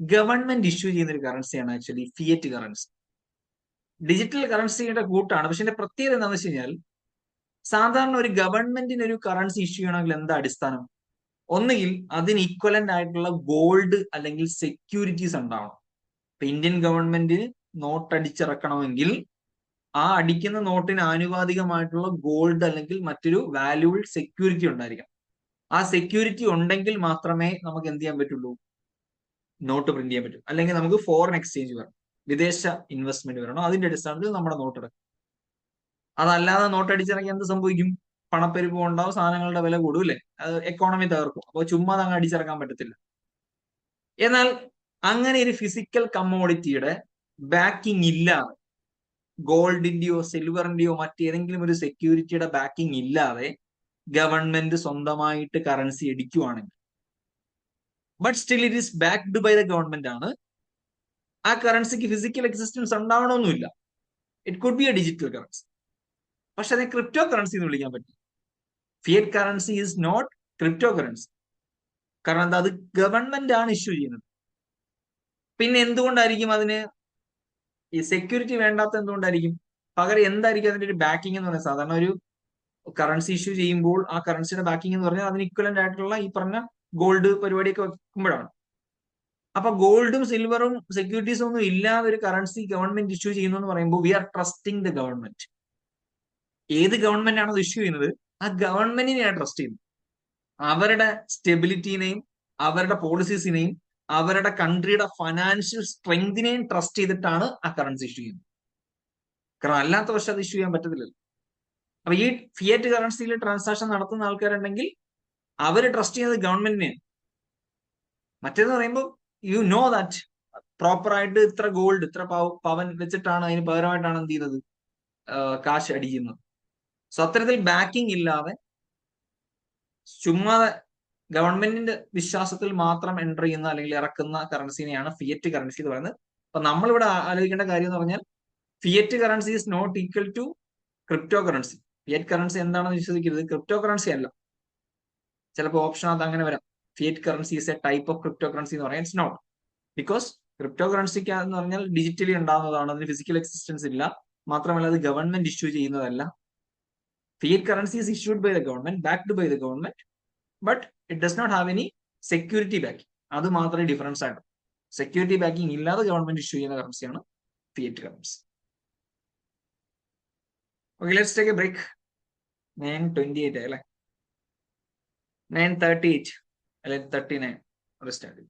ഗവൺമെന്റ് ഇഷ്യൂ ചെയ്യുന്ന ഒരു കറൻസിയാണ് ആക്ച്വലി ഫിയറ്റ് കറൻസി. ഡിജിറ്റൽ കറൻസിയുടെ കൂട്ടാണ്. പക്ഷെ ഇതിന്റെ പ്രത്യേകത എന്താണെന്ന് വെച്ച് കഴിഞ്ഞാൽ, സാധാരണ ഒരു ഗവൺമെന്റിന് ഒരു കറൻസി ഇഷ്യൂ ചെയ്യണമെങ്കിൽ എന്താ അടിസ്ഥാനം? ഒന്നുകിൽ അതിന് ഈക്വലന്റ് ആയിട്ടുള്ള ഗോൾഡ് അല്ലെങ്കിൽ സെക്യൂരിറ്റീസ് ഉണ്ടാവണം. ഇപ്പൊ ഇന്ത്യൻ ഗവൺമെന്റിന് നോട്ട് അടിച്ചിറക്കണമെങ്കിൽ ആ അടിക്കുന്ന നോട്ടിന് ആനുപാതികമായിട്ടുള്ള ഗോൾഡ് അല്ലെങ്കിൽ മറ്റൊരു വാല്യൂബിൾ സെക്യൂരിറ്റി ഉണ്ടായിരിക്കണം. ആ സെക്യൂരിറ്റി ഉണ്ടെങ്കിൽ മാത്രമേ നമുക്ക് എന്ത് ചെയ്യാൻ പറ്റുള്ളൂ, നോട്ട് പ്രിന്റ് ചെയ്യാൻ പറ്റും. അല്ലെങ്കിൽ നമുക്ക് ഫോറിൻ എക്സ്ചേഞ്ച് വരണം, വിദേശ ഇൻവെസ്റ്റ്മെന്റ് വരണം, അതിന്റെ അടിസ്ഥാനത്തിൽ നമ്മുടെ നോട്ട് ഇറക്കും. അതല്ലാതെ നോട്ട് അടിച്ചിറക്കി എന്ത് സംഭവിക്കും? പണപ്പെരുപ്പം ഉണ്ടാവും, സാധനങ്ങളുടെ വില കൂടും, അല്ലേ? അത് എക്കോണമി തകർക്കും. അപ്പോൾ ചുമ്മാ അങ്ങ് അടിച്ചിറക്കാൻ പറ്റത്തില്ല. എന്നാൽ അങ്ങനെ ഒരു ഫിസിക്കൽ കമ്മോഡിറ്റിയുടെ ബാക്കിംഗ് ഇല്ലാതെ, ഗോൾഡിന്റെയോ സിൽവറിന്റെയോ മറ്റേതെങ്കിലും ഒരു സെക്യൂരിറ്റിയുടെ ബാക്കിംഗ് ഇല്ലാതെ ഗവൺമെന്റ് സ്വന്തമായിട്ട് കറൻസി അടിക്കുവാണെങ്കിൽ, but still it is backed by the government ആണ്, ആ കറൻസിക്ക് ഫിസിക്കൽ എക്സിസ്റ്റൻസ് ഉണ്ടാവണമെന്നില്ല. It could be a digital currency. പക്ഷെ അതിനെ ക്രിപ്റ്റോ കറൻസി എന്ന് വിളിക്കാൻ പറ്റും. Fiat currency is not cryptocurrency. കാരണം എന്താ, അത് ഗവൺമെന്റ് ആണ് ഇഷ്യൂ ചെയ്യുന്നത്. പിന്നെ എന്തുകൊണ്ടായിരിക്കും അതിന് ഈ സെക്യൂരിറ്റി വേണ്ടാത്ത? എന്തുകൊണ്ടായിരിക്കും? പകരം എന്തായിരിക്കും അതിന്റെ ഒരു ബാക്കിംഗ് എന്ന് പറയുന്നത്? സാധാരണ ഒരു കറൻസി ഇഷ്യൂ ചെയ്യുമ്പോൾ ആ കറൻസിയുടെ ബാക്കിംഗ് എന്ന് പറഞ്ഞാൽ അതിന് ഇക്വലന്റ് ആയിട്ടുള്ള ഈ പറഞ്ഞ ഗോൾഡ് പരിപാടിയൊക്കെ വെക്കുമ്പോഴാണ്. അപ്പൊ ഗോൾഡും സിൽവറും സെക്യൂരിറ്റീസും ഒന്നും ഇല്ലാതെ ഒരു കറൻസി ഗവൺമെന്റ് ഇഷ്യൂ ചെയ്യുന്നു എന്ന് പറയുമ്പോൾ we are trusting the government. ഏത് ഗവൺമെന്റ് ആണോ ഇഷ്യൂ ചെയ്യുന്നത് ആ ഗവൺമെന്റിനെയാണ് ട്രസ്റ്റ് ചെയ്യുന്നത്. അവരുടെ സ്റ്റെബിലിറ്റിനെയും അവരുടെ പോളിസീസിനെയും അവരുടെ കൺട്രിയുടെ ഫൈനാൻഷ്യൽ സ്ട്രെങ്തിനെയും ട്രസ്റ്റ് ചെയ്തിട്ടാണ് ആ കറൻസി ഇഷ്യൂ ചെയ്യുന്നത്. കാരണം അല്ലാത്ത പക്ഷം അത് ഇഷ്യൂ ചെയ്യാൻ പറ്റത്തില്ലല്ലോ. അപ്പൊ ഈ ഫിയറ്റ് കറൻസിയിൽ ട്രാൻസാക്ഷൻ നടത്തുന്ന ആൾക്കാരുണ്ടെങ്കിൽ അവർ ട്രസ്റ്റ് ചെയ്യുന്നത് ഗവൺമെന്റിനെയാണ്. മറ്റേന്ന് പറയുമ്പോൾ യു നോ ദാറ്റ് പ്രോപ്പറായിട്ട് ഇത്ര ഗോൾഡ്, ഇത്ര പവൻ വെച്ചിട്ടാണ് അതിന് പകരമായിട്ടാണ് എന്ത് ചെയ്യുന്നത്, കാശ് അടിക്കുന്നത്. സോ അത്തരത്തിൽ ബാക്കിംഗ് ഇല്ലാതെ ചുമ്മാതെ ഗവൺമെന്റിന്റെ വിശ്വാസത്തിൽ മാത്രം എൻ്റർ ചെയ്യുന്ന അല്ലെങ്കിൽ ഇറക്കുന്ന കറൻസിനെയാണ് ഫിയറ്റ് കറൻസി എന്ന് പറയുന്നത്. അപ്പൊ നമ്മളിവിടെ ആലോചിക്കേണ്ട കാര്യം എന്ന് പറഞ്ഞാൽ, fiat currency is not equal to cryptocurrency. Fiat currency എന്താണെന്ന് വിശ്വസിക്കരുത്, ക്രിപ്റ്റോ കറൻസി അല്ല. ചിലപ്പോൾ ഓപ്ഷനകത്ത് അങ്ങനെ വരാം. Fiat currency is a type of cryptocurrency എന്ന് പറയാൻ ഇറ്റ്സ് നോട്ട്. ബിക്കോസ് ക്രിപ്റ്റോ കറൻസിക്ക് എന്ന് പറഞ്ഞാൽ ഡിജിറ്റലി ഉണ്ടാകുന്നതാണ്, അതിന് ഫിസിക്കൽ എക്സിസ്റ്റൻസ് ഇല്ല. മാത്രമല്ല അത് ഗവൺമെന്റ് ഇഷ്യൂ ചെയ്യുന്നതല്ല. Fiat currency is issued by the government, backed by the government, but it does not have any security backing. അത് മാത്രമേ ഡിഫറൻസ് ആയിട്ടുള്ളൂ. സെക്യൂരിറ്റി ബാക്കിംഗ് ഇല്ലാതെ ഗവൺമെന്റ് ഇഷ്യൂ ചെയ്യുന്ന കറൻസിയാണ് fiat currency. Okay, let's take a break. 9:28 അല്ലേ, 9:38 അല്ലെ 39 start.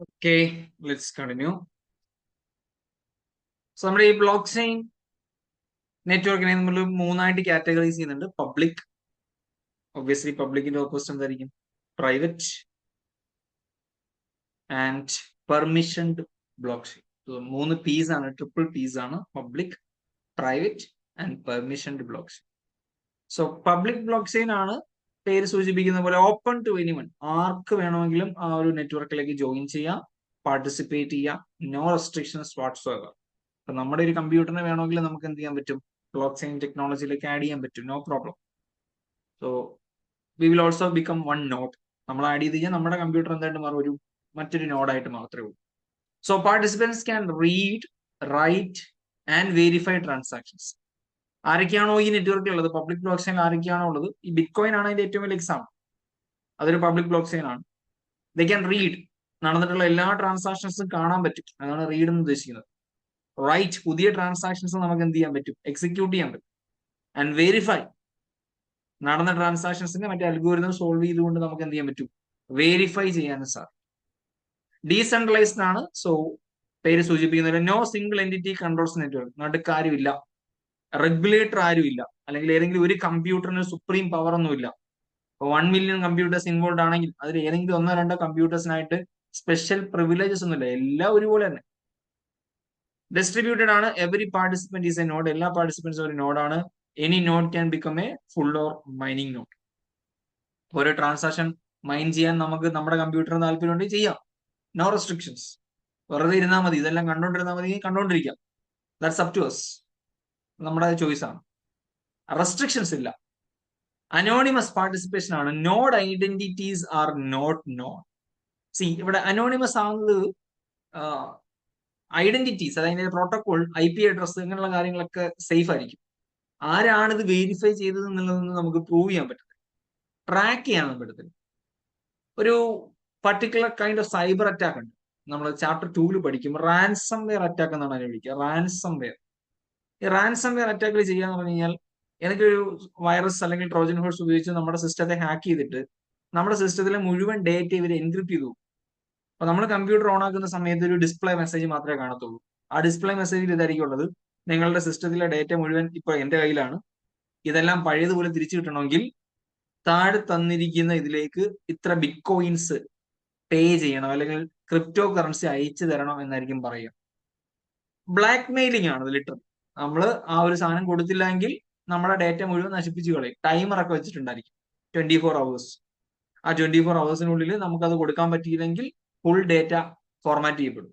Okay, let's continue. So നമ്മുടെ ഈ ബ്ലോക്ക് ചെയിൻ നെറ്റ്വർക്കിനെ നമ്മൾ മൂന്നായിട്ട് കാറ്റഗറൈസ് ചെയ്യുന്നുണ്ട്. പബ്ലിക്, ഒബ്വിയസ്ലി പബ്ലിക്കിന്റെ ഓപ്പോസിറ്റ് എന്തായിരിക്കും? Private and permissioned blockchain. മൂന്ന് പീസ് ആണ്, ട്രിപ്പിൾ പീസ് ആണ്: public, private and permissioned blockchain. So public blockchain ആണ് പേര് സൂചിപ്പിക്കുന്ന പോലെ ഓപ്പൺ ടു എനിവൺ, ആർക്ക് വേണമെങ്കിലും ആ ഒരു നെറ്റ്വർക്കിലേക്ക് ജോയിൻ ചെയ്യാം, പാർട്ടിസിപ്പേറ്റ് ചെയ്യാം, നോ റെസ്ട്രിക്ഷൻസ് വാട്ട്സോഎവർ. അപ്പൊ നമ്മുടെ ഒരു കമ്പ്യൂട്ടറിനെ വേണമെങ്കിൽ നമുക്ക് എന്ത് ചെയ്യാൻ പറ്റും? ബ്ലോക്ക് ചെയിൻ ടെക്നോളജിയിലേക്ക് ആഡ് ചെയ്യാൻ പറ്റും, no problem. So we will also become one node. നമ്മൾ ആഡ് ചെയ്ത് കഴിഞ്ഞാൽ നമ്മുടെ കമ്പ്യൂട്ടർ എന്തായിട്ട് മാറും? മറ്റൊരു നോഡായിട്ട് മാത്രമേ ഉള്ളൂ. So participants can read, write and verify transactions. ആരൊക്കെയാണോ ഈ നെറ്റ്വർക്കിൽ ഉള്ളത്, പബ്ലിക് ബ്ലോക്ക് ചെയിൻ ആരൊക്കെയാണോ ഉള്ളത്, ഈ ബിറ്റ് കോയിൻ ആണ് അതിന്റെ ഏറ്റവും വലിയ എക്സാമ്പിൾ. അതൊരു പബ്ലിക് ബ്ലോക്ക് ചെയിൻ ആണ്. ദേ ക്യാൻ റീഡ്, നടന്നിട്ടുള്ള എല്ലാ ട്രാൻസാക്ഷൻസും കാണാൻ പറ്റും, അതാണ് റീഡ് എന്ന് ഉദ്ദേശിക്കുന്നത്. റൈറ്റ്, പുതിയ ട്രാൻസാക്ഷൻസ് നമുക്ക് എന്ത് ചെയ്യാൻ പറ്റും? എക്സിക്യൂട്ട് ചെയ്യാൻ പറ്റും. ആൻഡ് വെരിഫൈ, നടന്ന ട്രാൻസാക്ഷൻസിന്റെ മറ്റേ അൽഗോരിതം സോൾവ് ചെയ്തുകൊണ്ട് നമുക്ക് എന്ത് ചെയ്യാൻ പറ്റും? വെരിഫൈ ചെയ്യാനും സാധിക്കും. ഡീസെൻട്രലൈസ്ഡ് ആണ്. സോ പേര് സൂചിപ്പിക്കുന്നത് no single entity controls network. നടുക്കാരുമില്ല, റെഗുലേറ്റർ ആരുമില്ല, അല്ലെങ്കിൽ ഏതെങ്കിലും ഒരു കമ്പ്യൂട്ടറിന് സുപ്രീം പവർ ഒന്നുമില്ല. 1 മില്യൺ കമ്പ്യൂട്ടേഴ്സ് ഇൻവോൾവ് ആണെങ്കിൽ അതിൽ ഏതെങ്കിലും ഒന്നോ രണ്ടോ കമ്പ്യൂട്ടേഴ്സിനായിട്ട് സ്പെഷ്യൽ പ്രിവിലേജസ് ഒന്നുമില്ല, എല്ലാം ഒരുപോലെ തന്നെ. ഡിസ്ട്രിബ്യൂട്ടഡ് ആണ്. Every participant is A node. എല്ലാ പാർട്ടിസിപ്പൻസും ഒരു നോഡാണ്. Any node can become A full or mining node. ഒരു ട്രാൻസാക്ഷൻ മൈൻ ചെയ്യാൻ നമുക്ക് നമ്മുടെ കമ്പ്യൂട്ടറിന് താല്പര്യമുണ്ടെങ്കിൽ ചെയ്യാം, നോ റെസ്ട്രിക്ഷൻസ്. വെറുതെ ഇരുന്നാൽ മതി, ഇതെല്ലാം കണ്ടോണ്ടിരുന്നാൽ മതി, കണ്ടോണ്ടിരിക്കാം. ദാറ്റ്സ് അപ് ടു അസ്, നമ്മുടെ ചോയ്സ് ആണ്. റെസ്ട്രിക്ഷൻസ് ഇല്ല. അനോണിമസ് പാർട്ടിസിപ്പേഷൻ ആണ്. Node identities are not known. See, ഇവിടെ അനോണിമസ് ആവുന്നത് ഐഡന്റിറ്റീസ്, അതായത് പ്രോട്ടോകോൾ, IP അഡ്രസ്, ഇങ്ങനെയുള്ള കാര്യങ്ങളൊക്കെ സേഫ് ആയിരിക്കും. ആരാണ് ഇത് വെരിഫൈ ചെയ്തത് എന്നുള്ളതൊന്നും നമുക്ക് പ്രൂവ് ചെയ്യാൻ പറ്റത്തില്ല, ട്രാക്ക് ചെയ്യാൻ പറ്റത്തില്ല. ഒരു particular kind of cyber attack ഉണ്ട്, നമ്മൾ ചാപ്റ്റർ 2 പഠിക്കും. റാൻസം വെയർ അറ്റാക്ക് എന്നാണ് അതിനെ വിളിക്കുക, റാൻസം വെയർ. ഈ റാൻസം വെയർ അറ്റാക്കുകൾ ചെയ്യാന്ന് പറഞ്ഞു കഴിഞ്ഞാൽ ഏതെങ്കിലും ഒരു വൈറസ് അല്ലെങ്കിൽ ട്രോജൻ ഹോഴ്സ് ഉപയോഗിച്ച് നമ്മുടെ സിസ്റ്റത്തെ ഹാക്ക് ചെയ്തിട്ട് നമ്മുടെ സിസ്റ്റത്തിലെ മുഴുവൻ ഡേറ്റ ഇവർ എൻക്രിപ്റ്റ് ചെയ്തു. അപ്പൊ നമ്മൾ കമ്പ്യൂട്ടർ ഓൺ ആക്കുന്ന സമയത്ത് ഒരു ഡിസ്പ്ലേ മെസ്സേജ് മാത്രമേ കാണത്തുള്ളൂ. ആ ഡിസ്പ്ലേ മെസ്സേജിൽ ഇതായിരിക്കും ഉള്ളത്: നിങ്ങളുടെ സിസ്റ്റത്തിലെ ഡേറ്റ മുഴുവൻ ഇപ്പൊ എന്റെ കയ്യിലാണ്, ഇതെല്ലാം പഴയതുപോലെ തിരിച്ചു കിട്ടണമെങ്കിൽ താഴെ തന്നിരിക്കുന്ന ഇതിലേക്ക് ഇത്ര ബിറ്റ് കോയിൻസ് പേ ചെയ്യണം, അല്ലെങ്കിൽ ക്രിപ്റ്റോ കറൻസി അയച്ചു തരണം എന്നായിരിക്കും പറയുക. ബ്ലാക്ക് മെയിലിംഗ് ആണ് ലിറ്ററൽ. നമ്മൾ ആ ഒരു സാധനം കൊടുത്തില്ലെങ്കിൽ നമ്മുടെ ഡേറ്റ മുഴുവൻ നശിപ്പിച്ചു കളയും. ടൈമർ ഒക്കെ വെച്ചിട്ടുണ്ടായിരിക്കും, 24 hours. ആ 24 hours നമുക്കത് കൊടുക്കാൻ പറ്റിയില്ലെങ്കിൽ ഫുൾ ഡേറ്റ ഫോർമാറ്റ് ചെയ്യപ്പെടും.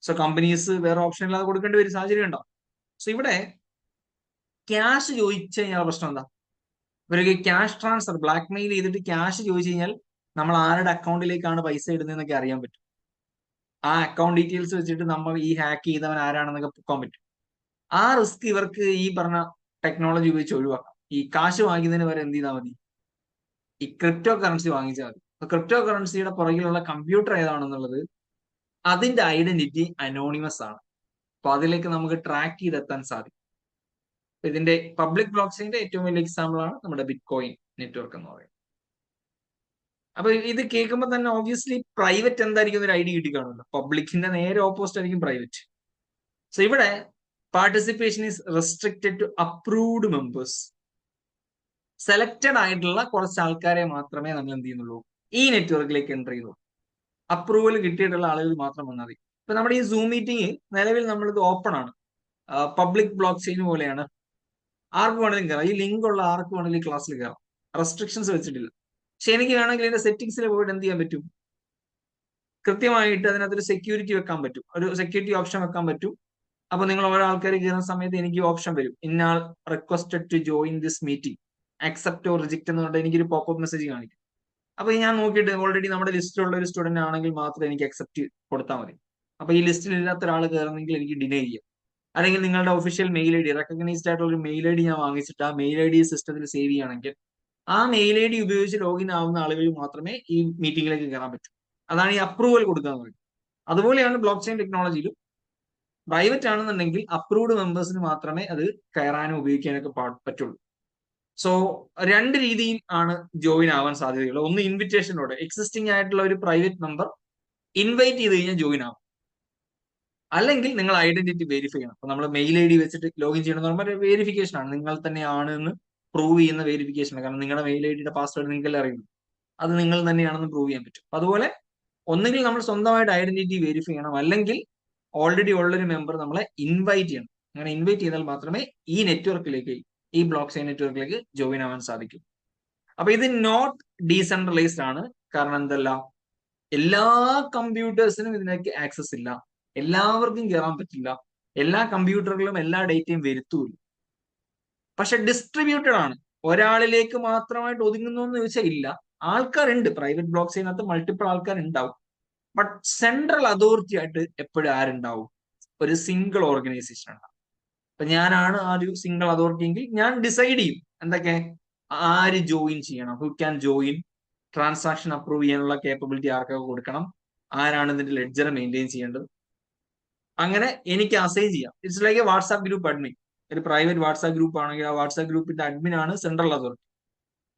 സോ കമ്പനീസ് വേറെ ഓപ്ഷൻ ഇല്ലാതെ കൊടുക്കേണ്ടി വരും, സാഹചര്യം ഉണ്ടാവും. സോ ഇവിടെ ക്യാഷ് ചോദിച്ചു കഴിഞ്ഞാൽ പ്രശ്നം എന്താ? ഇവർക്ക് ക്യാഷ് ട്രാൻസ്ഫർ, ബ്ലാക്ക് മെയിൽ ചെയ്തിട്ട് ക്യാഷ് ചോദിച്ചു കഴിഞ്ഞാൽ നമ്മൾ ആരുടെ അക്കൗണ്ടിലേക്കാണ് പൈസ ഇടുന്നതെന്നൊക്കെ അറിയാൻ പറ്റും. ആ അക്കൗണ്ട് ഡീറ്റെയിൽസ് വെച്ചിട്ട് നമ്മൾ ഈ ഹാക്ക് ചെയ്തവൻ ആരാണെന്നൊക്കെ പൊക്കാൻ പറ്റും. ആ റിസ്ക് ഇവർക്ക് ഈ പറഞ്ഞ ടെക്നോളജി ഉപയോഗിച്ച് ഒഴിവാക്കാം. ഈ കാശ് വാങ്ങിക്കുന്നതിന് വരെ എന്ത് ചെയ്താൽ മതി? ഈ ക്രിപ്റ്റോ കറൻസി വാങ്ങിച്ചാൽ മതി. ക്രിപ്റ്റോ കറൻസിയുടെ പുറകിലുള്ള കമ്പ്യൂട്ടർ ഏതാണെന്നുള്ളത്, അതിന്റെ ഐഡന്റിറ്റി അനോണിമസ് ആണ്. അപ്പൊ അതിലേക്ക് നമുക്ക് ട്രാക്ക് ചെയ്തെത്താൻ സാധിക്കും. ഇതിന്റെ പബ്ലിക് ബ്ലോക്ക് ചെയിന്റെ ഏറ്റവും വലിയ എക്സാമ്പിൾ ആണ് നമ്മുടെ ബിറ്റ് കോയിൻ നെറ്റ്വർക്ക് എന്ന് പറയുന്നത്. അപ്പൊ ഇത് കേൾക്കുമ്പോൾ തന്നെ ഓബ്വിയസ്ലി പ്രൈവറ്റ് എന്തായിരിക്കും ഒരു ഐഡിയ കിട്ടിക്കാണല്ലോ. പബ്ലിക്കിന്റെ നേരെ ഓപ്പോസിറ്റ് ആയിരിക്കും പ്രൈവറ്റ്. സോ ഇവിടെ participation is restricted to approved members. Selected ആയിട്ടുള്ള കുറച്ച് ആൾക്കാരെ മാത്രമേ നമ്മൾ എന്ത് ചെയ്യുന്നുള്ളൂ, ഈ നെറ്റ്വർക്കിലേക്ക് എൻ്റർ ചെയ്യുന്നുള്ളൂ. അപ്രൂവൽ കിട്ടിയിട്ടുള്ള ആളുകൾ മാത്രം വന്നാൽ മതി. ഇപ്പൊ നമ്മുടെ ഈ സൂം മീറ്റിംഗ് നിലവിൽ നമ്മളിത് ഓപ്പൺ ആണ്, പബ്ലിക് ബ്ലോക്ക് ചെയിൻ പോലെയാണ്. ആർക്ക് വേണമെങ്കിലും കയറാം, ഈ ലിങ്ക് ഉള്ള ആർക്ക് വേണമെങ്കിലും ക്ലാസ്സിൽ കയറാം, റെസ്ട്രിക്ഷൻസ് വെച്ചിട്ടില്ല. പക്ഷെ എനിക്ക് വേണമെങ്കിൽ ഇതിന്റെ സെറ്റിംഗ്സിൽ പോയിട്ട് എന്ത് ചെയ്യാൻ പറ്റും? കൃത്യമായിട്ട് അതിനകത്തൊരു സെക്യൂരിറ്റി വെക്കാൻ പറ്റും, ഒരു സെക്യൂരിറ്റി ഓപ്ഷൻ വെക്കാൻ പറ്റും. അപ്പൊ നിങ്ങൾ ഓരോ ആൾക്കാർ കയറുന്ന സമയത്ത് എനിക്ക് ഓപ്ഷൻ വരും, ഇന്നാൾ requested to join this meeting, accept or reject എന്ന് പറഞ്ഞിട്ട് എനിക്കൊരു പോപ്പ് മെസ്സേജ് കാണിക്കും. അപ്പൊ ഞാൻ നോക്കിയിട്ട് ഓൾറെഡി നമ്മുടെ ലിസ്റ്റിലുള്ള ഒരു സ്റ്റുഡന്റ് ആണെങ്കിൽ മാത്രം എനിക്ക് അക്സെപ്റ്റ് കൊടുത്താൽ മതി. അപ്പൊ ഈ ലിസ്റ്റിൽ ഇല്ലാത്ത ഒരാൾ കയറുന്നെങ്കിൽ എനിക്ക് ഡിനൈ ചെയ്യാം. അല്ലെങ്കിൽ നിങ്ങളുടെ ഒഫീഷ്യൽ മെയിൽ ID, റെക്കഗ്നൈസ്ഡ് ആയിട്ടുള്ള ഒരു മെയിൽ ID ഞാൻ വാങ്ങിച്ചിട്ട് ആ മെയിൽ ID സിസ്റ്റത്തിൽ സേവ് ചെയ്യുകയാണെങ്കിൽ ആ മെയിൽ ID ഉപയോഗിച്ച് ലോഗിൻ ആവുന്ന ആളുകൾ മാത്രമേ ഈ മീറ്റിംഗിലേക്ക് കയറാൻ പറ്റൂ. അതാണ് ഈ അപ്രൂവൽ കൊടുക്കുക എന്ന് പറയുന്നത്. അതുപോലെയാണ് ബ്ലോക്ക് ചെയിൻ ടെക്നോളജിയിലും. പ്രൈവറ്റ് ആണെന്നുണ്ടെങ്കിൽ അപ്രൂവ്ഡ് മെമ്പേഴ്സിന് മാത്രമേ അത് കയറാനും ഉപയോഗിക്കാനൊക്കെ പറ്റുള്ളൂ. സോ രണ്ട് രീതിയിൽ ആണ് ജോയിൻ ആവാൻ സാധ്യതയുള്ളത്. ഒന്ന് ഇൻവിറ്റേഷനോടെ, എക്സിസ്റ്റിംഗ് ആയിട്ടുള്ള ഒരു പ്രൈവറ്റ് മെമ്പർ ഇൻവൈറ്റ് ചെയ്ത് കഴിഞ്ഞാൽ ജോയിൻ ആവും. അല്ലെങ്കിൽ നിങ്ങൾ ഐഡന്റിറ്റി വെരിഫൈ ചെയ്യണം. അപ്പൊ നമ്മൾ മെയിൽ ഐ ഡി വെച്ചിട്ട് ലോഗിൻ ചെയ്യണം എന്ന് പറയുമ്പോൾ വെരിഫിക്കേഷൻ ആണ്, നിങ്ങൾ തന്നെയാണ് എന്ന് പ്രൂവ് ചെയ്യുന്ന വെരിഫിക്കേഷൻ ആണ്. കാരണം നിങ്ങളുടെ മെയിൽ ഐ ഡിയുടെ പാസ്വേഡ് നിങ്ങൾക്ക് അറിയുന്നു, അത് നിങ്ങൾ തന്നെയാണെന്ന് പ്രൂവ് ചെയ്യാൻ പറ്റും. അതുപോലെ ഒന്നുകിൽ നമ്മൾ സ്വന്തമായിട്ട് ഐഡന്റിറ്റി വെരിഫൈ ചെയ്യണം, അല്ലെങ്കിൽ ഓൾറെഡി ഉള്ളൊരു മെമ്പർ നമ്മളെ ഇൻവൈറ്റ് ചെയ്യണം. അങ്ങനെ ഇൻവൈറ്റ് ചെയ്താൽ മാത്രമേ ഈ നെറ്റ്വർക്കിലേക്ക്, ഈ ബ്ലോക്ക് ചെയിൻ നെറ്റ്വർക്കിലേക്ക് ജോയിൻ ആവാൻ സാധിക്കും. അപ്പൊ ഇത് നോട്ട് ഡീസെൻട്രലൈസ്ഡ് ആണ്. കാരണം എന്തല്ല, എല്ലാ കമ്പ്യൂട്ടേഴ്സിനും ഇതിലേക്ക് ആക്സസ് ഇല്ല, എല്ലാവർക്കും കയറാൻ പറ്റില്ല, എല്ലാ കമ്പ്യൂട്ടറുകളിലും എല്ലാ ഡേറ്റയും വരുത്തൂല്ല. പക്ഷെ ഡിസ്ട്രിബ്യൂട്ടഡ് ആണ്. ഒരാളിലേക്ക് മാത്രമായിട്ട് ഒതുങ്ങുന്നു എന്ന് ചോദിച്ചാൽ ഇല്ല, ആൾക്കാരുണ്ട്. പ്രൈവറ്റ് ബ്ലോക്ക് ചെയിനകത്ത് മൾട്ടിപ്പിൾ ആൾക്കാർ ഉണ്ടാവും. ബട്ട് സെൻട്രൽ അതോറിറ്റി ആയിട്ട് എപ്പോഴും ആരുണ്ടാവും? ഒരു സിംഗിൾ ഓർഗനൈസേഷൻ ഉണ്ടാവും. അപ്പൊ ഞാനാണ് ആ ഒരു സിംഗിൾ അതോറിറ്റി എങ്കിൽ ഞാൻ ഡിസൈഡ് ചെയ്യും എന്തൊക്കെ, ആര് ജോയിൻ ചെയ്യണം, who can join, transaction approve ചെയ്യാനുള്ള കേപ്പബിലിറ്റി ആർക്കൊക്കെ കൊടുക്കണം, ആരാണ് ഇതിന്റെ ലെഡ്ജർ മെയിൻറ്റെയിൻ ചെയ്യേണ്ടത്, അങ്ങനെ എനിക്ക് അസൈൻ ചെയ്യാം. It's like A WhatsApp group admin. ഒരു പ്രൈവറ്റ് വാട്സ്ആപ്പ് ഗ്രൂപ്പ് ആണെങ്കിൽ ആ വാട്സ്ആപ്പ് ഗ്രൂപ്പിന്റെ അഡ്മിൻ ആണ് സെൻട്രൽ അതോറിറ്റി.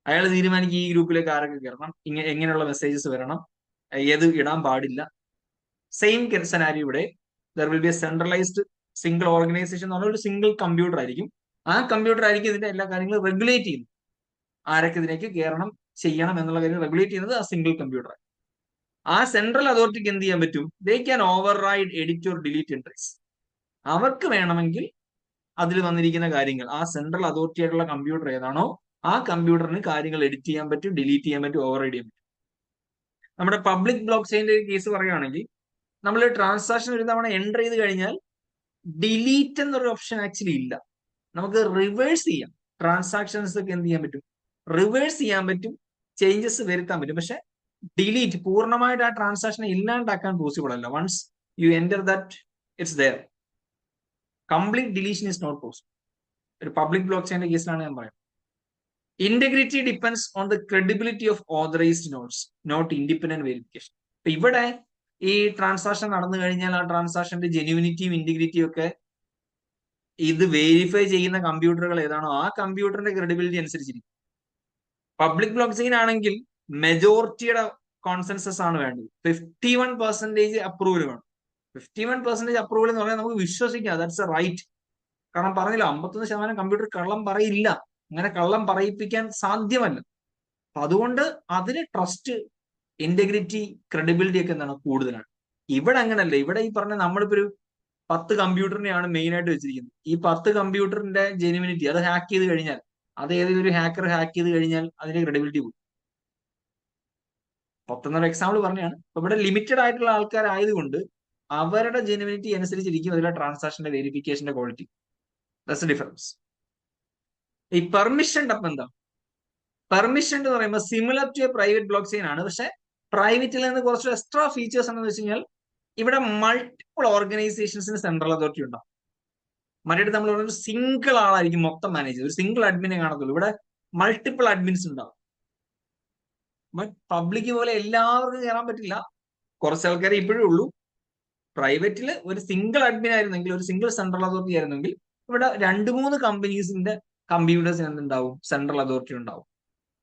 അയാൾ തീരുമാനിക്കും ഈ ഗ്രൂപ്പിലേക്ക് ആരൊക്കെ കയറണം, എങ്ങനെയുള്ള മെസ്സേജസ് വരണം, ഏത് ഇടാൻ പാടില്ല. സെയിം സെനാരിയോ ഇവിടെ. There will be A centralised single organisation എന്ന് പറഞ്ഞാൽ ഒരു സിംഗിൾ കമ്പ്യൂട്ടർ ആയിരിക്കും. ആ കമ്പ്യൂട്ടർ ആയിരിക്കും ഇതിന്റെ എല്ലാ കാര്യങ്ങളും റെഗുലേറ്റ് ചെയ്യുന്നത്. ആരൊക്കെ ഇതിലേക്ക് കയറണം, ചെയ്യണം എന്നുള്ള കാര്യം റെഗുലേറ്റ് ചെയ്യുന്നത് ആ സിംഗിൾ കമ്പ്യൂട്ടർ. ആ സെൻട്രൽ അതോറിറ്റിക്ക് എന്ത് ചെയ്യാൻ പറ്റും? They can over ride, edit or delete entries. അവർക്ക് വേണമെങ്കിൽ അതിൽ വന്നിരിക്കുന്ന കാര്യങ്ങൾ, ആ സെൻട്രൽ അതോറിറ്റി ആയിട്ടുള്ള കമ്പ്യൂട്ടർ ഏതാണോ ആ കമ്പ്യൂട്ടറിന് കാര്യങ്ങൾ എഡിറ്റ് ചെയ്യാൻ പറ്റും, ഡിലീറ്റ് ചെയ്യാൻ പറ്റും, ഓവർ റൈഡ് ചെയ്യാൻ പറ്റും. നമ്മുടെ പബ്ലിക് ബ്ലോക്ക് ചെയിൻ്റെ കേസ് പറയുകയാണെങ്കിൽ, നമ്മൾ ട്രാൻസാക്ഷൻ ഒരു തവണ എൻ്റർ ചെയ്ത് കഴിഞ്ഞാൽ ഡിലീറ്റ് എന്നൊരു ഓപ്ഷൻ ആക്ച്വലി ഇല്ല. നമുക്ക് റിവേഴ്സ് ചെയ്യാം. ട്രാൻസാക്ഷൻസ് ഒക്കെ എന്ത് ചെയ്യാൻ പറ്റും? റിവേഴ്സ് ചെയ്യാൻ പറ്റും, ചേഞ്ചസ് വരുത്താൻ പറ്റും. പക്ഷെ ഡിലീറ്റ്, പൂർണ്ണമായിട്ട് ആ ട്രാൻസാക്ഷനെ ഇല്ലാണ്ടാക്കാൻ പോസിബിൾ അല്ല. Once you enter that, it's there. Complete deletion is not possible. ഒരു പബ്ലിക് ബ്ലോക്ക് ചെയിൻ്റെ കേസിലാണ് ഞാൻ പറയുന്നത്. Integrity depends on the credibility of authorised nodes, not independent verification. അപ്പൊ ഇവിടെ ഈ ട്രാൻസാക്ഷൻ നടന്നു കഴിഞ്ഞാൽ ആ ട്രാൻസാക്ഷന്റെ ജെന്യൂനിറ്റിയും ഇന്റഗ്രിറ്റിയും ഒക്കെ ഇത് വെരിഫൈ ചെയ്യുന്ന കമ്പ്യൂട്ടറുകൾ ഏതാണോ ആ കമ്പ്യൂട്ടറിന്റെ ക്രെഡിബിലിറ്റി അനുസരിച്ചിരിക്കും. പബ്ലിക് ബ്ലോക്ക് ചെയിൻ ആണെങ്കിൽ മെജോറിറ്റിയുടെ കോൺസെൻസസ് ആണ് വേണ്ടത്. 51% അപ്രൂവൽ വേണം. 51% അപ്രൂവൽ എന്ന് പറഞ്ഞാൽ നമുക്ക് വിശ്വസിക്കാം, ദാറ്റ്സ് എ റൈറ്റ്. കാരണം പറഞ്ഞില്ല, 51% കമ്പ്യൂട്ടർ കള്ളം പറയില്ല, അങ്ങനെ കള്ളം പറയിപ്പിക്കാൻ സാധ്യമല്ല. അതുകൊണ്ട് അതിന് ട്രസ്റ്റ്, ഇന്റഗ്രിറ്റി, ക്രെഡിബിലിറ്റി ഒക്കെ എന്താണ് കൂടുതലാണ്. ഇവിടെ അങ്ങനല്ല. ഇവിടെ ഈ പറഞ്ഞ നമ്മളിപ്പോ ഒരു 10 കമ്പ്യൂട്ടറിനെയാണ് മെയിൻ ആയിട്ട് വെച്ചിരിക്കുന്നത്. ഈ 10 കമ്പ്യൂട്ടറിന്റെ ജെന്യൂനിറ്റി അത് ഹാക്ക് ചെയ്ത് കഴിഞ്ഞാൽ, അത് ഏതെങ്കിലും ഒരു ഹാക്കർ ഹാക്ക് ചെയ്ത് കഴിഞ്ഞാൽ അതിന്റെ ക്രെഡിബിലിറ്റി പോകും. 10 എന്നൊരു എക്സാമ്പിൾ പറഞ്ഞാണ്. അപ്പൊ ഇവിടെ ലിമിറ്റഡ് ആയിട്ടുള്ള ആൾക്കാരായതുകൊണ്ട് അവരുടെ ജെന്യൂനിറ്റി അനുസരിച്ചിരിക്കും അതിലെ ട്രാൻസാക്ഷന്റെ വെരിഫിക്കേഷന്റെ ക്വാളിറ്റി. That's difference. ഈ പെർമിഷൻ അപ്പൊ എന്താ? പെർമിഷൻ എന്ന് പറയുമ്പോൾ similar to a private blockchain ആണ്. പക്ഷെ പ്രൈവറ്റിൽ നിന്ന് കുറച്ച് എക്സ്ട്രാ ഫീച്ചേഴ്സ് എന്ന് വെച്ച് കഴിഞ്ഞാൽ ഇവിടെ മൾട്ടിപ്പിൾ ഓർഗനൈസേഷൻസിന് സെൻട്രൽ അതോറിറ്റി ഉണ്ടാവും. മറ്റേ നമ്മൾ ഒരു സിംഗിൾ ആളായിരിക്കും മൊത്തം മാനേജ് ചെയ്ത്, ഒരു സിംഗിൾ അഡ്മിനെ കാണത്തുള്ളൂ. ഇവിടെ മൾട്ടിപ്പിൾ അഡ്മിൻസ് ഉണ്ടാവും. ബട്ട് പബ്ലിക് പോലെ എല്ലാവർക്കും കയറാൻ പറ്റില്ല, കുറച്ച് ആൾക്കാരെ ഇപ്പോഴും ഉള്ളൂ. പ്രൈവറ്റിൽ ഒരു സിംഗിൾ അഡ്മിൻ ആയിരുന്നെങ്കിൽ, ഒരു സിംഗിൾ സെൻട്രൽ അതോറിറ്റി ആയിരുന്നെങ്കിൽ, ഇവിടെ 2-3 കമ്പനീസിന്റെ കമ്പ്യൂട്ടേഴ്സിന് എന്തുണ്ടാവും? സെൻട്രൽ അതോറിറ്റി ഉണ്ടാവും.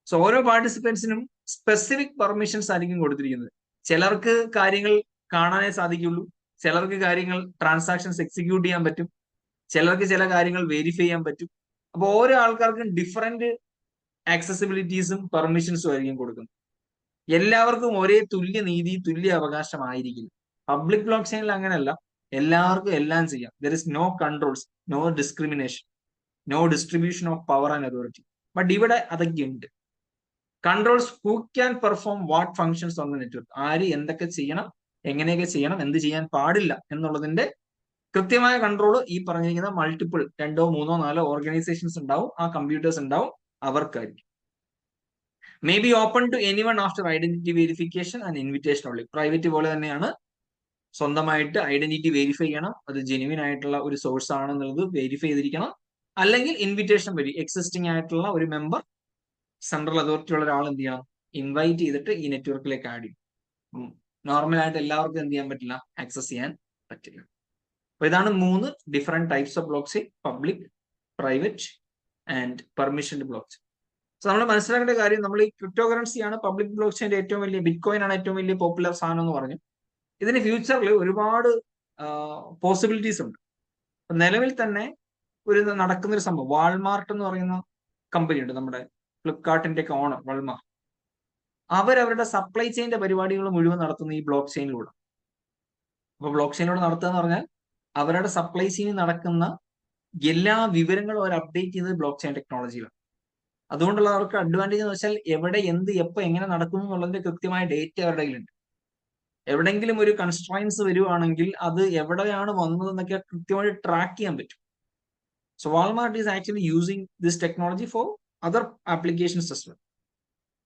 സോ ഓരോ പാർട്ടിസിപ്പൻസിനും സ്പെസിഫിക് പെർമിഷൻസ് ആയിരിക്കും കൊടുത്തിരിക്കുന്നത്. ചിലർക്ക് കാര്യങ്ങൾ കാണാനേ സാധിക്കുള്ളൂ, ചിലർക്ക് കാര്യങ്ങൾ ട്രാൻസാക്ഷൻസ് എക്സിക്യൂട്ട് ചെയ്യാൻ പറ്റും, ചിലർക്ക് ചില കാര്യങ്ങൾ വെരിഫൈ ചെയ്യാൻ പറ്റും. അപ്പൊ ഓരോ ആൾക്കാർക്കും ഡിഫറെന്റ് ആക്സസിബിലിറ്റീസും പെർമിഷൻസും ആയിരിക്കും കൊടുക്കുന്നത്. എല്ലാവർക്കും ഒരേ തുല്യ നീതി, തുല്യ അവകാശമായിരിക്കില്ല. പബ്ലിക് ബ്ലോക്ക് ചെയിനിൽ അങ്ങനെയല്ല, എല്ലാവർക്കും എല്ലാം ചെയ്യാം. There is no controls, no discrimination, no distribution of power and authority. But ഇവിടെ അതൊക്കെ ഉണ്ട്. Controls who can perform what functions on the network. ആര് എന്തൊക്കെ ചെയ്യണം, എങ്ങനെയൊക്കെ ചെയ്യണം, എന്ത് ചെയ്യാൻ പാടില്ല എന്നുള്ളതിന്റെ കൃത്യമായ കൺട്രോൾ ഈ പറഞ്ഞിരിക്കുന്ന മൾട്ടിപ്പിൾ 2, 3, 4 ഓർഗനൈസേഷൻസ് ഉണ്ടാവും, ആ കമ്പ്യൂട്ടേഴ്സ് ഉണ്ടാവും, അവർക്കായിരിക്കും. May be open to anyone after identity verification and invitation only. Private പോലെ തന്നെയാണ്, സ്വന്തമായിട്ട് ഐഡന്റിറ്റി വെരിഫൈ ചെയ്യണം, അത് ജെന്യുവിൻ ആയിട്ടുള്ള ഒരു സോഴ്സ് ആണെന്നുള്ളത് വെരിഫൈ ചെയ്തിരിക്കണം. അല്ലെങ്കിൽ ഇൻവിറ്റേഷൻ വഴി എക്സിസ്റ്റിംഗ് ആയിട്ടുള്ള ഒരു മെമ്പർ, സെൻട്രൽ അതോറിറ്റി ഉള്ള ഒരാൾ എന്ത് ചെയ്യണം? ഇൻവൈറ്റ് ചെയ്തിട്ട് ഈ നെറ്റ്വർക്കിലേക്ക് ആഡ് ചെയ്യും. നോർമലായിട്ട് എല്ലാവർക്കും എന്ത് ചെയ്യാൻ പറ്റില്ല? ആക്സസ് ചെയ്യാൻ പറ്റില്ല. അപ്പൊ ഇതാണ് 3 different types of blockchain: public, private and permissioned blockchain. So നമ്മൾ മനസ്സിലാക്കേണ്ട കാര്യം, നമ്മൾ ഈ ക്രിപ്റ്റോ കറൻസി ആണ് പബ്ലിക് ബ്ലോക്ക് ചെയിൻ്റെ ഏറ്റവും വലിയ, ബിറ്റ് കോയിൻ ആണ് ഏറ്റവും വലിയ പോപ്പുലർ സാധനം എന്ന് പറഞ്ഞു. ഇതിന് ഫ്യൂച്ചറിൽ ഒരുപാട് പോസിബിലിറ്റീസ് ഉണ്ട്. നിലവിൽ തന്നെ നടക്കുന്ന ഒരു സംഭവം, വാൾമാർട്ട് എന്ന് പറയുന്ന കമ്പനി ഉണ്ട്, നമ്മുടെ ഫ്ലിപ്കാർട്ടിന്റെ ഒക്കെ ഓണർ വാൾമാർട്ട്. അവരവരുടെ സപ്ലൈ ചെയിന്റെ പരിപാടികൾ മുഴുവൻ നടത്തുന്ന ഈ ബ്ലോക്ക് ചെയിനിലൂടെ. അപ്പൊ ബ്ലോക്ക് ചെയിനിലൂടെ നടത്തുക എന്ന് പറഞ്ഞാൽ അവരുടെ സപ്ലൈ ചെയിനിൽ നടക്കുന്ന എല്ലാ വിവരങ്ങളും അവർ അപ്ഡേറ്റ് ചെയ്തത് ബ്ലോക്ക് ചെയിൻ ടെക്നോളജിയിലാണ്. അതുകൊണ്ടുള്ള അവർക്ക് അഡ്വാൻറ്റേജ് എന്ന് വെച്ചാൽ എവിടെ എന്ത് എപ്പോൾ എങ്ങനെ നടക്കുന്നു എന്നുള്ളതിന്റെ കൃത്യമായ ഡേറ്റ അവരുടെ കയ്യിലുണ്ട്. എവിടെങ്കിലും ഒരു കൺസ്ട്രൈൻസ് വരുവാണെങ്കിൽ അത് എവിടെയാണ് വന്നതെന്നൊക്കെ കൃത്യമായിട്ട് ട്രാക്ക് ചെയ്യാൻ പറ്റും. So Walmart is actually using this technology for other applications as well.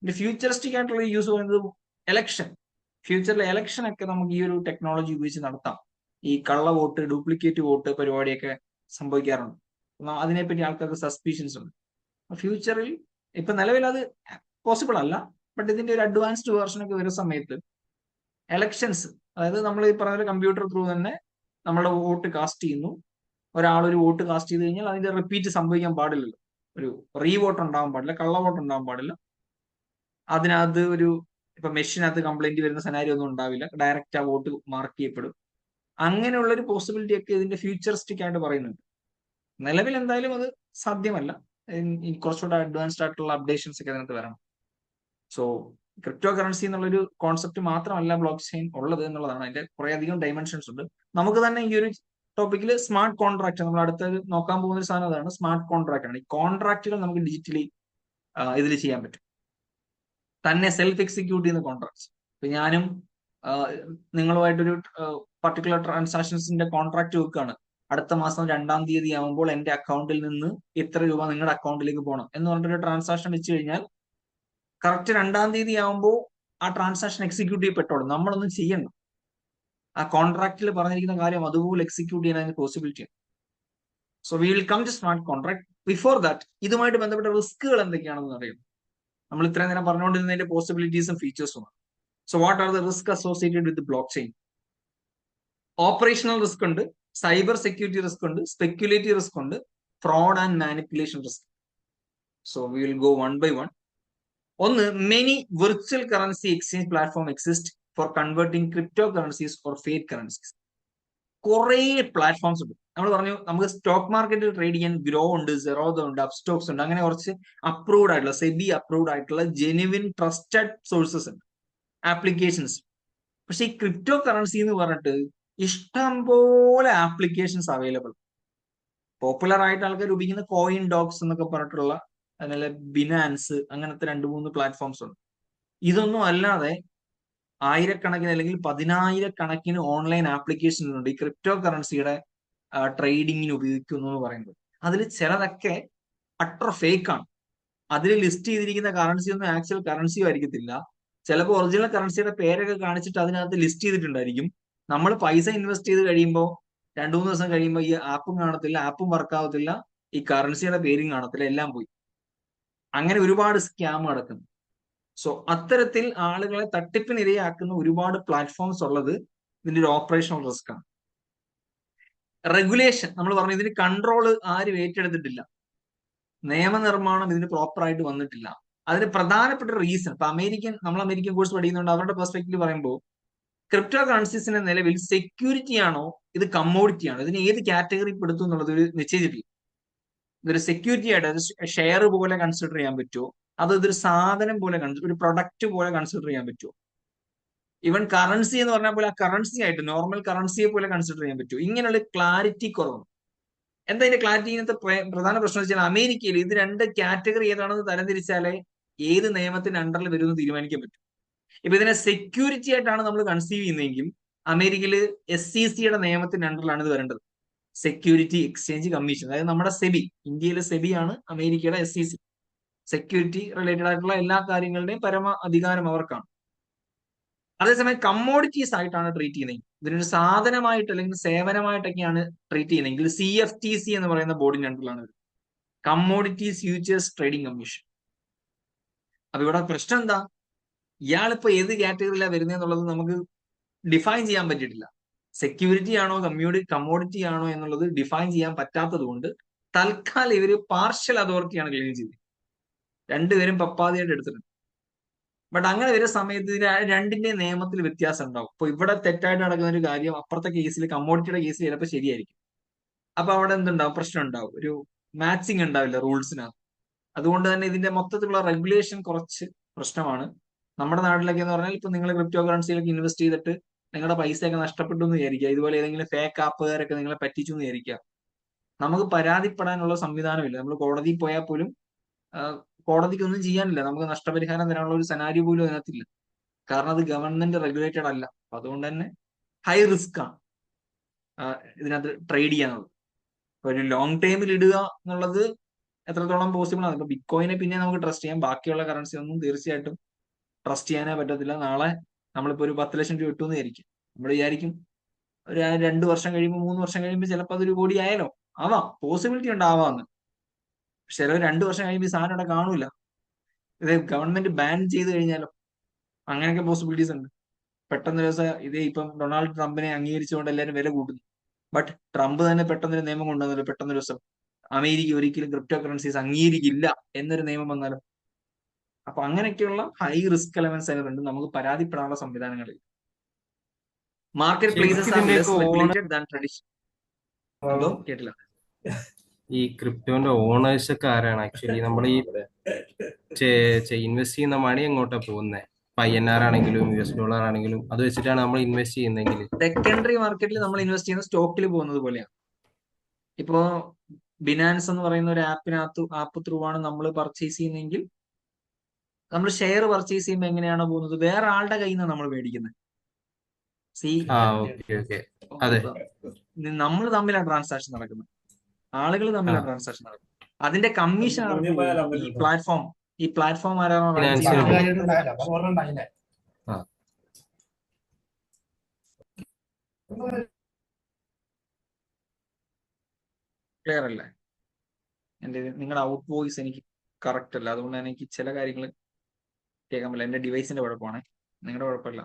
ഇതിന്റെ ഫ്യൂച്ചറിസ്റ്റിക് ആയിട്ടുള്ള യൂസ് പറയുന്നത് എലക്ഷൻ. ഫ്യൂച്ചറിലെ എലക്ഷൻ ഒക്കെ നമുക്ക് ഈ ഒരു ടെക്നോളജി ഉപയോഗിച്ച് നടത്താം. ഈ കള്ള വോട്ട്, ഡ്യൂപ്ലിക്കേറ്റ് വോട്ട് പരിപാടിയൊക്കെ സംഭവിക്കാറുണ്ട്. അതിനെപ്പറ്റി ആൾക്കാർക്ക് സസ്പീഷൻസ് ഉണ്ട്. ഫ്യൂച്ചറിൽ ഇപ്പൊ നിലവിൽ അത് പോസിബിൾ അല്ല, ബട്ട് ഇതിന്റെ ഒരു അഡ്വാൻസ്ഡ് വേർഷൻ ഒക്കെ വരുന്ന സമയത്ത് എലക്ഷൻസ്, അതായത് നമ്മൾ ഈ പറഞ്ഞ കമ്പ്യൂട്ടർ ത്രൂ തന്നെ നമ്മുടെ വോട്ട് കാസ്റ്റ് ചെയ്യുന്നു. ഒരാൾ ഒരു വോട്ട് കാസ്റ്റ് ചെയ്ത് കഴിഞ്ഞാൽ അതിന്റെ റിപ്പീറ്റ് സംഭവിക്കാൻ പാടില്ലല്ലോ. ഒരു റീവോട്ട് ഉണ്ടാവാൻ പാടില്ല, കള്ള വോട്ട് ഉണ്ടാവാൻ പാടില്ല. അതിനകത്ത് ഇപ്പൊ മെഷീനകത്ത് കംപ്ലൈന്റ് വരുന്ന സെനാരിയോ ഒന്നും ഉണ്ടാവില്ല. ഡയറക്റ്റ് ആ വോട്ട് മാർക്ക് ചെയ്യപ്പെടും. അങ്ങനെയുള്ള ഒരു പോസിബിലിറ്റി ഒക്കെ ഇതിന്റെ ഫ്യൂച്ചറിസ്റ്റിക് ആയിട്ട് പറയുന്നുണ്ട്. നിലവിൽ എന്തായാലും അത് സാധ്യമല്ല. കുറച്ചുകൂടെ അഡ്വാൻസ്ഡ് ആയിട്ടുള്ള അപ്ഡേഷൻസ് ഒക്കെ അതിനകത്ത് വരണം. സോ ക്രിപ്റ്റോ കറൻസി എന്നുള്ളൊരു കോൺസെപ്റ്റ് മാത്രമല്ല ബ്ലോക്ക് ചെയിൻ ഉള്ളത് എന്നുള്ളതാണ്. അതിന്റെ കുറെ അധികം ഡൈമെൻഷൻസ് ഉണ്ട്. നമുക്ക് തന്നെ ഈ ഒരു ടോപ്പിക്കിൽ സ്മാർട്ട് കോൺട്രാക്ട്, നമ്മൾ അടുത്ത് നോക്കാൻ പോകുന്ന ഒരു സാധനം അതാണ്, സ്മാർട്ട് കോൺട്രാക്ട് ആണ്. ഈ കോൺട്രാക്റ്റുകൾ നമുക്ക് ഡിജിറ്റലി ഇതിൽ ചെയ്യാൻ പറ്റും, തന്നെ സെൽഫ് എക്സിക്യൂട്ട് ചെയ്യുന്ന കോൺട്രാക്ട്സ്. ഇപ്പൊ ഞാനും നിങ്ങളുമായിട്ടൊരു പർട്ടിക്കുലർ ട്രാൻസാക്ഷൻസിന്റെ കോൺട്രാക്ട് വെക്കുകയാണ്. അടുത്ത മാസം 2-ാം തീയതി ആകുമ്പോൾ എന്റെ അക്കൗണ്ടിൽ നിന്ന് ഇത്ര രൂപ നിങ്ങളുടെ അക്കൗണ്ടിലേക്ക് പോകണം എന്ന് പറഞ്ഞിട്ടൊരു ട്രാൻസാക്ഷൻ വെച്ച് കഴിഞ്ഞാൽ കറക്റ്റ് 2-ാം തീയതി ആകുമ്പോൾ ആ ട്രാൻസാക്ഷൻ എക്സിക്യൂട്ട് ചെയ്യപ്പെട്ടോളും. നമ്മളൊന്നും ചെയ്യണ്ട. ആ കോൺട്രാക്റ്റിൽ പറഞ്ഞിരിക്കുന്ന കാര്യം അതുപോലെ എക്സിക്യൂട്ട് ചെയ്യാൻ അതിന് പോസിബിലിറ്റി ഉണ്ട്. So we will come to smart contract. Before that ഇതുമായിട്ട് ബന്ധപ്പെട്ട റിസ്കുകൾ എന്തൊക്കെയാണെന്ന് അറിയാം. നമ്മൾ ഇത്രയും നേരം പറഞ്ഞുകൊണ്ടിരുന്നതിന്റെ പോസിബിലിറ്റീസും ഫീച്ചേഴ്സും. So what are the risk associated with blockchain? Operational risk ഉണ്ട്, സൈബർ സെക്യൂരിറ്റി റിസ്ക് ഉണ്ട്, സ്പെക്യുലേറ്റീവ് റിസ്ക് ഉണ്ട്, fraud and manipulation risk. So we will go one by one. ഒന്ന്, many virtual currency exchange platform exist for converting cryptocurrencies or fake currencies. കുറെ platforms ഉണ്ട്. നമ്മൾ പറഞ്ഞു നമുക്ക് stock മാർക്കറ്റിൽ trade ചെയ്യാൻ ഗ്രോ ഉണ്ട്, സെറോദ ഉണ്ട്, അപ്സ്റ്റോക്സ് ഉണ്ട്. അങ്ങനെ കുറച്ച് അപ്രൂവ്ഡ് ആയിട്ടുള്ള, സെബി അപ്രൂവ്ഡ് ആയിട്ടുള്ള ജെനുവിൻ ട്രസ്റ്റഡ് സോഴ്സസ് ഉണ്ട്, ആപ്ലിക്കേഷൻസ്. പക്ഷെ ഈ ക്രിപ്റ്റോ കറൻസി എന്ന് പറഞ്ഞിട്ട് ഇഷ്ടംപോലെ ആപ്ലിക്കേഷൻസ് അവൈലബിൾ. പോപ്പുലർ ആയിട്ട് ആൾക്കാർ ഉപയോഗിക്കുന്ന കോയിൻ ഡോക്സ് എന്നൊക്കെ പറഞ്ഞിട്ടുള്ള, അതിലെ ബിനാൻസ്, അങ്ങനത്തെ 2-3 പ്ലാറ്റ്ഫോംസ് ഉണ്ട്. ഇതൊന്നും അല്ലാതെ ആയിരക്കണക്കിന് അല്ലെങ്കിൽ 10,000-കണക്കിന് ഓൺലൈൻ ആപ്ലിക്കേഷൻ ഉണ്ട് ഈ ക്രിപ്റ്റോ കറൻസിയുടെ ട്രേഡിങ്ങിന് ഉപയോഗിക്കുന്നു എന്ന് പറയുന്നത്. അതിൽ ചിലതൊക്കെ അട്ടർ ഫേക്ക് ആണ്. അതിൽ ലിസ്റ്റ് ചെയ്തിരിക്കുന്ന കറൻസി ഒന്നും ആക്ച്വൽ കറൻസിയോ ആയിരിക്കത്തില്ല. ചിലപ്പോൾ ഒറിജിനൽ കറൻസിയുടെ പേരൊക്കെ കാണിച്ചിട്ട് അതിനകത്ത് ലിസ്റ്റ് ചെയ്തിട്ടുണ്ടായിരിക്കും. നമ്മൾ പൈസ ഇൻവെസ്റ്റ് ചെയ്ത് കഴിയുമ്പോൾ 2-3 ദിവസം കഴിയുമ്പോൾ ഈ ആപ്പും കാണത്തില്ല, ആപ്പും വർക്ക് ആവത്തില്ല, ഈ കറൻസിയുടെ പേരും കാണത്തില്ല, എല്ലാം പോയി. അങ്ങനെ ഒരുപാട് സ്കാം നടക്കുന്നു. സോ അത്തരത്തിൽ ആളുകളെ തട്ടിപ്പിനിരയാക്കുന്ന ഒരുപാട് പ്ലാറ്റ്ഫോംസ് ഉള്ളത് ഇതിന്റെ ഒരു ഓപ്പറേഷണൽ റിസ്ക് ആണ്. റെഗുലേഷൻ, നമ്മൾ പറഞ്ഞു ഇതിന് കൺട്രോൾ ആരും ഏറ്റെടുത്തിട്ടില്ല, നിയമനിർമ്മാണം ഇതിന് പ്രോപ്പറായിട്ട് വന്നിട്ടില്ല. അതിന് പ്രധാനപ്പെട്ട റീസൺ, ഇപ്പൊ നമ്മൾ അമേരിക്കൻ കോഴ്സ് പഠിക്കുന്നുണ്ട്, അവരുടെ പെർസ്പെക്റ്റീവ് പറയുമ്പോൾ ക്രിപ്റ്റോ കറൻസീസിന്റെ നിലവിൽ സെക്യൂരിറ്റി ആണോ ഇത് കമ്മോഡിറ്റി ആണോ, ഇതിന് ഏത് കാറ്റഗറി പെടുത്തും എന്നുള്ളത് ഒരു നിശ്ചയിച്ചിട്ടില്ല. ഇതൊരു സെക്യൂരിറ്റി ആയിട്ട് ഷെയർ പോലെ കൺസിഡർ ചെയ്യാൻ പറ്റുമോ, അത് ഇതൊരു സാധനം പോലെ, ഒരു പ്രൊഡക്റ്റ് പോലെ കൺസിഡർ ചെയ്യാൻ പറ്റുമോ, ഈവൻ കറൻസി എന്ന് പറഞ്ഞാൽ പോലെ ആ കറൻസി ആയിട്ട് നോർമൽ കറൻസിയെ പോലെ കൺസിഡർ ചെയ്യാൻ പറ്റുമോ, ഇങ്ങനെയുള്ള ക്ലാരിറ്റി കുറവുണ്ട്. എന്താ ഇതിന്റെ ക്ലാരിറ്റി? ഇങ്ങനത്തെ പ്രധാന പ്രശ്നം വെച്ചാൽ അമേരിക്കയിൽ ഇത് 2 കാറ്റഗറി ഏതാണെന്ന് തരംതിരിച്ചാലേ ഏത് നിയമത്തിന്റെ അണ്ടറിൽ വരുമെന്ന് തീരുമാനിക്കാൻ പറ്റും. ഇപ്പൊ ഇതിനെ സെക്യൂരിറ്റി ആയിട്ടാണ് നമ്മൾ കൺസീവ് ചെയ്യുന്നതെങ്കിൽ അമേരിക്കയിൽ SECയുടെ നിയമത്തിന്റെ അണ്ടറിലാണ് ഇത് വരേണ്ടത്, സെക്യൂരിറ്റി എക്സ്ചേഞ്ച് കമ്മീഷൻ. അതായത് നമ്മുടെ സെബി, ഇന്ത്യയിലെ സെബി ആണ് അമേരിക്കയുടെ SEC. സെക്യൂരിറ്റി റിലേറ്റഡ് ആയിട്ടുള്ള എല്ലാ കാര്യങ്ങളുടെയും പരമ അധികാരം അവർക്കാണ്. അതേസമയം കമ്മോഡിറ്റീസ് ആയിട്ടാണ് ട്രീറ്റ് ചെയ്യുന്നത്, ഇതിനൊരു സാധനമായിട്ട് അല്ലെങ്കിൽ സേവനമായിട്ടൊക്കെയാണ് ട്രീറ്റ് ചെയ്യുന്നതെങ്കിൽ CFTC എന്ന് പറയുന്ന ബോർഡിന്റെ അണ്ടറിലാണ് വരുന്നത്, കമ്മോഡിറ്റീസ് ഫ്യൂച്ചേഴ്സ് ട്രേഡിംഗ് കമ്മീഷൻ. അപ്പൊ ഇവിടെ പ്രശ്നം എന്താ? ഇയാളിപ്പോ ഏത് കാറ്റഗറിയിലാണ് വരുന്നതെന്നുള്ളത് നമുക്ക് ഡിഫൈൻ ചെയ്യാൻ പറ്റിയിട്ടില്ല. സെക്യൂരിറ്റി ആണോ കമ്മോഡിറ്റി ആണോ എന്നുള്ളത് ഡിഫൈൻ ചെയ്യാൻ പറ്റാത്തത് കൊണ്ട് തൽക്കാലം ഇവര് പാർഷ്യൽ അതോറിറ്റിയാണ് ക്ലെയിം ചെയ്തത്. 2 പേരും പപ്പാതിയായിട്ട് എടുത്തിട്ടുണ്ട്. ബട്ട് അങ്ങനെ വരുന്ന സമയത്ത് രണ്ടിന്റെ നിയമത്തിൽ വ്യത്യാസം ഉണ്ടാവും. ഇപ്പൊ ഇവിടെ തെറ്റായിട്ട് നടക്കുന്ന ഒരു കാര്യം അപ്പുറത്തെ കേസിൽ കമ്മോഡിറ്റിയുടെ കേസിൽ ചിലപ്പോൾ ശരിയായിരിക്കും. അപ്പൊ അവിടെ എന്തുണ്ടാവും, പ്രശ്നം ഉണ്ടാവും, ഒരു മാച്ചിങ് ഉണ്ടാവില്ല റൂൾസിനകത്ത്. അതുകൊണ്ട് തന്നെ ഇതിന്റെ മൊത്തത്തിലുള്ള റെഗുലേഷൻ കുറച്ച് പ്രശ്നമാണ്. നമ്മുടെ നാട്ടിലൊക്കെ എന്ന് പറഞ്ഞാൽ ഇപ്പൊ നിങ്ങൾ ക്രിപ്റ്റോ കറൻസിയിലൊക്കെ ഇൻവെസ്റ്റ് ചെയ്തിട്ട് നിങ്ങളുടെ പൈസയൊക്കെ നഷ്ടപ്പെട്ടു എന്ന് വിചാരിക്കുക, ഇതുപോലെ ഏതെങ്കിലും ഫേക്ക് ആപ്പുകാരൊക്കെ നിങ്ങളെ പറ്റിച്ചു എന്ന് വിചാരിക്കുക, നമുക്ക് പരാതിപ്പെടാനുള്ള സംവിധാനമില്ല. നമ്മൾ കോടതിയിൽ പോയാൽ പോലും കോടതിക്കൊന്നും ചെയ്യാനില്ല, നമുക്ക് നഷ്ടപരിഹാരം തരാനുള്ള ഒരു സെനാരിയോ പോലും അതിനകത്തില്ല. കാരണം അത് ഗവൺമെന്റ് റെഗുലേറ്റഡ് അല്ല. അപ്പൊ അതുകൊണ്ട് തന്നെ ഹൈ റിസ്ക് ആണ് ഇതിനകത്ത് ട്രേഡ് ചെയ്യാനുള്ളത്. ഒരു ലോങ് ടൈമിൽ ഇടുക എന്നുള്ളത് എത്രത്തോളം പോസിബിൾ ആണ്. ഇപ്പൊ ബിറ്റ് കോയിനെ പിന്നെ നമുക്ക് ട്രസ്റ്റ് ചെയ്യാം, ബാക്കിയുള്ള കറൻസി ഒന്നും തീർച്ചയായിട്ടും ട്രസ്റ്റ് ചെയ്യാനേ പറ്റത്തില്ല. നാളെ നമ്മളിപ്പോ ഒരു 10 ലക്ഷം രൂപ ഇട്ടു എന്ന് വിചാരിക്കും, നമ്മൾ വിചാരിക്കും ഒരു 2 വർഷം കഴിയുമ്പോൾ 3 വർഷം കഴിയുമ്പോൾ ചിലപ്പോൾ അതൊരു കോടി ആയാലോ, ആവാം, പോസിബിലിറ്റി ഉണ്ടാവാന്ന്. പക്ഷെ ചിലവ് 2 വർഷം കഴിയുമ്പോൾ ഈ സാധനം ഇവിടെ കാണൂല. ഇത് ഗവൺമെന്റ് ബാൻ ചെയ്ത് കഴിഞ്ഞാലോ, അങ്ങനെയൊക്കെ പോസിബിലിറ്റീസ് ഉണ്ട്. പെട്ടെന്ന് ഒരു ദിവസം ഇതേ ഇപ്പം ഡൊണാൾഡ് ട്രംപിനെ അംഗീകരിച്ചുകൊണ്ട് എല്ലാവരും വില കൂട്ടുന്നു. ബട്ട് ട്രംപ് തന്നെ പെട്ടെന്നൊരു നിയമം കൊണ്ടുവന്നല്ലോ, പെട്ടെന്നൊരു ദിവസം അമേരിക്ക ഒരിക്കലും ക്രിപ്റ്റോ കറൻസീസ് അംഗീകരിക്കില്ല എന്നൊരു നിയമം വന്നാലും. അപ്പൊ അങ്ങനെയൊക്കെയുള്ള ഹൈ റിസ്ക് എലമെന്റ്സ് അതിലുണ്ട്. നമുക്ക് പരാതിപ്പെടാനുള്ള സംവിധാനങ്ങളിൽ market places are less regulated than traditional. എന്തോ കേട്ടില്ല. ഈ ക്രിപ്റ്റോന്റെ ഓണേഴ്സ് ഒക്കെ ആരാണ് ആക്ച്വലി? നമ്മൾ ഈ ഇൻവെസ്റ്റ് ചെയ്യുന്ന മണി എങ്ങോട്ടാ പോകുന്നത്? INR ആണെങ്കിലും US$ ആണെങ്കിലും അത് വെച്ചിട്ടാണ് നമ്മൾ ഇൻവെസ്റ്റ് ചെയ്യുന്നതെങ്കിൽ സെക്കൻഡറി മാർക്കറ്റിൽ നമ്മൾ ഇൻവെസ്റ്റ് ചെയ്യുന്ന സ്റ്റോക്കിൽ പോകുന്നത് പോലെയാണ്. ഇപ്പോ ബിനാൻസ് എന്ന് പറയുന്ന ഒരു ആപ്പ് ത്രൂ ആണ് നമ്മൾ പർച്ചേസ് ചെയ്യുന്നതെങ്കിൽ, നമ്മൾ ഷെയർ പർച്ചേസ് ചെയ്യുമ്പോൾ എങ്ങനെയാണോ പോകുന്നത്, വേറെ ആളുടെ കയ്യിൽ നിന്നാണ് നമ്മൾ മേടിക്കുന്നത്. അതെ, നമ്മൾ തമ്മിലാണ് ട്രാൻസാക്ഷൻ നടക്കുന്നത്, ആളുകൾ തമ്മിലാണ് ട്രാൻസാക്ഷൻ നടക്കുന്നത്. അതിന്റെ കമ്മീഷൻ ഈ പ്ലാറ്റ്ഫോം ആരാണോ ക്ലിയർ അല്ലേ? നിങ്ങളുടെ ഔട്ട് വോയിസ് എനിക്ക് കറക്റ്റ് അല്ല, അതുകൊണ്ട് തന്നെ എനിക്ക് ചില കാര്യങ്ങൾ കേൾക്കാൻ പറ്റില്ല. എന്റെ ഡിവൈസിന്റെ കുഴപ്പമാണ്, നിങ്ങളുടെ കുഴപ്പമില്ല.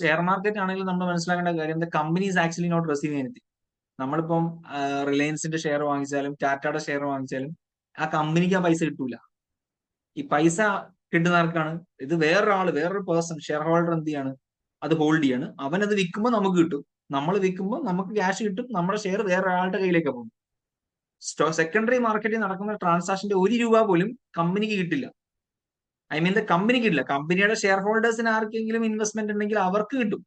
ഷെയർ മാർക്കറ്റ് ആണെങ്കിലും നമ്മൾ മനസ്സിലാക്കേണ്ട കാര്യം, the company is actually not receiving anything. നമ്മളിപ്പം റിലയൻസിന്റെ ഷെയർ വാങ്ങിച്ചാലും ടാറ്റയുടെ ഷെയർ വാങ്ങിച്ചാലും ആ കമ്പനിക്ക് ആ പൈസ കിട്ടൂല. ഈ പൈസ കിട്ടുന്ന ആർക്കാണ്? ഇത് വേറൊരു പേഴ്സൺ ഷെയർ ഹോൾഡർ എന്ത് ചെയ്യാണ്, അത് ഹോൾഡ് ചെയ്യാണ്. അവനത് വിൽക്കുമ്പോൾ നമുക്ക് കിട്ടും, നമ്മൾ വിൽക്കുമ്പോൾ നമുക്ക് ക്യാഷ് കിട്ടും, നമ്മുടെ ഷെയർ വേറൊരാളുടെ കയ്യിലേക്ക് പോകും. സെക്കൻഡറി മാർക്കറ്റിൽ നടക്കുന്ന ട്രാൻസാക്ഷന്റെ 1 രൂപ പോലും കമ്പനിക്ക് കിട്ടില്ല. കമ്പനിക്ക് കിട്ടില്ല. കമ്പനിയുടെ ഷെയർ ഹോൾഡേഴ്സിന് ആർക്കെങ്കിലും ഇൻവെസ്റ്റ്മെന്റ് ഉണ്ടെങ്കിൽ അവർക്ക് കിട്ടും.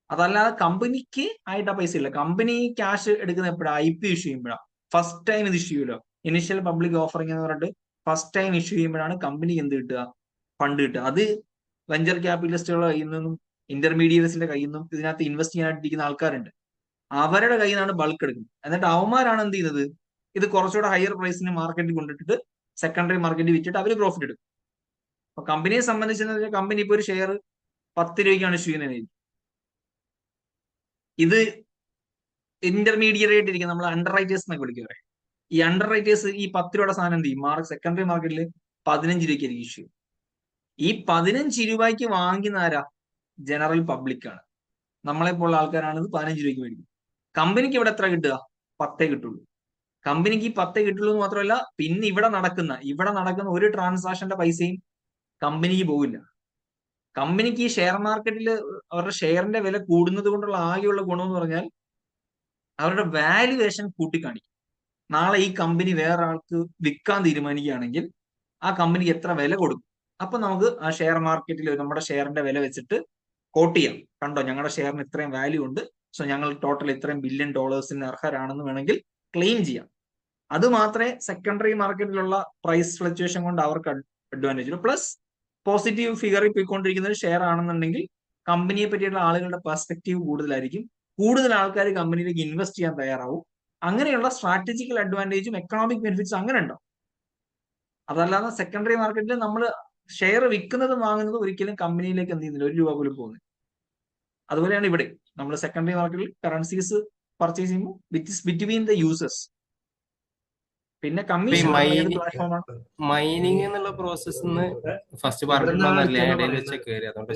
അതല്ലാതെ കമ്പനിക്ക് ആയിട്ട് ആ പൈസ ഇല്ല. കമ്പനി ക്യാഷ് എടുക്കുന്ന എപ്പോഴാണ്? IPO ഇഷ്യൂ ചെയ്യുമ്പോഴാണ്. ഫസ്റ്റ് ടൈം ഇത് ഇഷ്യൂ ചെയ്യുമല്ലോ, ഇനിഷ്യൽ പബ്ലിക് ഓഫറിംഗ് എന്ന് പറഞ്ഞിട്ട് ഫസ്റ്റ് ടൈം ഇഷ്യൂ ചെയ്യുമ്പോഴാണ് കമ്പനിക്ക് എന്ത് കിട്ടുക? ഫണ്ട് കിട്ടുക. അത് വെഞ്ചർ ക്യാപിറ്റലിസ്റ്റുകളുടെ കയ്യിൽ നിന്നും ഇന്റർമീഡിയറ്റ്സിന്റെ കയ്യിൽ നിന്നും ഇതിനകത്ത് ഇൻവെസ്റ്റ് ചെയ്യാനായിട്ടിരിക്കുന്ന ആൾക്കാരുണ്ട്, അവരുടെ കയ്യിൽ നിന്നാണ് ബൾക്ക് എടുക്കുന്നത്. എന്നിട്ട് അവന്മാരാണ് എന്ത് ചെയ്യുന്നത്? ഇത് കുറച്ചുകൂടെ ഹയർ പ്രൈസിന് മാർക്കറ്റിൽ കൊണ്ടിട്ടിട്ട് സെക്കൻഡറി മാർക്കറ്റിൽ വിറ്റിട്ട് അവർ പ്രോഫിറ്റ് എടുക്കും. അപ്പൊ കമ്പനിയെ സംബന്ധിച്ച് കമ്പനി ഇപ്പൊ ഒരു ഷെയർ 10 രൂപയ്ക്കാണ് ഇഷ്യൂ ചെയ്യുന്നത്. ഇത് ഇന്റർമീഡിയറ്റ് ആയിട്ട് ഇരിക്കുന്ന നമ്മൾ അണ്ടർ റൈറ്റേഴ്സ് എന്നൊക്കെ വിളിക്കുക. ഈ അണ്ടർ റൈറ്റേഴ്സ് ഈ 10 രൂപയുടെ സാധനം എന്ത് ചെയ്യും? സെക്കൻഡറി മാർക്കറ്റിൽ 15 രൂപയ്ക്കായിരിക്കും ഇഷ്യൂ. ഈ 15 രൂപയ്ക്ക് വാങ്ങുന്ന ആരാ? ജനറൽ പബ്ലിക് ആണ്. നമ്മളെപ്പോലുള്ള ആൾക്കാരാണ് ഇത് 15 രൂപയ്ക്ക് മേടിക്കും. കമ്പനിക്ക് ഇവിടെ എത്ര കിട്ടുക? 10 കിട്ടുള്ളൂ. കമ്പനിക്ക് 10 കിട്ടുള്ളൂ എന്ന് മാത്രമല്ല, പിന്നെ ഇവിടെ നടക്കുന്ന ഒരു ട്രാൻസാക്ഷന്റെ പൈസയും കമ്പനിക്ക് പോകില്ല. കമ്പനിക്ക് ഈ ഷെയർ മാർക്കറ്റിൽ അവരുടെ ഷെയറിന്റെ വില കൂടുന്നത് കൊണ്ടുള്ള ആകെയുള്ള ഗുണം എന്ന് പറഞ്ഞാൽ അവരുടെ വാല്യുവേഷൻ കൂട്ടിക്കാണിക്കും. നാളെ ഈ കമ്പനി വേറെ ആൾക്ക് വിൽക്കാൻ തീരുമാനിക്കുകയാണെങ്കിൽ ആ കമ്പനിക്ക് എത്ര വില കൊടുക്കും, അപ്പൊ നമുക്ക് ആ ഷെയർ മാർക്കറ്റിൽ നമ്മുടെ ഷെയറിന്റെ വില വെച്ചിട്ട് കോട്ട് ചെയ്യാം. കണ്ടോ, ഞങ്ങളുടെ ഷെയറിന് ഇത്രയും വാല്യൂ ഉണ്ട്, സോ ഞങ്ങൾ ടോട്ടൽ ഇത്രയും $1 ബില്യൺ അർഹരാണെന്ന് വേണമെങ്കിൽ ക്ലെയിം ചെയ്യാം. അത് മാത്രമേ സെക്കൻഡറി മാർക്കറ്റിലുള്ള പ്രൈസ് ഫ്ലക്ച്വേഷൻ കൊണ്ട് അവർക്ക് അഡ്വാൻറ്റേജ് ഉള്ളൂ. പ്ലസ് പോസിറ്റീവ് ഫിഗറിൽ പോയിക്കൊണ്ടിരിക്കുന്ന ഒരു ഷെയർ ആണെന്നുണ്ടെങ്കിൽ കമ്പനിയെ പറ്റിയുള്ള ആളുകളുടെ പെർസ്പെക്റ്റീവ് കൂടുതലായിരിക്കും, കൂടുതൽ ആൾക്കാർ കമ്പനിയിലേക്ക് ഇൻവെസ്റ്റ് ചെയ്യാൻ തയ്യാറാവും. അങ്ങനെയുള്ള സ്ട്രാറ്റജിക്കൽ അഡ്വാൻറ്റേജും എക്കണോമിക് ബെനിഫിറ്റ്സും അങ്ങനെ ഉണ്ടാവും. അതല്ലാതെ സെക്കൻഡറി മാർക്കറ്റിൽ നമ്മൾ ഷെയർ വിൽക്കുന്നതും വാങ്ങുന്നതും ഒരിക്കലും കമ്പനിയിലേക്ക് എന്ത് ചെയ്യുന്നില്ല, 1 രൂപ പോലും പോകുന്നത്. അതുപോലെയാണ് ഇവിടെ നമ്മൾ സെക്കൻഡറി മാർക്കറ്റിൽ കറൻസീസ് പർച്ചേസ് ചെയ്യുമ്പോൾ ബിറ്റ്വീൻ ദ യൂസേഴ്സ്. പിന്നെ കമ്മീഷൻ മൈനിങ് എന്നുള്ള പ്രോസസ് ഫസ്റ്റ് പറഞ്ഞിട്ടുണ്ടോന്നല്ലേ ഇടയിൽ വെച്ച് കയറി, അതുകൊണ്ട്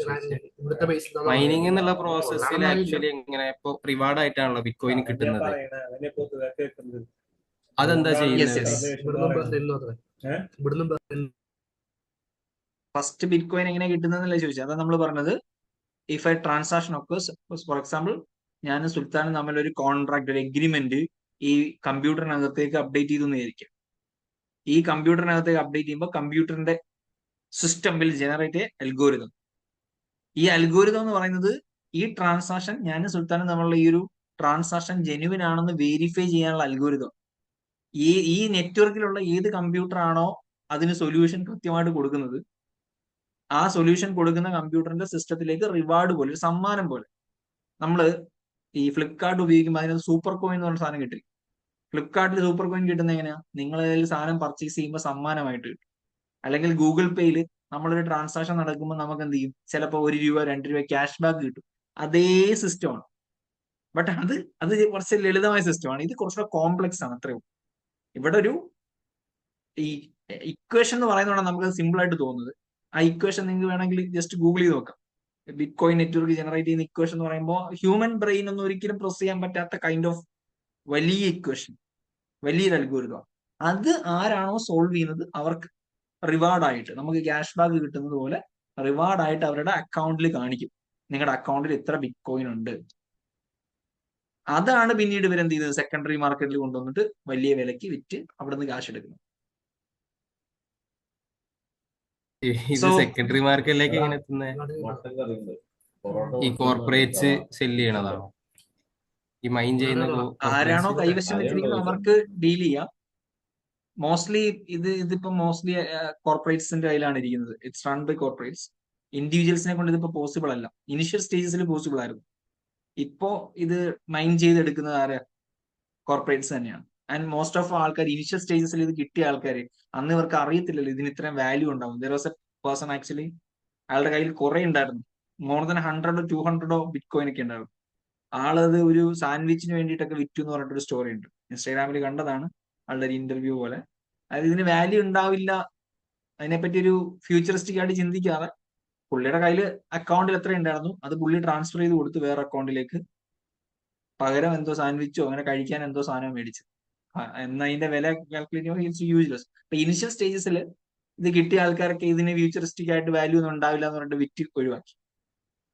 മൈനിങ് എന്നുള്ള പ്രോസസ്സിൽ ആക്ച്വലി എങ്ങനെ ഇപ്പൊ റിവാർഡ് ആയിട്ടാണല്ലോ ബിറ്റ്കോയിൻ കിട്ടുന്നത്. അതെന്താ യെസ് ചെയ്യുന്നത്? യെസ്. ഫസ്റ്റ് ബിറ്റ് കോയിൻ എങ്ങനെ കിട്ടുന്നതെന്നല്ലേ ചോദിച്ചത്. അതാ നമ്മൾ പറഞ്ഞത്. If A transaction occurs, for example ഞാനും സുൽത്താനും തമ്മിൽ ഒരു കോൺട്രാക്ട്, ഒരു എഗ്രിമെന്റ് ഈ കമ്പ്യൂട്ടറിനകത്തേക്ക് അപ്ഡേറ്റ് ചെയ്തു എന്ന് വിചാരിക്കും. ഈ കമ്പ്യൂട്ടറിനകത്തേക്ക് അപ്ഡേറ്റ് ചെയ്യുമ്പോൾ കമ്പ്യൂട്ടറിന്റെ system will generate A algorithm. ഈ അൽഗോരിതം എന്ന് പറയുന്നത് ഈ ട്രാൻസാക്ഷൻ ഞാനും സുൽത്താനും തമ്മിലുള്ള ഈ ഒരു ട്രാൻസാക്ഷൻ ജെന്യുവിൻ ആണെന്ന് വെരിഫൈ ചെയ്യാനുള്ള അൽഗോരിതം. ഈ നെറ്റ്വർക്കിലുള്ള ഏത് കമ്പ്യൂട്ടർ ആണോ അതിന് സൊല്യൂഷൻ കൃത്യമായിട്ട് കൊടുക്കുന്നത്, ആ സൊല്യൂഷൻ കൊടുക്കുന്ന കമ്പ്യൂട്ടറിന്റെ സിസ്റ്റത്തിലേക്ക് റിവാർഡ് പോലെ, ഒരു സമ്മാനം പോലെ, നമ്മൾ ഈ ഫ്ലിപ്കാർട്ട് ഉപയോഗിക്കുമ്പോൾ അതിനകത്ത് സൂപ്പർ കോയിൻ എന്ന് പറഞ്ഞ സാധനം കിട്ടില്ല. ഫ്ലിപ്കാർട്ടിൽ സൂപ്പർ കോയിൻ കിട്ടുന്ന എങ്ങനെയാ? നിങ്ങൾ ഏതെങ്കിലും സാധനം പർച്ചേസ് ചെയ്യുമ്പോൾ സമ്മാനമായിട്ട് കിട്ടും. അല്ലെങ്കിൽ ഗൂഗിൾ പേയിൽ നമ്മളൊരു ട്രാൻസാക്ഷൻ നടക്കുമ്പോൾ നമുക്ക് എന്ത് ചെയ്യും, ചിലപ്പോൾ 1 രൂപ 2 രൂപ ക്യാഷ് ബാക്ക് കിട്ടും. അതേ സിസ്റ്റമാണ്. ബട്ട് അത് കുറച്ച് ലളിതമായ സിസ്റ്റമാണ്. ഇത് കുറച്ചുകൂടെ കോംപ്ലക്സ് ആണ്. അത്രയും ഇവിടെ ഒരു ഈ ഇക്വേഷൻ എന്ന് പറയുന്നതാണ് നമുക്ക് സിമ്പിൾ ആയിട്ട് തോന്നുന്നത്. ആ ഇക്വേഷൻ നിങ്ങൾക്ക് വേണമെങ്കിൽ ജസ്റ്റ് ഗൂഗിൾ ചെയ്ത് നോക്കാം. ബിറ്റ് കോയിൻ നെറ്റ്വർക്ക് ജനറേറ്റ് ചെയ്യുന്ന ഇക്വേഷൻ എന്ന് പറയുമ്പോൾ ഹ്യൂമൻ ബ്രെയിൻ ഒന്നും ഒരിക്കലും പ്രോസസ് ചെയ്യാൻ പറ്റാത്ത കൈൻഡ് ഓഫ് വലിയ ഇക്വേഷൻ, വലിയൊരു അൽഗോരിതം. അത് ആരാണോ സോൾവ് ചെയ്യുന്നത് അവർക്ക് റിവാർഡായിട്ട്, നമുക്ക് ക്യാഷ് ബാക്ക് കിട്ടുന്നത് പോലെ റിവാർഡായിട്ട് അവരുടെ അക്കൗണ്ടിൽ കാണിക്കും, നിങ്ങളുടെ അക്കൗണ്ടിൽ ഇത്ര ബിറ്റ് കോയിൻ ഉണ്ട്. അതാണ് പിന്നീട് ഇവരെന്ത് ചെയ്തത്, സെക്കൻഡറി മാർക്കറ്റിൽ കൊണ്ടുവന്നിട്ട് വലിയ വിലക്ക് വിറ്റ് അവിടെ നിന്ന് കാശ് എടുക്കുന്നത്. ഇത് സെക്കൻഡറി മാർക്കറ്റിലേക്ക് എങ്ങനെ എത്തുന്നത്? ഈ കോർപ്പറേറ്റ്സ് സെല് ചെയ്യണതാണോ? ഈ മൈൻ ചെയ്യുന്ന ആരാണോ കൈവശം വെച്ചിരിക്കുന്നത് അവർക്ക് ഡീൽ ചെയ്യാം. മോസ്റ്റ്ലി ഇതിപ്പോ മോസ്റ്റ്ലി കോർപ്പറേറ്റ്സിന്റെ കയ്യിലാണ് ഇരിക്കുന്നത്. It's run by corporates. ഇൻഡിവിജ്വൽസിനെ കൊണ്ട് ഇതിപ്പോ പോസിബിൾ അല്ല. ഇനിഷ്യൽ സ്റ്റേജസിൽ പോസിബിൾ ആയിരുന്നു. ഇപ്പോ ഇത് മൈൻ ചെയ്തെടുക്കുന്നത് ആരാ? കോർപ്പറേറ്റ്സ് തന്നെയാണ്. ആൻഡ് മോസ്റ്റ് ഓഫ് ആൾക്കാർ ഇനിഷ്യൽ സ്റ്റേജസിൽ ഇത് കിട്ടിയ ആൾക്കാർ അന്ന് ഇവർക്ക് അറിയത്തില്ലല്ലോ ഇതിന് ഇത്രയും വാല്യൂ ഉണ്ടാവും. There was A person actually, അയാളുടെ കയ്യിൽ കുറെ ഉണ്ടായിരുന്നു, മോർ ദാൻ 100 200 ബിറ്റ് കോയിൻ ഒക്കെ ഉണ്ടായിരുന്നു. ആളത് ഒരു സാൻഡ്വിച്ചിന് വേണ്ടിയിട്ടൊക്കെ വിറ്റു എന്ന് പറഞ്ഞിട്ടൊരു സ്റ്റോറി ഉണ്ട്. ഇൻസ്റ്റാഗ്രാമിൽ കണ്ടതാണ്, ആളുടെ ഒരു ഇന്റർവ്യൂ പോലെ. അതായത് ഇതിന് വാല്യൂ ഉണ്ടാവില്ല, അതിനെപ്പറ്റി ഒരു ഫ്യൂച്ചറിസ്റ്റിക് ആയിട്ട് ചിന്തിക്കാതെ പുള്ളിയുടെ കയ്യിൽ അക്കൗണ്ടിൽ എത്ര ഉണ്ടായിരുന്നു അത് പുള്ളി ട്രാൻസ്ഫർ ചെയ്ത് കൊടുത്ത് വേറെ അക്കൗണ്ടിലേക്ക്, പകരം എന്തോ സാൻഡ്വിച്ചോ അങ്ങനെ കഴിക്കാൻ എന്തോ സാധനം മേടിച്ചു. എന്നതിന്റെ വില കാൽക്കുലേറ്റ് ചെയ്യുമ്പോൾ ഇറ്റ്സ് യൂസ്ലെസ്. അപ്പൊ ഇനിഷ്യൽ സ്റ്റേജസിൽ ഇത് കിട്ടിയ ആൾക്കാരൊക്കെ ഇതിന് ഫ്യൂച്ചറിസ്റ്റിക് ആയിട്ട് വാല്യൂ ഒന്നും ഉണ്ടാവില്ല എന്ന് പറഞ്ഞിട്ട് വിറ്റ് ഒഴിവാക്കി.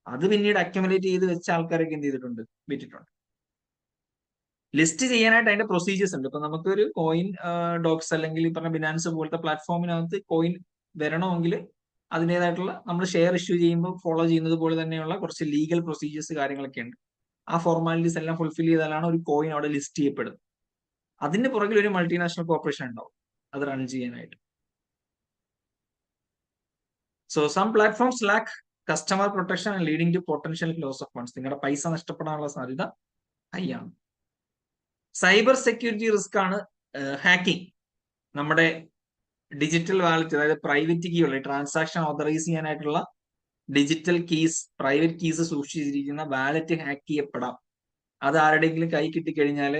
അത് പിന്നീട് അക്യുമുലേറ്റ് ചെയ്ത് വെച്ച ആൾക്കാരൊക്കെ എന്ത് ചെയ്തിട്ടുണ്ട്, വിറ്റിട്ടുണ്ട്. ലിസ്റ്റ് ചെയ്യാനായിട്ട് അതിന്റെ പ്രൊസീജിയേഴ്സ് ഉണ്ട്. ഇപ്പൊ നമുക്കൊരു കോയിൻ ഡോക്സ് അല്ലെങ്കിൽ ഈ പറഞ്ഞ ബിനാൻസ് പോലത്തെ പ്ലാറ്റ്ഫോമിനകത്ത് കോയിൻ വരണമെങ്കിൽ അതിൻ്റെതായിട്ടുള്ള നമ്മൾ ഷെയർ ഇഷ്യൂ ചെയ്യുമ്പോൾ ഫോളോ ചെയ്യുന്നത് പോലെ തന്നെയുള്ള കുറച്ച് ലീഗൽ പ്രൊസീജിയേഴ്സ് കാര്യങ്ങളൊക്കെ ഉണ്ട്. ആ ഫോർമാലിറ്റീസ് എല്ലാം ഫുൾഫിൽ ചെയ്താലാണ് ഒരു കോയിൻ അവിടെ ലിസ്റ്റ് ചെയ്യപ്പെടുന്നത്. അതിന്റെ പുറകിൽ ഒരു മൾട്ടിനാഷണൽ കോർപ്പറേഷൻ ഉണ്ടാവും അത് റൺ ചെയ്യാനായിട്ട്. So some platforms lack customer protection and leading to potential loss of funds. നിങ്ങളുടെ പൈസ നഷ്ടപ്പെടാനുള്ള സാധ്യത ഹൈ ആണ്. സൈബർ സെക്യൂരിറ്റി റിസ്ക് ആണ് ഹാക്കിംഗ്. നമ്മുടെ ഡിജിറ്റൽ വാലറ്റ്, അതായത് പ്രൈവറ്റ് കീ ഉള്ള ട്രാൻസാക്ഷൻ ഓതറൈസ് ചെയ്യാനായിട്ടുള്ള ഡിജിറ്റൽ കീസ്, പ്രൈവറ്റ് കീസ് സൂക്ഷിച്ചിരിക്കുന്ന വാലറ്റ് ഹാക്ക് ചെയ്യപ്പെടാം. അത് ആരുടെയെങ്കിലും കൈ കിട്ടിക്കഴിഞ്ഞാൽ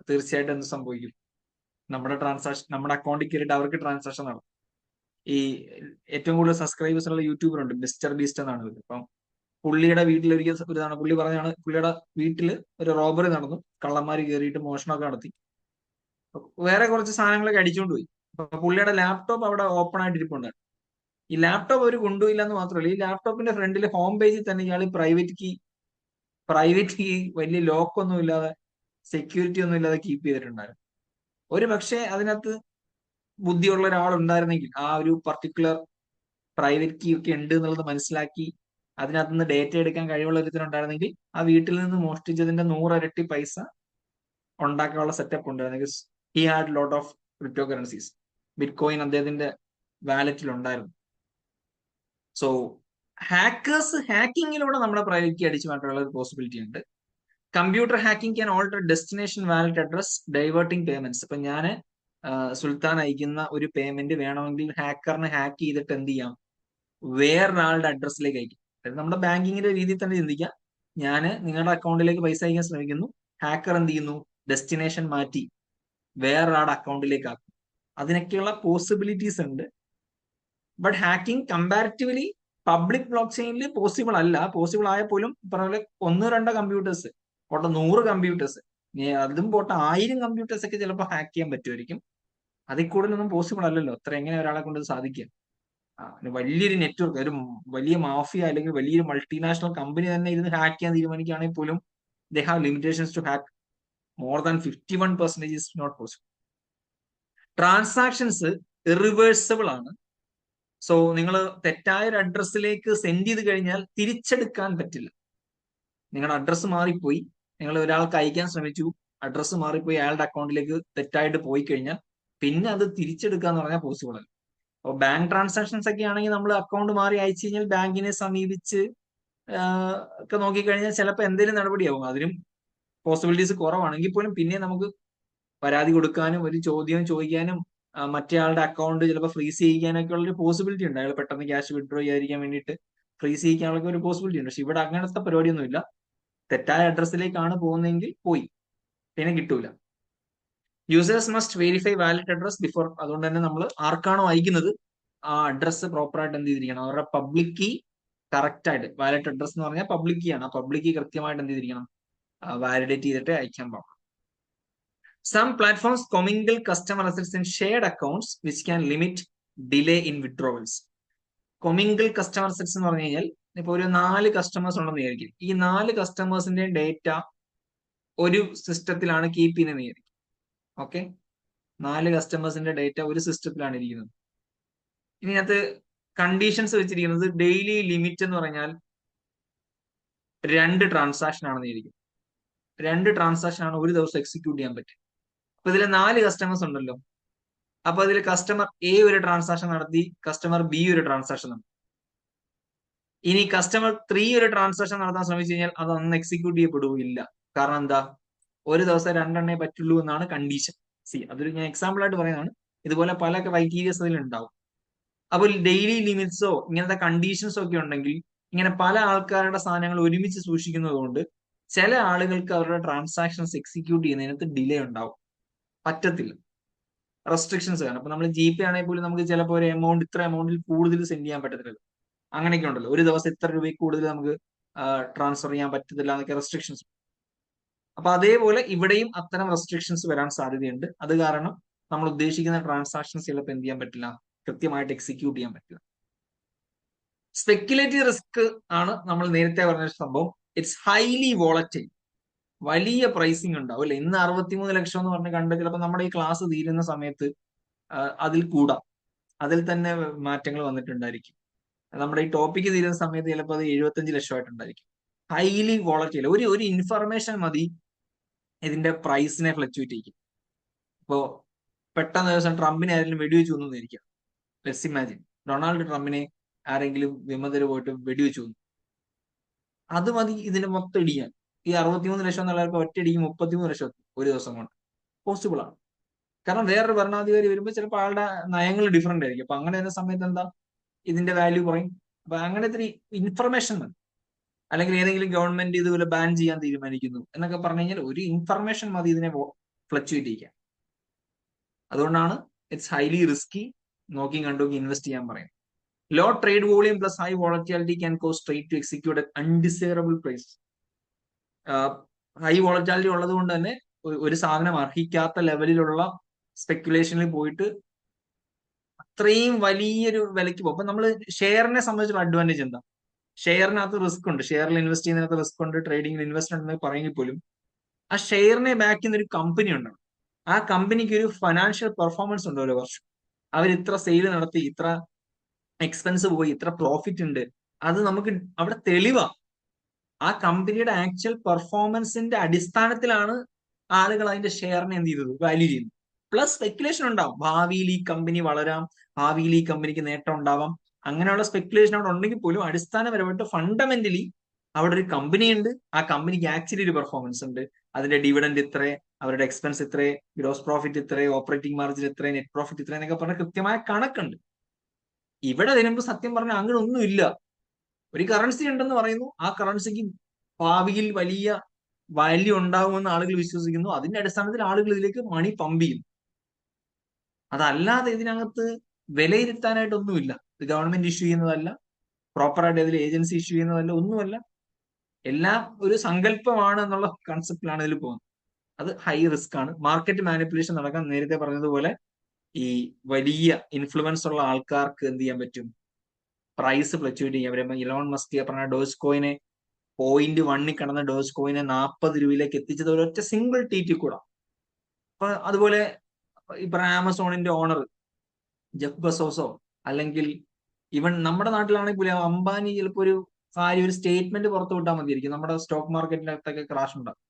തീർച്ചയായിട്ടും എന്ത് സംഭവിക്കും, നമ്മുടെ ട്രാൻസാക്ഷൻ നമ്മുടെ അക്കൗണ്ടിൽ കയറിയിട്ട് അവർക്ക് ട്രാൻസാക്ഷൻ നടക്കും. ഈ ഏറ്റവും കൂടുതൽ സബ്സ്ക്രൈബേഴ്സ് ഉള്ള യൂട്യൂബർ ഉണ്ട്, മിസ്റ്റർ ബീസ്റ്റ് എന്നാണ്. ഇപ്പം പുള്ളിയുടെ വീട്ടിൽ ഒരു ഇതാണ് പുള്ളി പറഞ്ഞാണ്, പുള്ളിയുടെ വീട്ടിൽ ഒരു റോബറി നടന്നു, കള്ളന്മാർ കയറിയിട്ട് മോഷണമൊക്കെ നടത്തി, വേറെ കുറച്ച് സാധനങ്ങളൊക്കെ അടിച്ചുകൊണ്ട് പോയി. അപ്പൊ പുള്ളിയുടെ ലാപ്ടോപ്പ് അവിടെ ഓപ്പൺ ആയിട്ട് ഇരിപ്പുണ്ടായിരുന്നു. ഈ ലാപ്ടോപ്പ് അവർ കൊണ്ടുപോയില്ല എന്ന് മാത്രമല്ല, ഈ ലാപ്ടോപ്പിന്റെ ഫ്രണ്ടിൽ ഹോം പേജിൽ തന്നെ ഇയാൾ പ്രൈവറ്റ് കീ വലിയ ലോക്ക് ഒന്നും ഇല്ലാതെ, സെക്യൂരിറ്റി ഒന്നും ഇല്ലാതെ കീപ്പ് ചെയ്തിട്ടുണ്ടായിരുന്നു. ഒരു പക്ഷേ അതിനകത്ത് ബുദ്ധിയുള്ള ഒരാളുണ്ടായിരുന്നെങ്കിൽ, ആ ഒരു പർട്ടിക്കുലർ പ്രൈവറ്റ് കീ ഒക്കെ ഉണ്ട് എന്നുള്ളത് മനസ്സിലാക്കി അതിനകത്ത് നിന്ന് ഡേറ്റ എടുക്കാൻ കഴിവുള്ള ഒരുത്തരുണ്ടായിരുന്നെങ്കിൽ ആ വീട്ടിൽ നിന്ന് മോഷ്ടിച്ചതിന്റെ 100 ഇരട്ടി പൈസ ഉണ്ടാക്കാനുള്ള സെറ്റപ്പ് ഉണ്ടായിരുന്നു. He had lot of crypto currencies. Bit coin അദ്ദേഹത്തിന്റെ വാലറ്റിൽ ഉണ്ടായിരുന്നു. സോ ഹാക്കിങ്ങിലൂടെ നമ്മുടെ പ്രൈവറ്റ് കീ അടിച്ചു മാറ്റാനുള്ള ഒരു പോസിബിലിറ്റി ഉണ്ട്. Computer hacking can alter destination wallet address, diverting payments. ഇപ്പൊ ഞാൻ സുൽത്താൻ അയക്കുന്ന ഒരു പേയ്മെന്റ് വേണമെങ്കിൽ ഹാക്കറിന് ഹാക്ക് ചെയ്തിട്ട് എന്ത് ചെയ്യാം, വേറൊരാളുടെ അഡ്രസ്സിലേക്ക് അയക്കും. അതായത് നമ്മുടെ ബാങ്കിങ്ങിന്റെ രീതിയിൽ തന്നെ ചിന്തിക്കാം. ഞാൻ നിങ്ങളുടെ അക്കൗണ്ടിലേക്ക് പൈസ അയക്കാൻ ശ്രമിക്കുന്നു, ഹാക്കർ എന്ത് ചെയ്യുന്നു, ഡെസ്റ്റിനേഷൻ മാറ്റി വേറൊരാളുടെ അക്കൗണ്ടിലേക്ക് ആക്കും. അതിനൊക്കെയുള്ള പോസിബിലിറ്റീസ് ഉണ്ട്. ബട്ട് ഹാക്കിംഗ് കമ്പാരിറ്റീവ്ലി പബ്ലിക് ബ്ലോക്ക് ചെയിനിൽ പോസിബിൾ അല്ല. പോസിബിൾ ആയ പോലും പറഞ്ഞ 1-2 കമ്പ്യൂട്ടേഴ്സ് 100 കമ്പ്യൂട്ടേഴ്സ് അതും പോട്ടെ 1000 കമ്പ്യൂട്ടേഴ്സ് ഒക്കെ ചിലപ്പോൾ ഹാക്ക് ചെയ്യാൻ പറ്റുമായിരിക്കും. അതിൽ കൂടുതലൊന്നും പോസിബിൾ അല്ലല്ലോ. അത്ര എങ്ങനെ ഒരാളെ കൊണ്ട് സാധിക്കുക? വലിയൊരു നെറ്റ്വർക്ക്, ഒരു വലിയ മാഫിയ അല്ലെങ്കിൽ വലിയൊരു മൾട്ടിനാഷണൽ കമ്പനി തന്നെ ഇരുന്ന് ഹാക്ക് ചെയ്യാൻ തീരുമാനിക്കുകയാണെങ്കിൽ പോലും they have limitations to hack more than 51% is not possible. Transactions irreversible ആണ്. സോ നിങ്ങൾ തെറ്റായ ഒരു അഡ്രസ്സിലേക്ക് സെൻഡ് ചെയ്ത് കഴിഞ്ഞാൽ തിരിച്ചെടുക്കാൻ പറ്റില്ല. നിങ്ങളുടെ അഡ്രസ്സ് മാറിപ്പോയി, നിങ്ങൾ ഒരാൾക്ക് അയക്കാൻ ശ്രമിച്ചു, അഡ്രസ്സ് മാറിപ്പോയി, അയാളുടെ അക്കൗണ്ടിലേക്ക് തെറ്റായിട്ട് പോയി കഴിഞ്ഞാൽ പിന്നെ അത് തിരിച്ചെടുക്കുക എന്ന് പറഞ്ഞാൽ പോസിബിൾ അല്ല. അപ്പോൾ ബാങ്ക് ട്രാൻസാക്ഷൻസ് ഒക്കെ ആണെങ്കിൽ നമ്മൾ അക്കൗണ്ട് മാറി അയച്ചു കഴിഞ്ഞാൽ ബാങ്കിനെ സമീപിച്ച് ഒക്കെ നോക്കിക്കഴിഞ്ഞാൽ ചിലപ്പോൾ എന്തെങ്കിലും നടപടിയാവും. അതിനും പോസിബിലിറ്റീസ് കുറവാണെങ്കിൽ പോലും പിന്നെ നമുക്ക് പരാതി കൊടുക്കാനും ഒരു ചോദ്യം ചോദിക്കാനും മറ്റേ ആളുടെ അക്കൗണ്ട് ചിലപ്പോൾ ഫ്രീസ് ചെയ്യിക്കാനൊക്കെ ഉള്ള ഒരു പോസിബിലിറ്റി ഉണ്ട്. അയാൾ പെട്ടെന്ന് ക്യാഷ് വിഡ്രോ ചെയ്യാതിരിക്കാൻ വേണ്ടിയിട്ട് ഫ്രീസ് ചെയ്യിക്കാനുള്ള ഒരു പോസിബിലിറ്റി ഉണ്ട്. പക്ഷെ ഇവിടെ അങ്ങനത്തെ പരിപാടിയൊന്നുമില്ല. തെറ്റായ അഡ്രസ്സിലേക്കാണ് പോകുന്നതെങ്കിൽ പോയി, പിന്നെ കിട്ടൂല. Users must verify valid address before. അതുകൊണ്ട് തന്നെ നമ്മൾ ആർക്കാണോ അയക്കുന്നത് ആ അഡ്രസ്സ് പ്രോപ്പറായിട്ട് എന്ത് ചെയ്തിരിക്കണം, അവരുടെ പബ്ലിക് കീ കറക്റ്റ് ആയിട്ട്, വാലിഡ് അഡ്രസ് എന്ന് പറഞ്ഞാൽ പബ്ലിക് കീ ആണ്, ആ പബ്ലിക് കീ കൃത്യമായിട്ട് എന്ത് ചെയ്തിരിക്കണം, വാലിഡേറ്റ് ചെയ്തിട്ട് അയക്കാൻ പാടില്ല. Some platforms commingle customer assets in shared accounts which can limit delay in withdrawals. commingle customer assets എന്ന് പറഞ്ഞു കഴിഞ്ഞാൽ ഇപ്പൊ ഒരു 4 കസ്റ്റമേഴ്സ് ഉണ്ടെന്ന് വിചാരിക്കും. ഈ 4 കസ്റ്റമേഴ്സിന്റെ ഡേറ്റ ഒരു സിസ്റ്റത്തിലാണ് കീപ്പ് ചെയ്യുന്നത് വിചാരിക്കും. ഓക്കെ, 4 കസ്റ്റമേഴ്സിന്റെ ഡേറ്റ ഒരു സിസ്റ്റത്തിലാണ് ഇരിക്കുന്നത്. ഇതിനകത്ത് കണ്ടീഷൻസ് വെച്ചിരിക്കുന്നത് ഡെയിലി ലിമിറ്റ് എന്ന് പറഞ്ഞാൽ 2 ട്രാൻസാക്ഷൻ ആണെന്ന് വിചാരിക്കും. 2 ട്രാൻസാക്ഷൻ ആണ് ഒരു ദിവസം എക്സിക്യൂട്ട് ചെയ്യാൻ പറ്റും. അപ്പൊ ഇതിൽ 4 കസ്റ്റമേഴ്സ് ഉണ്ടല്ലോ. അപ്പൊ അതിൽ കസ്റ്റമർ എ ഒരു ട്രാൻസാക്ഷൻ നടത്തി, കസ്റ്റമർ ബി ഒരു ട്രാൻസാക്ഷൻ നടത്തി. ഇനി കസ്റ്റമർ 3 ഒരു ട്രാൻസാക്ഷൻ നടത്താൻ ശ്രമിച്ചു കഴിഞ്ഞാൽ അത് അന്ന് എക്സിക്യൂട്ട് ചെയ്യപ്പെടുകയില്ല. കാരണം എന്താ, ഒരു ദിവസം 2 എണ്ണേ പറ്റുള്ളൂ എന്നാണ് കണ്ടീഷൻ. അതൊരു ഞാൻ എക്സാമ്പിൾ ആയിട്ട് പറയുന്നതാണ്. ഇതുപോലെ പല ക്രൈറ്റീരിയസ് അതിൽ ഉണ്ടാവും. അപ്പോൾ ഡെയിലി ലിമിറ്റ്സോ ഇങ്ങനത്തെ കണ്ടീഷൻസോ ഒക്കെ ഉണ്ടെങ്കിൽ ഇങ്ങനെ പല ആൾക്കാരുടെ സാധനങ്ങൾ ഒരുമിച്ച് സൂക്ഷിക്കുന്നത് കൊണ്ട് ചില ആളുകൾക്ക് അവരുടെ ട്രാൻസാക്ഷൻസ് എക്സിക്യൂട്ട് ചെയ്യുന്നതിനകത്ത് ഡിലേ ഉണ്ടാവും, പറ്റത്തില്ല, റെസ്ട്രിക്ഷൻസ് കാണും. അപ്പൊ നമ്മൾ ജി പേ ആണെങ്കിൽ പോലും നമുക്ക് ചിലപ്പോൾ ഒരു എമൗണ്ട് ഇത്ര എമൗണ്ടിൽ കൂടുതൽ സെൻഡ് ചെയ്യാൻ പറ്റത്തില്ല. അങ്ങനെയൊക്കെ ഉണ്ടല്ലോ, ഒരു ദിവസം ഇത്ര രൂപയിൽ കൂടുതൽ നമുക്ക് ട്രാൻസ്ഫർ ചെയ്യാൻ പറ്റത്തില്ല എന്നൊക്കെ റെസ്ട്രിക്ഷൻസ്. അപ്പൊ അതേപോലെ ഇവിടെയും അത്തരം റെസ്ട്രിക്ഷൻസ് വരാൻ സാധ്യതയുണ്ട്. അത് കാരണം നമ്മൾ ഉദ്ദേശിക്കുന്ന ട്രാൻസാക്ഷൻസ് ചിലപ്പോൾ എന്ത് ചെയ്യാൻ പറ്റില്ല, കൃത്യമായിട്ട് എക്സിക്യൂട്ട് ചെയ്യാൻ പറ്റില്ല. സ്പെക്യുലേറ്റീവ് റിസ്ക് ആണ് നമ്മൾ നേരത്തെ പറഞ്ഞ സംഭവം. It's highly volatile. വലിയ പ്രൈസിങ് ഉണ്ടാവും അല്ലെ. ഇന്ന് 63 ലക്ഷം എന്ന് പറഞ്ഞ് കണ്ട് ചിലപ്പോൾ നമ്മുടെ ഈ ക്ലാസ് തീരുന്ന സമയത്ത് അതിൽ കൂടാം, അതിൽ തന്നെ മാറ്റങ്ങൾ വന്നിട്ടുണ്ടായിരിക്കും. നമ്മുടെ ഈ ടോപ്പിക്ക് തീരുന്ന സമയത്ത് ചിലപ്പോൾ അത് 75 ലക്ഷമായിട്ടുണ്ടായിരിക്കും. Highly volatile. ഒരു ഇൻഫർമേഷൻ മതി ഇതിന്റെ പ്രൈസിനെ ഫ്ലക്ച്വേറ്റ് ചെയ്യും. ഇപ്പോ പെട്ടെന്ന് ദിവസം ട്രംപിനെ ആരെങ്കിലും വെടിവെച്ചു കൊന്നിരിക്കാം. ലെറ്റ്സ് ഇമാജിൻ ഡൊണാൾഡ് ട്രംപിനെ ആരെങ്കിലും വിമതര് പോയിട്ട് വെടിവെച്ചു കൊന്നു. അത് മതി ഇതിന്റെ മൊത്തം ഇടിയാൻ. ഈ 63 ലക്ഷം എന്നുള്ളവർക്ക് ഒറ്റയടിക്ക് 33 ലക്ഷം ഒരു ദിവസം കൊണ്ട് പോസിബിൾ ആണ്. കാരണം വേറൊരു ഭരണാധികാരി വരുമ്പോൾ ചിലപ്പോൾ ആളുടെ നയങ്ങൾ ഡിഫറെന്റ് ആയിരിക്കും. അപ്പൊ അങ്ങനെ വരുന്ന സമയത്ത് എന്താ, ഇതിന്റെ വാല്യൂ കുറയും. അപ്പൊ അങ്ങനെ ഇത്തിരി ഇൻഫർമേഷൻ മതി. അല്ലെങ്കിൽ ഏതെങ്കിലും ഗവൺമെന്റ് ഇതുപോലെ ബാൻ ചെയ്യാൻ തീരുമാനിക്കുന്നു എന്നൊക്കെ പറഞ്ഞു കഴിഞ്ഞാൽ ഒരു ഇൻഫർമേഷൻ മതി ഇതിനെ ഫ്ലക്ച്വേറ്റ് ചെയ്യാൻ. അതുകൊണ്ടാണ് ഇറ്റ്സ് ഹൈലി റിസ്കി, നോക്കി കണ്ടോക്കി ഇൻവെസ്റ്റ് ചെയ്യാൻ പറയും. Low trade volume plus high volatility can cause trade to execute undesirable price. High volatility ഉള്ളത് കൊണ്ട് തന്നെ ഒരു സാധനം അർഹിക്കാത്ത ലെവലിലുള്ള സ്പെക്കുലേഷനിൽ പോയിട്ട് അത്രയും വലിയൊരു വിലയ്ക്ക് പോകും. അപ്പൊ നമ്മൾ ഷെയറിനെ സംബന്ധിച്ചുള്ള അഡ്വാൻറ്റേജ് എന്താ, ഷെയറിനകത്ത് റിസ്ക് ഉണ്ട്, ഷെയറിൽ ഇൻവെസ്റ്റ് ചെയ്യുന്നതിനകത്ത് റിസ്ക് ഉണ്ട്, ട്രേഡിംഗിൽ ഇൻവെസ്റ്റ് ഉണ്ടെന്ന് പറയുമെങ്കിൽ പോലും ആ ഷെയറിനെ ബാക്ക് ചെയ്യുന്ന ഒരു കമ്പനി ഉണ്ടാവും. ആ കമ്പനിക്ക് ഒരു ഫൈനാൻഷ്യൽ പെർഫോമൻസ് ഉണ്ട് ഓരോ വർഷം. അവർ ഇത്ര സെയിൽ നടത്തി, ഇത്ര എക്സ്പെൻസ് പോയി, ഇത്ര പ്രോഫിറ്റ് ഉണ്ട്, അത് നമുക്ക് അവിടെ തെളിവാ. ആ കമ്പനിയുടെ ആക്ച്വൽ പെർഫോമൻസിന്റെ അടിസ്ഥാനത്തിലാണ് ആളുകൾ അതിന്റെ ഷെയറിനെ എന്ത് ചെയ്തത്, വാല്യൂ ചെയ്യുന്നത്. പ്ലസ് സ്പെക്കുലേഷൻ ഉണ്ടാവും, ഭാവിയിൽ ഈ കമ്പനി വളരാം, ഭാവിയിൽ ഈ കമ്പനിക്ക് നേട്ടം ഉണ്ടാവാം. അങ്ങനെയുള്ള സ്പെക്കുലേഷൻ അവിടെ ഉണ്ടെങ്കിൽ പോലും അടിസ്ഥാനപരമായിട്ട് ഫണ്ടമെന്റലി അവിടെ ഒരു കമ്പനി ഉണ്ട്. ആ കമ്പനിക്ക് ആക്ച്വലി ഒരു പെർഫോമൻസ് ഉണ്ട്. അതിന്റെ ഡിവിഡൻഡ് ഇത്ര, അവരുടെ എക്സ്പെൻസ് ഇത്ര, ഗ്രോസ് പ്രോഫിറ്റ് ഇത്ര, ഓപ്പറേറ്റിംഗ് മാർജിൻ ഇത്ര, നെറ്റ് പ്രോഫിറ്റ് ഇത്ര എന്നൊക്കെ പറഞ്ഞ കൃത്യമായ കണക്കുണ്ട്. ഇവിടെ വരുമ്പോൾ സത്യം പറഞ്ഞാൽ അങ്ങനെ ഒന്നുമില്ല. ഒരു കറൻസി ഉണ്ടെന്ന് പറയുന്നു, ആ കറൻസിക്ക് ഭാവിയിൽ വലിയ വാല്യൂ ഉണ്ടാകുമെന്ന് ആളുകൾ വിശ്വസിക്കുന്നു. അതിന്റെ അടിസ്ഥാനത്തിൽ ആളുകൾ ഇതിലേക്ക് മണി പമ്പ് ചെയ്യും. അതല്ലാതെ ഇതിനകത്ത് വിലയിരുത്താനായിട്ടൊന്നുമില്ല. ഇത് ഗവൺമെന്റ് ഇഷ്യൂ ചെയ്യുന്നതല്ല, പ്രോപ്പറായിട്ട് ഇതിൽ ഏജൻസി ഇഷ്യൂ ചെയ്യുന്നതല്ല, ഒന്നുമല്ല. എല്ലാം ഒരു സങ്കല്പമാണ് എന്നുള്ള കൺസെപ്റ്റിലാണ് ഇതിൽ പോകുന്നത്. അത് ഹൈ റിസ്ക് ആണ്. മാർക്കറ്റ് മാനിപ്പുലേഷൻ നടക്കാൻ നേരത്തെ പറഞ്ഞതുപോലെ ഈ വലിയ ഇൻഫ്ലുവൻസ് ഉള്ള ആൾക്കാർക്ക് എന്ത് ചെയ്യാൻ പറ്റും, പ്രൈസ് ഫ്ലക്ച്വേറ്റ് ചെയ്യാൻ പറ്റും. ഇലോൺ മസ്ക് പറഞ്ഞ ഡോജ് കോയിനെ 0.1 കിടന്ന ഡോജ് കോയിനെ 40 രൂപയിലേക്ക് എത്തിച്ചത് ഒരൊറ്റ സിംഗിൾ ട്വീറ്റിൽ കൂടെ. അപ്പൊ അതുപോലെ ഇപ്പൊ ആമസോണിന്റെ ഓണർ ജെഫ് ബസോസോ അല്ലെങ്കിൽ ഇവൻ നമ്മുടെ നാട്ടിലാണെങ്കിൽ പോലും അംബാനി ചിലപ്പോൾ ഒരു കാര്യം ഒരു സ്റ്റേറ്റ്മെന്റ് പുറത്തു വിട്ടാൽ മതിയായിരിക്കും, നമ്മുടെ സ്റ്റോക്ക് മാർക്കറ്റിനകത്തൊക്കെ ക്രാഷ് ഉണ്ടാകും.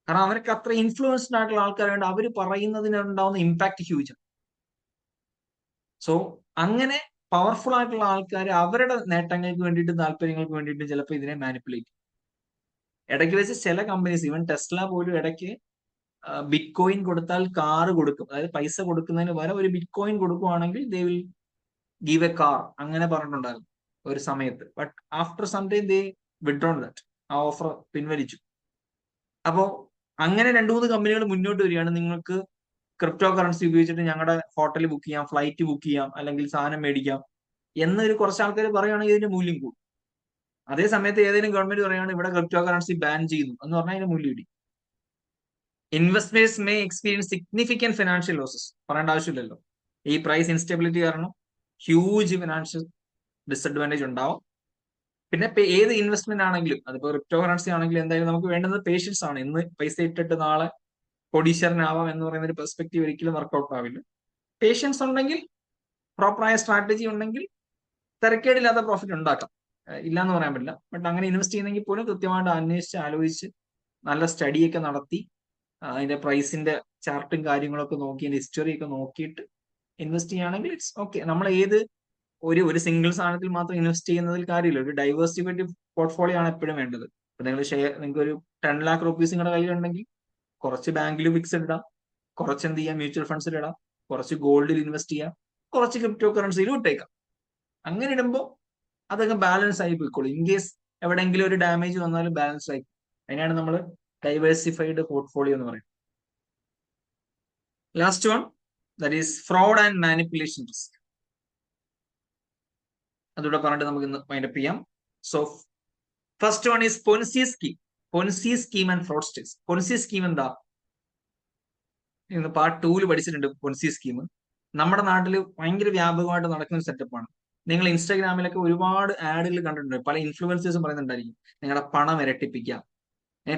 കാരണം അവർക്ക് അത്ര ഇൻഫ്ലുവൻസ്ഡ് ആയിട്ടുള്ള ആൾക്കാരുണ്ട്, അവർ പറയുന്നതിനുണ്ടാവുന്ന ഇമ്പാക്ട് ഹ്യൂജ്. സോ അങ്ങനെ പവർഫുൾ ആയിട്ടുള്ള ആൾക്കാർ അവരുടെ നേട്ടങ്ങൾക്ക് വേണ്ടിയിട്ട് താല്പര്യങ്ങൾക്ക് വേണ്ടിയിട്ട് ചിലപ്പോൾ ഇതിനെ മാനിപ്പുലേറ്റ് ചെയ്യും. ഇടയ്ക്ക് വെച്ച് ചില കമ്പനീസ്, ഇവൻ ടെസ്ല പോലും ഇടയ്ക്ക് ബിറ്റ് കോയിൻ കൊടുത്താൽ കാറ് കൊടുക്കും, അതായത് പൈസ കൊടുക്കുന്നതിന് പകരം ഒരു ബിറ്റ് കോയിൻ കൊടുക്കുവാണെങ്കിൽ they will give a car, അങ്ങനെ പറഞ്ഞിട്ടുണ്ടായിരുന്നു ഒരു സമയത്ത്. But after some time they withdrawn that, ആ ഓഫർ പിൻവലിച്ചു. അപ്പോ അങ്ങനെ 2-3 കമ്പനികൾ മുന്നോട്ട് വരികയാണ്, നിങ്ങൾക്ക് ക്രിപ്റ്റോ കറൻസി ഉപയോഗിച്ചിട്ട് ഞങ്ങളുടെ ഹോട്ടൽ ബുക്ക് ചെയ്യാം, ഫ്ലൈറ്റ് ബുക്ക് ചെയ്യാം, അല്ലെങ്കിൽ സാധനം മേടിക്കാം എന്നൊരു കുറച്ച് ആൾക്കാർ പറയുകയാണെങ്കിൽ ഇതിന്റെ മൂല്യം കൂടും. അതേ സമയത്ത് ഏതെങ്കിലും ഗവൺമെന്റ് പറയുകയാണ് ഇവിടെ ക്രിപ്റ്റോ കറൻസി ബാൻ ചെയ്യുന്നു എന്ന് പറഞ്ഞാൽ അതിന്റെ മൂല്യം ഇടി. Investors may experience significant financial losses, പറയേണ്ട ആവശ്യമില്ലല്ലോ. ഈ പ്രൈസ് ഇൻസ്റ്റെബിലിറ്റി കാരണം ഹ്യൂജ് ഫിനാൻഷ്യൽ ഡിസഡ്വാൻറ്റേജ് ഉണ്ടാവും. പിന്നെ ഏത് ഇൻവെസ്റ്റ്മെന്റ് ആണെങ്കിലും, അതിപ്പോ ക്രിപ്റ്റോ കറൻസി ആണെങ്കിലും എന്തായാലും നമുക്ക് വേണ്ടുന്നത് പേഷ്യൻസ് ആണ്. ഇന്ന് പൈസ ഇട്ടിട്ട് നാളെ കോടീശ്വരനാവാം എന്ന് പറയുന്ന ഒരു പെർസ്പെക്റ്റീവ് ഒരിക്കലും വർക്ക്ഔട്ട് ആവില്ല. പേഷ്യൻസ് ഉണ്ടെങ്കിൽ, പ്രോപ്പറായ സ്ട്രാറ്റജി ഉണ്ടെങ്കിൽ തിരക്കേടില്ലാത്ത പ്രോഫിറ്റ് ഉണ്ടാക്കാം, ഇല്ലാന്ന് പറയാൻ പറ്റില്ല. ബട്ട് അങ്ങനെ ഇൻവെസ്റ്റ് ചെയ്യുന്നെങ്കിൽ പോലും കൃത്യമായിട്ട് അന്വേഷിച്ച് ആലോചിച്ച് നല്ല സ്റ്റഡിയൊക്കെ നടത്തി അതിന്റെ പ്രൈസിന്റെ ചാർട്ടും കാര്യങ്ങളൊക്കെ നോക്കി അതിന്റെ ഹിസ്റ്ററി ഒക്കെ നോക്കിയിട്ട് ഇൻവെസ്റ്റ് ചെയ്യുകയാണെങ്കിൽ ഇറ്റ്സ് ഓക്കെ. നമ്മൾ ഏത് ഒരു സിംഗിൾ സാധനത്തിൽ മാത്രം ഇൻവെസ്റ്റ് ചെയ്യുന്നതിൽ കാര്യമില്ല, ഒരു ഡൈവേഴ്സിഫൈഡ് പോർട്ട്ഫോളിയോ ആണ് എപ്പോഴും വേണ്ടത്. ഇപ്പൊ നിങ്ങൾ നിങ്ങൾക്ക് ഒരു 10 lakh rupees നിങ്ങളുടെ കയ്യിലുണ്ടെങ്കിൽ കുറച്ച് ബാങ്കിൽ ഫിക്സ്ഡ് ഇടാം, കുറച്ച് എന്ത് ചെയ്യാം മ്യൂച്വൽ ഫണ്ട്സിൽ ഇടാം, കുറച്ച് ഗോൾഡിൽ ഇൻവെസ്റ്റ് ചെയ്യാം, കുറച്ച് ക്രിപ്റ്റോ കറൻസിയിലും ഇട്ടേക്കാം. അങ്ങനെ ഇടുമ്പോൾ അതൊക്കെ ബാലൻസ് ആയി പോയിക്കോളും. ഇൻ കേസ് എവിടെയെങ്കിലും ഒരു ഡാമേജ് വന്നാലും ബാലൻസ് ആയി. അതിനാണ് നമ്മൾ ഡൈവേഴ്സിഫൈഡ് പോർട്ട്ഫോളിയോ എന്ന് പറയുന്നത്. Last one, that is fraud and manipulation risk. അതുകൂടെ പറഞ്ഞിട്ട് നമുക്ക് ഇന്ന് വൈൻഡപ്പ് ചെയ്യാം. So first one is Ponzi scheme. Ponzi scheme and fraudsters. Ponzi scheme എന്താ? ഇന്ന് പാർട്ട് 2 പഠിച്ചിട്ടുണ്ട്. പൊൻസി സ്കീം നമ്മുടെ നാട്ടിൽ ഭയങ്കര വ്യാപകമായിട്ട് നടക്കുന്ന സെറ്റപ്പാണ്. നിങ്ങൾ ഇൻസ്റ്റാഗ്രാമിലൊക്കെ ഒരുപാട് ആഡുകൾ കണ്ടിട്ടുണ്ട്. പല ഇൻഫ്ലുവൻസേഴ്സും പറയുന്നുണ്ടായിരിക്കും നിങ്ങളുടെ പണം ഇരട്ടിപ്പിക്കാം,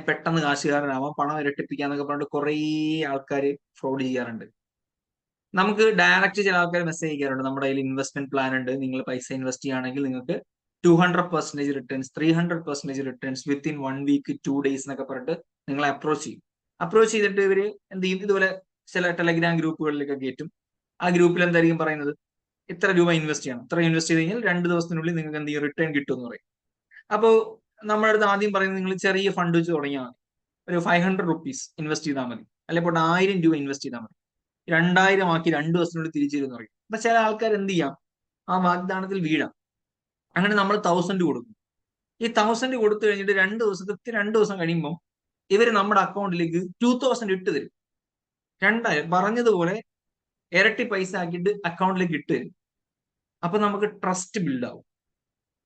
പെട്ടെന്ന് കാശുകാരനാവാം, പണം ഇരട്ടിപ്പിക്കാം എന്നൊക്കെ പറഞ്ഞിട്ട് കുറേ ആൾക്കാർ ഫ്രോഡ് ചെയ്യാറുണ്ട്. നമുക്ക് ഡയറക്റ്റ് ചില ആൾക്കാർ മെസ്സേജ് അയക്കാറുണ്ട്, നമ്മുടെ കയ്യിൽ ഇൻവെസ്റ്റ്മെന്റ് പ്ലാൻ ഉണ്ട്, നിങ്ങൾ പൈസ ഇൻവെസ്റ്റ് ചെയ്യുകയാണെങ്കിൽ നിങ്ങൾക്ക് 200% returns, 300% returns within 1 week 2 days എന്നൊക്കെ പറഞ്ഞിട്ട് നിങ്ങളെ അപ്രോച്ച് ചെയ്യും. അപ്രോച്ച് ചെയ്തിട്ട് ഇവര് എന്ത് ചെയ്യും, ഇതുപോലെ ചില ടെലഗ്രാം ഗ്രൂപ്പുകളിലൊക്കെ കയറ്റും. ആ ഗ്രൂപ്പിൽ എന്തായിരിക്കും പറയുന്നത്, ഇത്ര രൂപ ഇൻവെസ്റ്റ് ചെയ്യണം, ഇത്ര ഇൻവെസ്റ്റ് ചെയ്ത് കഴിഞ്ഞാൽ 2 ദിവസത്തിനുള്ളിൽ നിങ്ങൾക്ക് എന്ത് ചെയ്യും, റിട്ടേൺ കിട്ടും എന്ന് പറയും. അപ്പോൾ നമ്മുടെ അടുത്ത് ആദ്യം പറയുന്നത് നിങ്ങൾ ചെറിയ ഫണ്ട് വെച്ച് തുടങ്ങിയാൽ മതി, ഒരു 500 rupees ഇൻവെസ്റ്റ് ചെയ്താൽ മതി, അല്ലെങ്കിൽ 1000 രൂപ ഇൻവെസ്റ്റ് ചെയ്താൽ മതി, 2000 ആക്കി 2 ദിവസത്തിനുള്ളിൽ തിരിച്ചു തരുമെന്ന് പറയും. അപ്പൊ ചില ആൾക്കാർ എന്ത് ചെയ്യാം, ആ വാഗ്ദാനത്തിൽ വീഴാം. അങ്ങനെ നമ്മൾ 1000 കൊടുക്കും. ഈ 1000 കൊടുത്തു കഴിഞ്ഞിട്ട് 2 ദിവസം കഴിയുമ്പോൾ ഇവർ നമ്മുടെ അക്കൗണ്ടിലേക്ക് 2000 ഇട്ട് തരും. 2000 പറഞ്ഞതുപോലെ ഇരട്ടി പൈസ ആക്കിയിട്ട് അക്കൗണ്ടിലേക്ക് ഇട്ട് തരും. അപ്പൊ നമുക്ക് ട്രസ്റ്റ് ബിൽഡ് ആവും.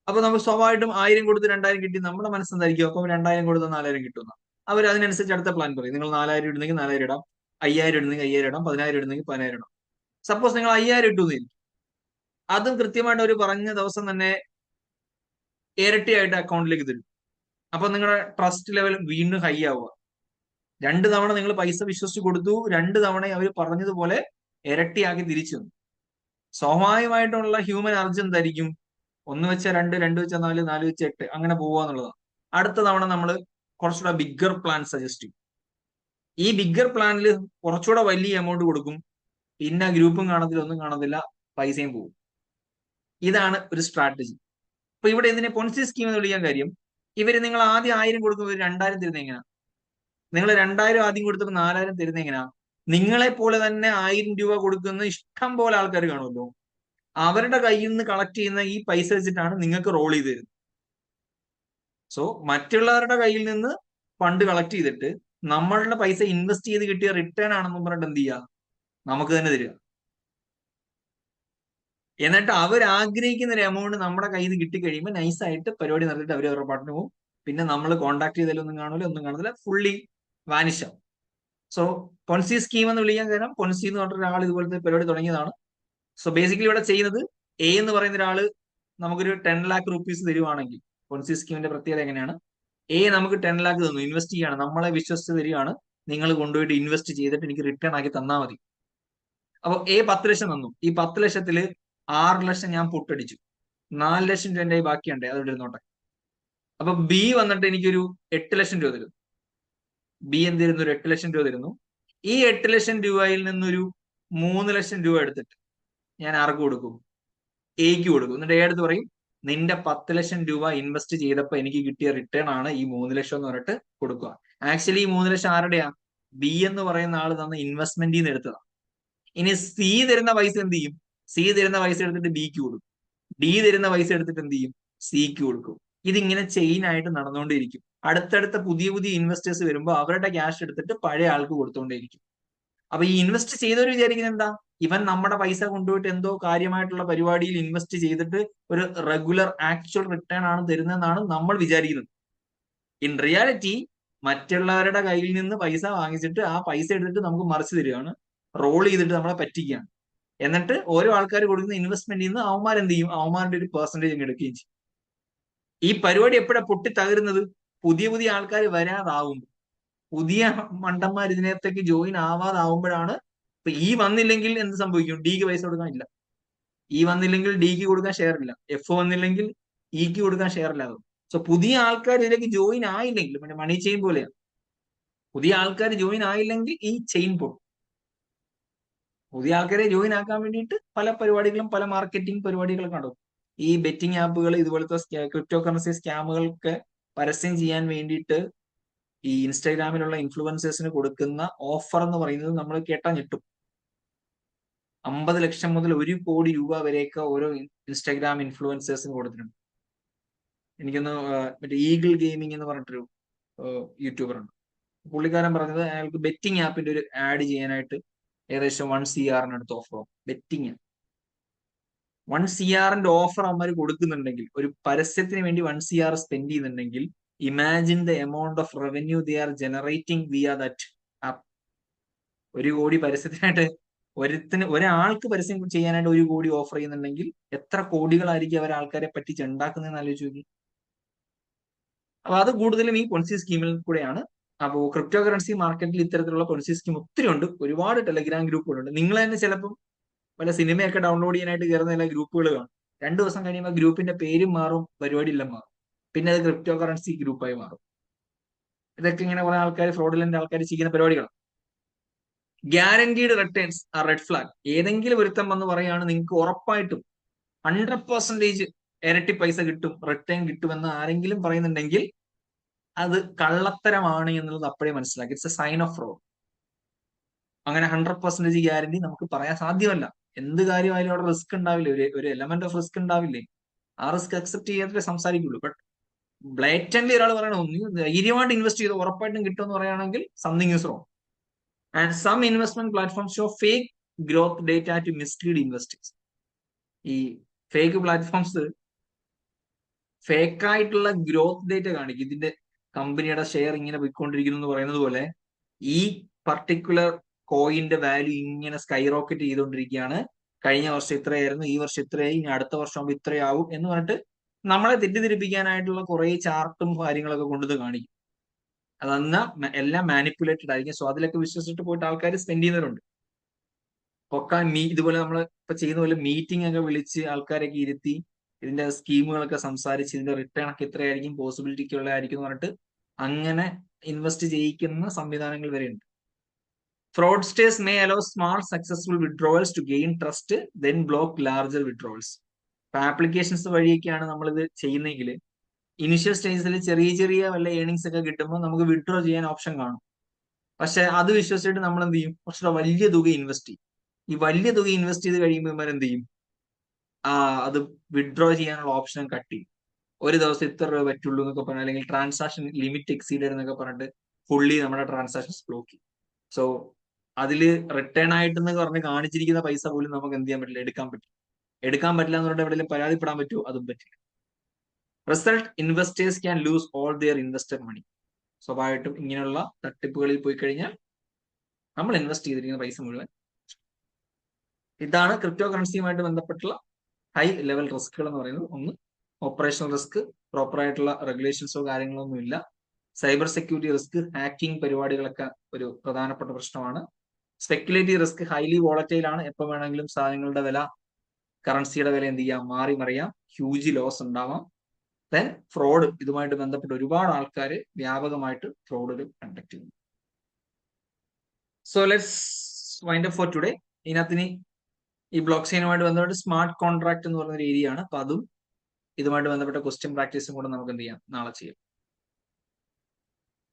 അപ്പൊ നമുക്ക് സ്വാഭാവികമായിട്ടും 1000 കൊടുത്ത് 2000 കിട്ടി, നമ്മുടെ മനസ്സെന്തായിരിക്കും, അപ്പൊ 2000 കൊടുത്ത് 4000 കിട്ടുന്ന. അവർ അതിനനുസരിച്ച് അടുത്ത പ്ലാൻ പറയും. നിങ്ങൾ 4000 ഇടുന്നെങ്കിൽ 4000 ഇടാം, 5000 ഇടുന്നെങ്കിൽ 5000 ഇടാം, 10000 ഇടുന്നെങ്കിൽ 10000 ഇടാം. സപ്പോസ് നിങ്ങൾ 5000 ഇട്ടു എന്നിരിക്കും, അതും കൃത്യമായിട്ട് അവർ പറഞ്ഞ ദിവസം തന്നെ ഇരട്ടിയായിട്ട് അക്കൗണ്ടിലേക്ക് തരും. അപ്പൊ നിങ്ങളുടെ ട്രസ്റ്റ് ലെവൽ വീണ്ടും ഹൈ ആവുക. 2 തവണ നിങ്ങൾ പൈസ വിശ്വസിച്ച് കൊടുത്തു, 2 തവണ അവർ പറഞ്ഞതുപോലെ ഇരട്ടിയാക്കി തിരിച്ചു തന്നു. സ്വാഭാവികമായിട്ടുള്ള ഹ്യൂമൻ അർജ് എന്തായിരിക്കും, 1 വെച്ച 2, 2 വെച്ച 4, 4 വെച്ച 8 അങ്ങനെ പോവുക എന്നുള്ളതാണ്. അടുത്ത തവണ നമ്മൾ കുറച്ചുകൂടെ ബിഗ്ഗർ പ്ലാൻ സജസ്റ്റ് ചെയ്യും. ഈ ബിഗ്ഗർ പ്ലാനിൽ കുറച്ചുകൂടെ വലിയ എമൗണ്ട് കൊടുക്കും, പിന്നെ ഗ്രൂപ്പും കാണത്തില്ല, ഒന്നും കാണത്തില്ല, പൈസയും പോകും. ഇതാണ് ഒരു സ്ട്രാറ്റജി. അപ്പൊ ഇവിടെ എന്തിനെ പൊൻസി സ്കീം എന്ന് വിളിക്കാൻ കാര്യം, ഇവര് നിങ്ങൾ ആദ്യം 1000 കൊടുക്കുമ്പോൾ 2000 തരുന്ന എങ്ങനെയാ, നിങ്ങൾ 2000 ആദ്യം കൊടുത്തപ്പോൾ 4000 തരുന്ന എങ്ങനെയാ, നിങ്ങളെ പോലെ തന്നെ 1000 രൂപ കൊടുക്കുന്ന ഇഷ്ടം പോലെ ആൾക്കാർ കാണുമല്ലോ, അവരുടെ കയ്യിൽ നിന്ന് കളക്ട് ചെയ്യുന്ന ഈ പൈസ വെച്ചിട്ടാണ് നിങ്ങൾക്ക് റോൾ ചെയ്ത് തരുന്നത്. സോ മറ്റുള്ളവരുടെ കയ്യിൽ നിന്ന് ഫണ്ട് കളക്ട് ചെയ്തിട്ട് നമ്മളുടെ പൈസ ഇൻവെസ്റ്റ് ചെയ്ത് കിട്ടിയ റിട്ടേൺ ആണെന്ന് പറഞ്ഞിട്ട് എന്ത് ചെയ്യുക, നമുക്ക് തന്നെ തരിക. എന്നിട്ട് അവർ ആഗ്രഹിക്കുന്ന ഒരു എമൗണ്ട് നമ്മുടെ കയ്യിൽ നിന്ന് കിട്ടിക്കഴിയുമ്പോൾ നൈസായിട്ട് പരിപാടി നടത്തിയിട്ട് അവർ അവരുടെ പാട്ടിന് പോകും. പിന്നെ നമ്മൾ കോൺടാക്ട് ചെയ്താലും ഒന്നും കാണില്ല, ഒന്നും കാണുന്നില്ല, ഫുള്ളി വാനിഷ് ആവും. സോ പൊൻസി സ്കീം എന്ന് വിളിക്കാൻ കാരണം പൊൻസി എന്ന് പറഞ്ഞ ഒരാൾ ഇതുപോലത്തെ പരിപാടി തുടങ്ങിയതാണ്. സോ ബേസിക്കലി ഇവിടെ ചെയ്യുന്നത് എ എന്ന് പറയുന്ന ഒരാള് നമുക്കൊരു 10 lakh rupees തരുവാണെങ്കിൽ, പൊൻസി സ്കീമിന്റെ പ്രത്യേകത എങ്ങനെയാണ്, എ നമുക്ക് 10 lakh തന്നു, ഇൻവെസ്റ്റ് ചെയ്യാണ്, നമ്മളെ വിശ്വസിച്ച് തരികയാണ്, നിങ്ങൾ കൊണ്ടുപോയിട്ട് ഇൻവെസ്റ്റ് ചെയ്തിട്ട് എനിക്ക് റിട്ടേൺ ആക്കി തന്നാൽ മതി. അപ്പൊ എ 10 ലക്ഷം തന്നു. ഈ 10 ലക്ഷത്തില് 6 ലക്ഷം ഞാൻ പൊട്ടടിച്ചു, 4 ലക്ഷം രൂപ എന്റെ ബാക്കിയുണ്ട്, അതോടെ ഇരുന്നോട്ടെ. അപ്പൊ ബി വന്നിട്ട് എനിക്കൊരു 8 ലക്ഷം രൂപ തരുന്നു. ബി എന്ത് തരുന്നു? ഒരു 8 ലക്ഷം രൂപ തരുന്നു. ഈ 8 ലക്ഷം രൂപയിൽ നിന്നൊരു 3 ലക്ഷം രൂപ എടുത്തിട്ട് ഞാൻ ആർക്ക് കൊടുക്കും? എക്ക് കൊടുക്കും. എന്നിട്ട് എ അടുത്ത് പറയും, നിന്റെ 10 ലക്ഷം രൂപ ഇൻവെസ്റ്റ് ചെയ്തപ്പോൾ എനിക്ക് കിട്ടിയ റിട്ടേൺ ആണ് ഈ 3 ലക്ഷം എന്ന് പറഞ്ഞിട്ട് കൊടുക്കുക. ആക്ച്വലി ഈ 3 ലക്ഷം ആരുടെയാ? ബി എന്ന് പറയുന്ന ആള് തന്ന ഇൻവെസ്റ്റ്മെന്റിൽ നിന്ന് എടുത്തതാണ്. ഇനി സി തരുന്ന പൈസ എന്ത് ചെയ്യും? സി തരുന്ന പൈസ എടുത്തിട്ട് ബിക്ക് കൊടുക്കും. ഡി തരുന്ന പൈസ എടുത്തിട്ട് എന്ത് ചെയ്യും? സിക്ക് കൊടുക്കും. ഇതിങ്ങനെ ചെയിൻ ആയിട്ട് നടന്നുകൊണ്ടേയിരിക്കും. അടുത്തടുത്ത പുതിയ പുതിയ ഇൻവെസ്റ്റേഴ്സ് വരുമ്പോൾ അവരുടെ ക്യാഷ് എടുത്തിട്ട് പഴയ ആൾക്ക് കൊടുത്തുകൊണ്ടേയിരിക്കും. അപ്പൊ ഈ ഇൻവെസ്റ്റ് ചെയ്തവർ വിചാരിക്കുന്നത് എന്താ? ഇവൻ നമ്മുടെ പൈസ കൊണ്ടുപോയിട്ട് എന്തോ കാര്യമായിട്ടുള്ള പരിപാടിയിൽ ഇൻവെസ്റ്റ് ചെയ്തിട്ട് ഒരു റെഗുലർ ആക്ച്വൽ റിട്ടേൺ ആണ് തരുന്നതെന്നാണ് നമ്മൾ വിചാരിക്കുന്നത്. ഇൻ റിയാലിറ്റി മറ്റുള്ളവരുടെ കയ്യിൽ നിന്ന് പൈസ വാങ്ങിച്ചിട്ട് ആ പൈസ എടുത്തിട്ട് നമുക്ക് മറിച്ച് തരികയാണ്, റോൾ ചെയ്തിട്ട് നമ്മളെ പറ്റിക്കുകയാണ്. എന്നിട്ട് ഓരോ ആൾക്കാർ കൊടുക്കുന്ന ഇൻവെസ്റ്റ്മെന്റിൽ നിന്ന് അവന്മാർ എന്ത് ചെയ്യും? അവന്മാരുടെ ഒരു പെർസെന്റേജ് എടുക്കുകയും ചെയ്യും. ഈ പരിപാടി എപ്പോഴാണ് പൊട്ടി തകരുന്നത്? പുതിയ പുതിയ ആൾക്കാർ വരാതാവുമ്പോൾ, പുതിയ മണ്ടന്മാർ ഇതിനകത്തേക്ക് ജോയിൻ ആവാതാവുമ്പോഴാണ്. ഇപ്പൊ ഈ വന്നില്ലെങ്കിൽ എന്ത് സംഭവിക്കും? ഡിക്ക് പൈസ കൊടുക്കാനില്ല. ഈ വന്നില്ലെങ്കിൽ ഡിക്ക് കൊടുക്കാൻ ഷെയർ ഇല്ല. എഫ് വന്നില്ലെങ്കിൽ ഇക്ക് കൊടുക്കാൻ ഷെയർ ഇല്ലാതെ. സോ പുതിയ ആൾക്കാർ ഇതിലേക്ക് ജോയിൻ ആയില്ലെങ്കിൽ, പിന്നെ മണി ചെയിൻ പോലെയാണ്, പുതിയ ആൾക്കാർ ജോയിൻ ആയില്ലെങ്കിൽ ഈ ചെയിൻ പൊട്ടും. പുതിയ ആൾക്കാരെ ജോയിൻ ആക്കാൻ വേണ്ടിയിട്ട് പല പരിപാടികളും പല മാർക്കറ്റിംഗ് പരിപാടികളും നടക്കും. ഈ ബെറ്റിംഗ് ആപ്പുകൾ, ഇതുപോലത്തെ ക്രിപ്റ്റോ കറൻസി സ്കാമുകൾക്ക് പരസ്യം ചെയ്യാൻ വേണ്ടിയിട്ട് ഈ ഇൻസ്റ്റാഗ്രാമിലുള്ള ഇൻഫ്ലുവൻസേഴ്സിന് കൊടുക്കുന്ന ഓഫർ എന്ന് പറയുന്നത് നമ്മൾ കേട്ടാ ഞെട്ടും. 50 ലക്ഷം മുതൽ 1 കോടി രൂപ വരെയൊക്കെ ഓരോ ഇൻസ്റ്റാഗ്രാം ഇൻഫ്ലുവൻസേഴ്സിന് കൊടുത്തിട്ടുണ്ട്. എനിക്കൊന്ന് മറ്റേ ഈഗിൾ ഗെയിമിംഗ് എന്ന് പറഞ്ഞിട്ടൊരു യൂട്യൂബർ ഉണ്ട്. പുള്ളിക്കാരൻ പറഞ്ഞത് അയാൾക്ക് ബെറ്റിംഗ് ആപ്പിന്റെ ഒരു ആഡ് ചെയ്യാനായിട്ട് ഏകദേശം 1 CR അടുത്ത് ഓഫർ ആവും. ബെറ്റിംഗ് 1 CR ഓഫർ അവന്മാർ കൊടുക്കുന്നുണ്ടെങ്കിൽ, ഒരു പരസ്യത്തിന് വേണ്ടി 1 CR സ്പെൻഡ് ചെയ്യുന്നുണ്ടെങ്കിൽ, imagine the amount of revenue they are generating via that app. 1 crore പരസ്യത്തിനായിട്ട് ഒരാൾക്ക് പരസ്യം ചെയ്യാനായിട്ട് 1 കോടി ഓഫർ ചെയ്യുന്നുണ്ടെങ്കിൽ എത്ര കോടികളായിരിക്കും അവർ ആൾക്കാരെ പറ്റിച്ച് ഉണ്ടാക്കുന്നതെന്ന് ആലോചിച്ച് നോക്കി. അപ്പൊ അത് കൂടുതലും ഈ പൊൻസി സ്കീമിൽ കൂടെയാണ്. അപ്പോൾ ക്രിപ്റ്റോ കറൻസി മാർക്കറ്റിൽ ഇത്തരത്തിലുള്ള പൊൻസി സ്കീം ഒത്തിരി ഉണ്ട്. ഒരുപാട് ടെലഗ്രാം ഗ്രൂപ്പുകളുണ്ട്. നിങ്ങൾ തന്നെ ചിലപ്പം പല സിനിമയൊക്കെ ഡൗൺലോഡ് ചെയ്യാനായിട്ട് കയറുന്ന എല്ലാ ഗ്രൂപ്പുകൾ കാണും. 2 ദിവസം കഴിയുമ്പോൾ ഗ്രൂപ്പിന്റെ പേരും മാറും, പരിപാടിയെല്ലാം മാറും. പിന്നെ അത് ക്രിപ്റ്റോ കറൻസി ഗ്രൂപ്പായി മാറും. ഇതൊക്കെ ഇങ്ങനെ കുറെ ആൾക്കാർ, ഫ്രോഡിലന്റ് ആൾക്കാർ ചെയ്യുന്ന പരിപാടികളാണ്. ഗ്യാരണ്ടീഡ് റിട്ടേൺസ് ആ റെഡ് ഫ്ലാഗ്. ഏതെങ്കിലും ഒരുത്തം വന്ന് പറയുകയാണ് നിങ്ങൾക്ക് ഉറപ്പായിട്ടും 100% ഇരട്ടി പൈസ കിട്ടും, റിട്ടേൺ കിട്ടുമെന്ന് ആരെങ്കിലും പറയുന്നുണ്ടെങ്കിൽ അത് കള്ളത്തരമാണ് എന്നുള്ളത് അപ്പോഴേ മനസ്സിലാക്കി. It's a sign of fraud. അങ്ങനെ 100% ഗ്യാരണ്ടി നമുക്ക് പറയാൻ സാധ്യമല്ല. എന്ത് കാര്യമായാലും അവിടെ റിസ്ക് ഉണ്ടാവില്ലേ? ഒരു എലമെന്റ് ഓഫ് റിസ്ക് ഉണ്ടാവില്ലേ? ആ റിസ്ക് അക്സെപ്റ്റ് ചെയ്യാതെ സംസാരിക്കുള്ളൂ. ബട്ട് ബ്ലേറ്റന്റ്ലി ഒരാൾ പറയണോ നീ ധൈര്യമായിട്ട് ഇൻവെസ്റ്റ് ചെയ്ത് ഉറപ്പായിട്ടും കിട്ടുമെന്ന് പറയുകയാണെങ്കിൽ something is wrong. And some investment platform show fake growth data to mislead investors. ഈ ഫേക്ക് പ്ലാറ്റ്ഫോംസ് ഫേക്കായിട്ടുള്ള ഗ്രോത്ത് ഡേറ്റ കാണിക്കും. ഇതിന്റെ കമ്പനിയുടെ ഷെയർ ഇങ്ങനെ പോയിക്കൊണ്ടിരിക്കുന്നു എന്ന് പറയുന്നത് പോലെ ഈ പർട്ടിക്കുലർ കോയിന്റെ വാല്യൂ ഇങ്ങനെ സ്കൈ റോക്കറ്റ് ചെയ്തുകൊണ്ടിരിക്കുകയാണ്. കഴിഞ്ഞ വർഷം ഇത്രയായിരുന്നു, ഈ വർഷം ഇത്രയായി, ഇനി അടുത്ത വർഷം ആകുമ്പോൾ ഇത്രയാവും എന്ന് പറഞ്ഞിട്ട് നമ്മളെ തെറ്റിദ്ധരിപ്പിക്കാനായിട്ടുള്ള കുറെ ചാർട്ടും കാര്യങ്ങളൊക്കെ കൊണ്ടുവന്ന് കാണിക്കും. അതെന്നാ എല്ലാം മാനിപ്പുലേറ്റഡ് ആയിരിക്കും. സോ അതിലൊക്കെ വിശ്വസിച്ചിട്ട് പോയിട്ട് ആൾക്കാർ സ്പെൻഡ് ചെയ്യുന്നവരുണ്ട്. ഒക്കെ ഇതുപോലെ നമ്മൾ ഇപ്പൊ ചെയ്യുന്ന പോലെ മീറ്റിംഗ് ഒക്കെ വിളിച്ച് ആൾക്കാരൊക്കെ ഇരുത്തി ഇതിന്റെ സ്കീമുകളൊക്കെ സംസാരിച്ച് ഇതിന്റെ റിട്ടേൺ ഒക്കെ എത്രയായിരിക്കും, പോസിബിലിറ്റിക്ക് ഉള്ളതായിരിക്കും എന്ന് പറഞ്ഞിട്ട് അങ്ങനെ ഇൻവെസ്റ്റ് ചെയ്യിക്കുന്ന സംവിധാനങ്ങൾ വരെയുണ്ട്. Fraudsters may allow small successful withdrawals to gain trust then block larger withdrawals. ഇപ്പൊ ആപ്ലിക്കേഷൻസ് വഴിയൊക്കെയാണ് നമ്മളിത് ചെയ്യുന്നതെങ്കിൽ ഇനിഷ്യൽ സ്റ്റേജിൽ ചെറിയ ചെറിയ വല്ല ഏണിങ്സ് ഒക്കെ കിട്ടുമ്പോൾ നമുക്ക് വിഡ്രോ ചെയ്യാൻ ഓപ്ഷൻ കാണും. പക്ഷെ അത് വിശ്വസിച്ചിട്ട് നമ്മൾ എന്ത് ചെയ്യും? കുറച്ചുകൂടെ വലിയ തുക ഇൻവെസ്റ്റ് ചെയ്യും. ഈ വലിയ തുക ഇൻവെസ്റ്റ് ചെയ്ത് കഴിയുമ്പോൾ ഇവർ എന്ത് ചെയ്യും? അത് വിഡ്രോ ചെയ്യാനുള്ള ഓപ്ഷൻ കട്ട് ചെയ്യും. ഒരു ദിവസം ഇത്ര രൂപ പറ്റുള്ളൂ എന്നൊക്കെ പറഞ്ഞാൽ, അല്ലെങ്കിൽ ട്രാൻസാക്ഷൻ ലിമിറ്റ് എക്സീഡ് എന്നൊക്കെ പറഞ്ഞിട്ട് ഫുള്ളി നമ്മുടെ ട്രാൻസാക്ഷൻസ് ബ്ലോക്ക് ചെയ്യും. സോ അതില് റിട്ടേൺ ആയിട്ടെന്ന് പറഞ്ഞ് കാണിച്ചിരിക്കുന്ന പൈസ പോലും നമുക്ക് എന്ത് ചെയ്യാൻ പറ്റില്ല, എടുക്കാൻ പറ്റില്ല എന്ന് പറഞ്ഞിട്ട് എവിടെയെങ്കിലും പരാതിപ്പെടാൻ പറ്റുമോ? അതും പറ്റില്ല. Result investors can lose all their invested money. സ്വാഭാവികമായിട്ടും ഇങ്ങനെയുള്ള തട്ടിപ്പുകളിൽ പോയി കഴിഞ്ഞാൽ നമ്മൾ ഇൻവെസ്റ്റ് ചെയ്തിരിക്കുന്ന പൈസ മുഴുവൻ. ഇതാണ് ക്രിപ്റ്റോ കറൻസിയുമായിട്ട് ബന്ധപ്പെട്ടുള്ള ഹൈ ലെവൽ റിസ്കുകൾ എന്ന് പറയുന്നത്. ഒന്ന്, ഓപ്പറേഷണൽ റിസ്ക്, പ്രോപ്പർ ആയിട്ടുള്ള റെഗുലേഷൻസോ കാര്യങ്ങളോ ഒന്നും ഇല്ല. സൈബർ സെക്യൂരിറ്റി റിസ്ക്, ഹാക്കിംഗ് പരിപാടികളൊക്കെ ഒരു പ്രധാനപ്പെട്ട പ്രശ്നമാണ്. സ്പെക്യുലേറ്റീവ് റിസ്ക്, ഹൈലി വോളറ്റൈൽ ആണ്. എപ്പോൾ വേണമെങ്കിലും സാധനങ്ങളുടെ വില, കറൻസിയുടെ വില എന്ത് ചെയ്യാം, മാറി മറിയാം, ഹ്യൂജ് ലോസ് ഉണ്ടാവാം. ദെൻ ഫ്രോഡ്, ഇതുമായിട്ട് ബന്ധപ്പെട്ട് ഒരുപാട് ആൾക്കാർ വ്യാപകമായിട്ട് ഫ്രോഡുകൾ കണ്ടക്ട് ചെയ്യുന്നു. So let's wind up for today. ഇതിനകത്തിന് ഈ ബ്ലോക്ക് ചെയിനുമായിട്ട് ബന്ധപ്പെട്ട് സ്മാർട്ട് കോൺട്രാക്ട് എന്ന് പറയുന്ന ഒരു ഏരിയ ആണ്. അപ്പൊ അതും ഇതുമായിട്ട് ബന്ധപ്പെട്ട ക്വസ്റ്റ്യൻ പ്രാക്ടീസും കൂടെ നമുക്ക് എന്ത് ചെയ്യാം, നാളെ ചെയ്യാം.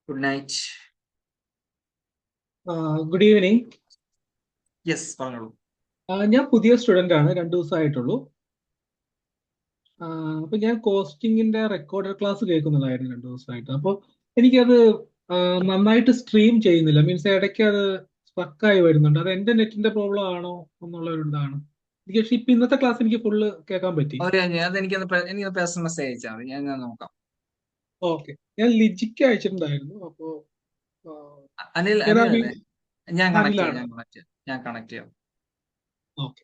Good night. Good evening. Yes, പറഞ്ഞോളൂ. ഞാൻ പുതിയ സ്റ്റുഡന്റ് ആണ്, 2 ദിവസമായിട്ടുള്ളൂ. അപ്പൊ ഞാൻ കോസ്റ്റിംഗിന്റെ റെക്കോർഡഡ് ക്ലാസ് കേൾക്കുന്നതായിരുന്നു 2 ദിവസമായിട്ട്. അപ്പോൾ എനിക്കത് നന്നായിട്ട് സ്ട്രീം ചെയ്യുന്നില്ല. മീൻസ് ഇടയ്ക്ക് അത് സ്ട്രക്കായി വരുന്നുണ്ട്. അത് എന്റെ നെറ്റിന്റെ പ്രോബ്ലം ആണോ എന്നുള്ള ഒരു ഇതാണ് എനിക്ക്. പക്ഷെ ഇപ്പൊ ഇന്നത്തെ ക്ലാസ് എനിക്ക് ഫുള്ള് കേൾക്കാൻ പറ്റി. എനിക്ക് പേഴ്സണൽ മെസ്സേജ് അയച്ചാൽ മതി, ഞാൻ നോക്കാം. ഓക്കെ, ഞാൻ ലിജിക്ക് അയച്ചിട്ടുണ്ടായിരുന്നു. അപ്പോ അനിൽ ഏതാ അല്ലേ? ഞാൻ കണക്ട് അനിലാണ്. ചെയ്യാം, ഞാൻ കണക്ട് ചെയ്യാം. ഓക്കെ.